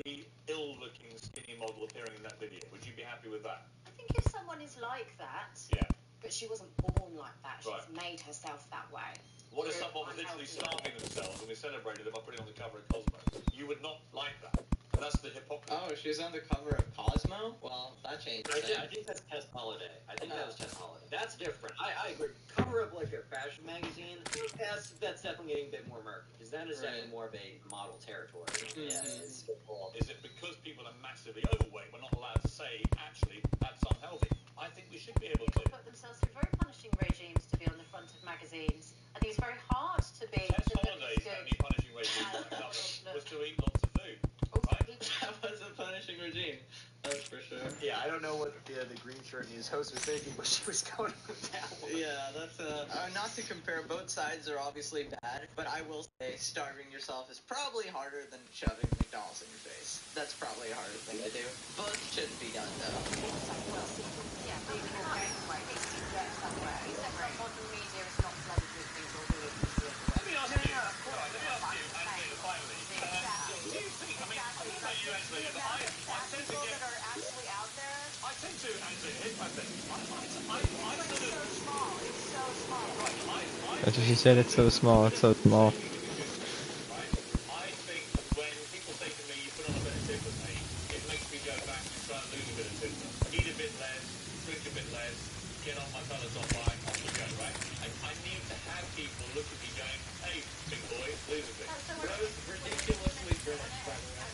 The ill-looking skinny model appearing in that video. Would you be happy with that? I think if someone is like that, Yeah. but she wasn't born like that, she's Right. made herself that way. What if through someone was literally unhealthy starving themselves and we celebrated them by putting on the cover of Cosmo? You would not like that. And that's the hypocrisy. Oh, she was on the cover of Cosmo? Well, that changed I things. think that's Tess Holiday. I think that was Tess Holiday. That's different. I agree. Cover of like a fashion magazine, that's definitely getting a bit more murky. Because that is definitely more of a model territory. Yeah, it's Is it because people are massively overweight, we're not allowed to say, actually, that's unhealthy? I think we should be able to. Put themselves through very punishing regimes to be on the front of magazines. I think it's very hard to be. Tess to look as Holiday's good only punishing regime, for example, was to eat lots of food. Right? That was a punishing regime. That's for sure. Yeah, I don't know what the green shirt news host was thinking, but she was going down. Yeah, that's not to compare. Both sides are obviously bad, but I will say starving yourself is probably harder than shoving McDonald's in your face. That's probably a harder thing to do. Both shouldn't be done though. Yeah, being an organic way. Except that modern media is not flooded with people who are considered. Let me ask you, Angela, finally. Do you think, I mean, I don't know about you, Angela, but I tend to get... that are actually out there. I tend to, Angela, here's my thing. I It's sort of... so small. It's so small. Right, That's what she said. It's so small. It's so small. Right? I think when people say to me, you put on a bit of tip with me, it makes me go back and try and lose a bit of tip. Eat a bit less, drink a bit less, get on my Peloton bike, off we go, right? I need to have people look at me going, hey, big boy, lose a bit. Rose ridiculously British, by the way.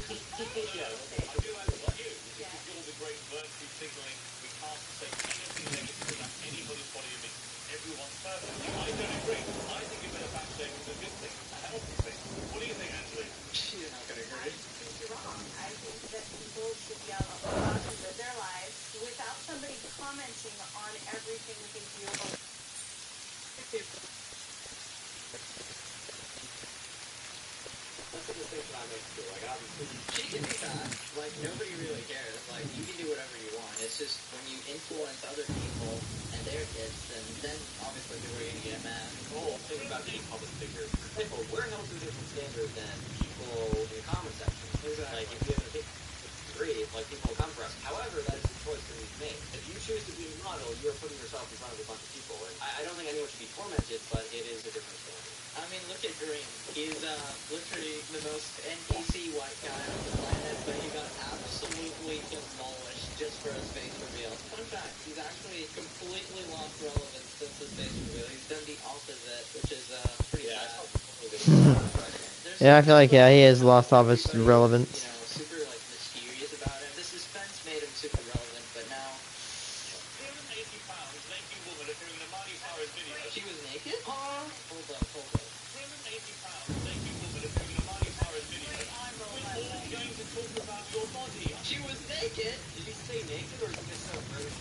Yeah, I do like you. Because you feel the great virtue signaling. We can't say anything negative about anybody's body image. Everyone's perfect. I don't agree. I think a bit of fat shaming is a good thing, a healthy thing. What do you think, Angela? She's not gonna agree. You're wrong. I think that people should be allowed to live their lives without somebody commenting on everything that they do. That's the distinction I make too. Like, obviously, She can be fat. Like, nobody really cares. Like, you can do whatever you want. It's just when you influence other people and their kids, then obviously people are gonna get mad. the whole thing about being a public figure, people, we're held to a different standard than people in the comment section. Exactly. Like, if you have a disagree, like, people will come for us. However, that is a choice that we've made. If you choose to be a model, you are putting yourself in front of a bunch of people. And I don't think anyone should be tormented, but it is a different standard. I mean, look at Green. He's literally the most NPC white guy on the planet, but he got absolutely demolished just for his face reveal. Fun fact, he's actually completely lost relevance since his face reveal. He's done the opposite, which is pretty sad. Yeah, I feel like he has lost all of his relevance. You know, super like mysterious about him. The suspense made him super relevant, but now 280 pounds, naked woman appearing in a Miley Cyrus video. she was naked. Hold up. 280 pounds, naked woman appearing in a Miley Cyrus video. We're all going to talk about your body. She was naked. Did you say naked, or did you just say British?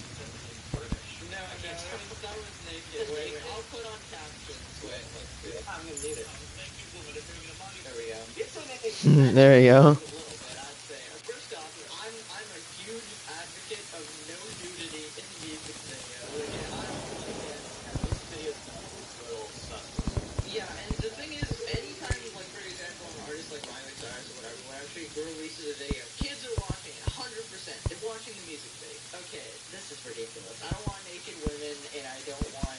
No, that was naked. Wait, I'll put on captions. Wait, let's see. I'm gonna need it. Naked woman appearing in a Miley There we go. It's so naked. There you go. A little bit, I'd say. First off, I'm a huge advocate of no nudity in music videos. Like, I don't like it. This video is a little sus. Yeah, and the thing is, anytime, like, for example, an artist like Miley Cyrus or whatever, whenever she releases a video, kids are watching it 100%. They're watching the music video. Okay, this is ridiculous. I don't want naked women, and I don't want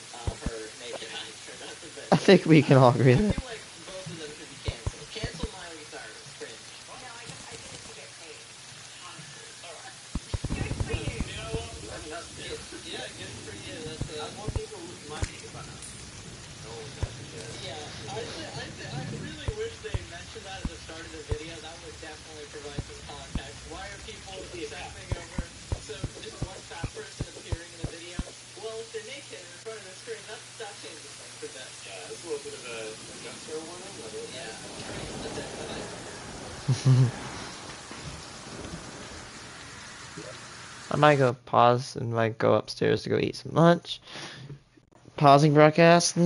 her naked either. That's a bit. I think we can all agree I there. feel like both of them should be canceled. Cancel Miley Cyrus. Cringe. No, I think it should get paid. Good for you. You know what? I mean, that's good. Yeah, good for you. That's I want people to lose my name by now. No one's gonna forget. yeah. I really wish they mentioned that at the start of the video. That would definitely provide some context. Why are people obsessing over so just one fat person appearing in the video? Well, if they're naked in front of the screen, that changes things a bit. Yeah, that's a little bit of a jumpscare warning. Yeah. That's it. Bye-bye. I might go pause and might go upstairs to go eat some lunch. Pausing broadcast.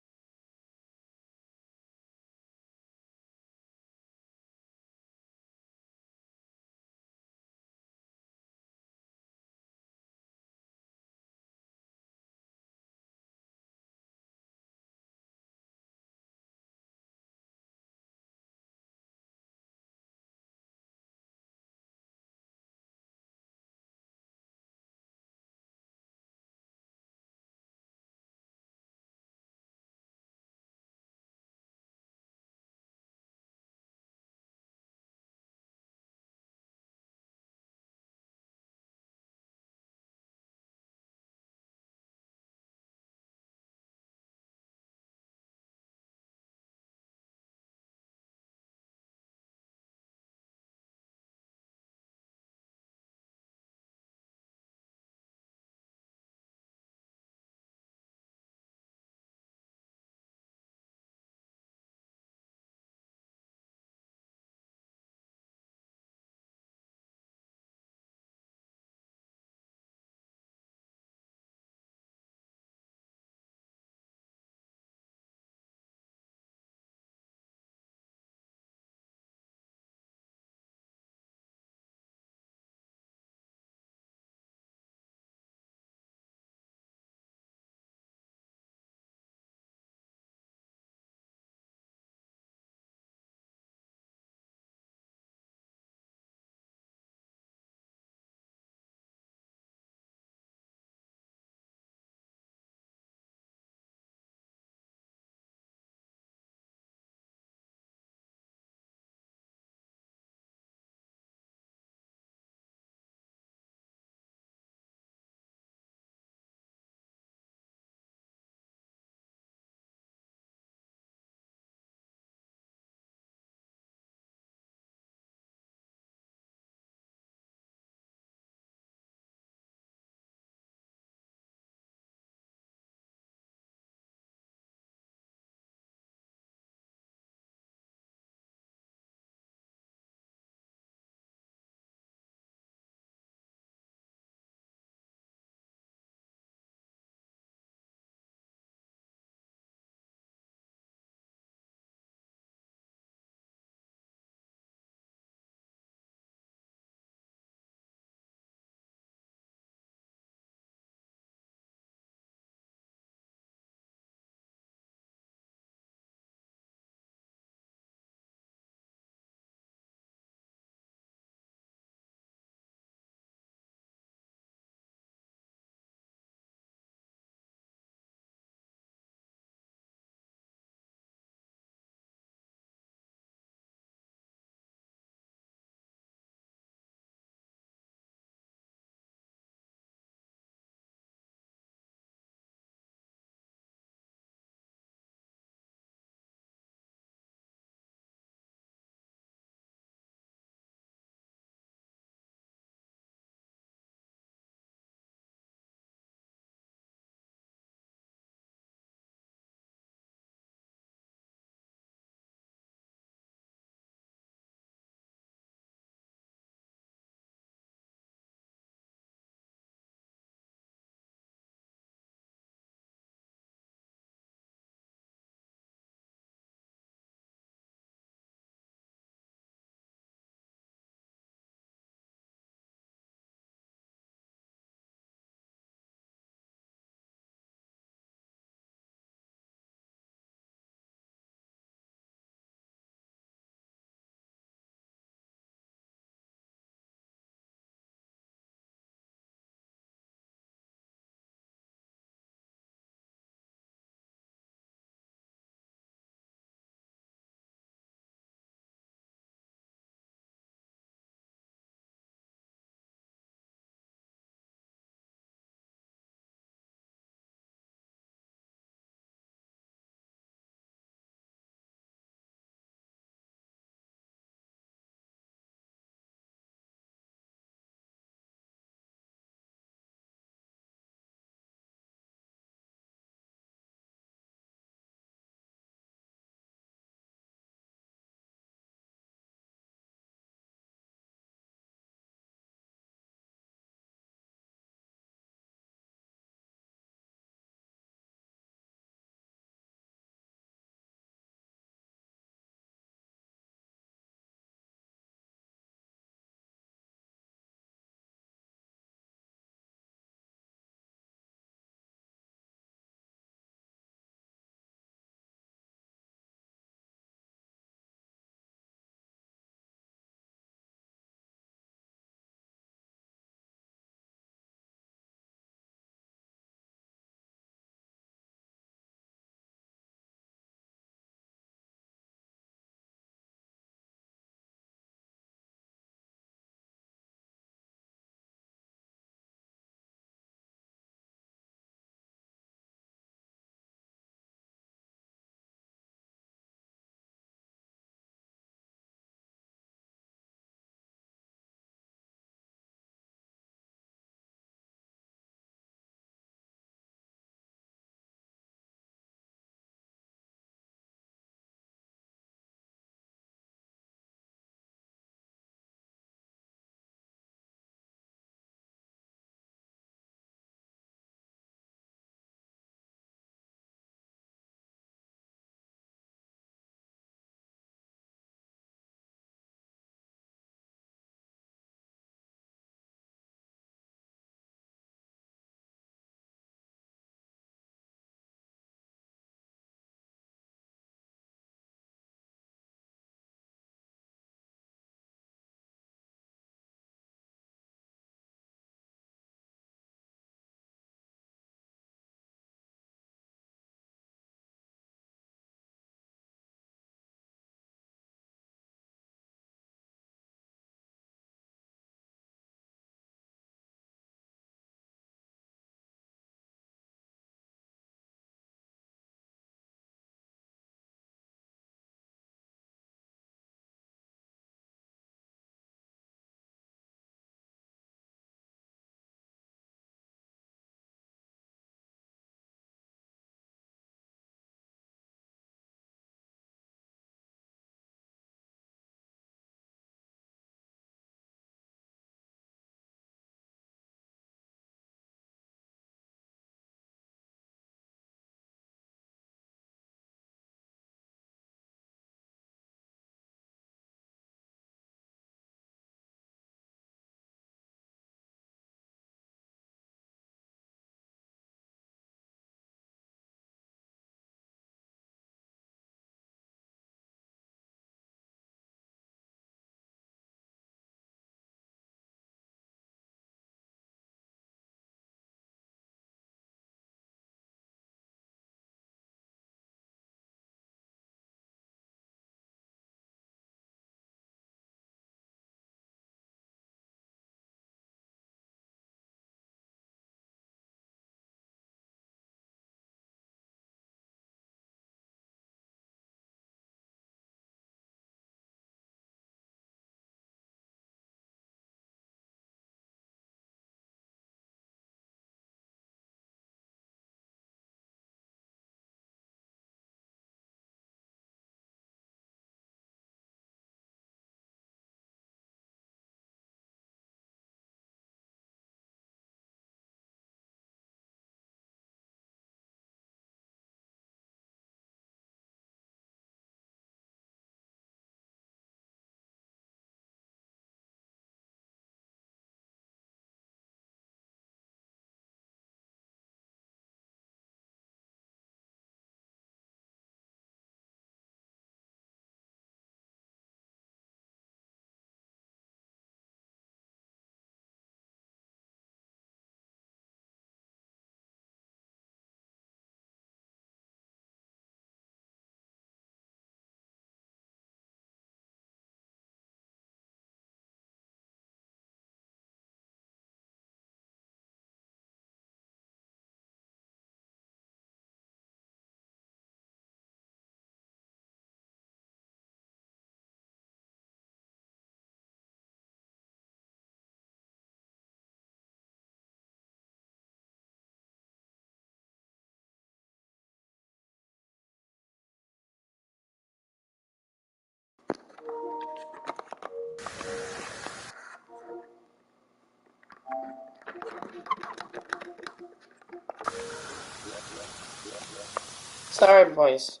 Sorry, boys.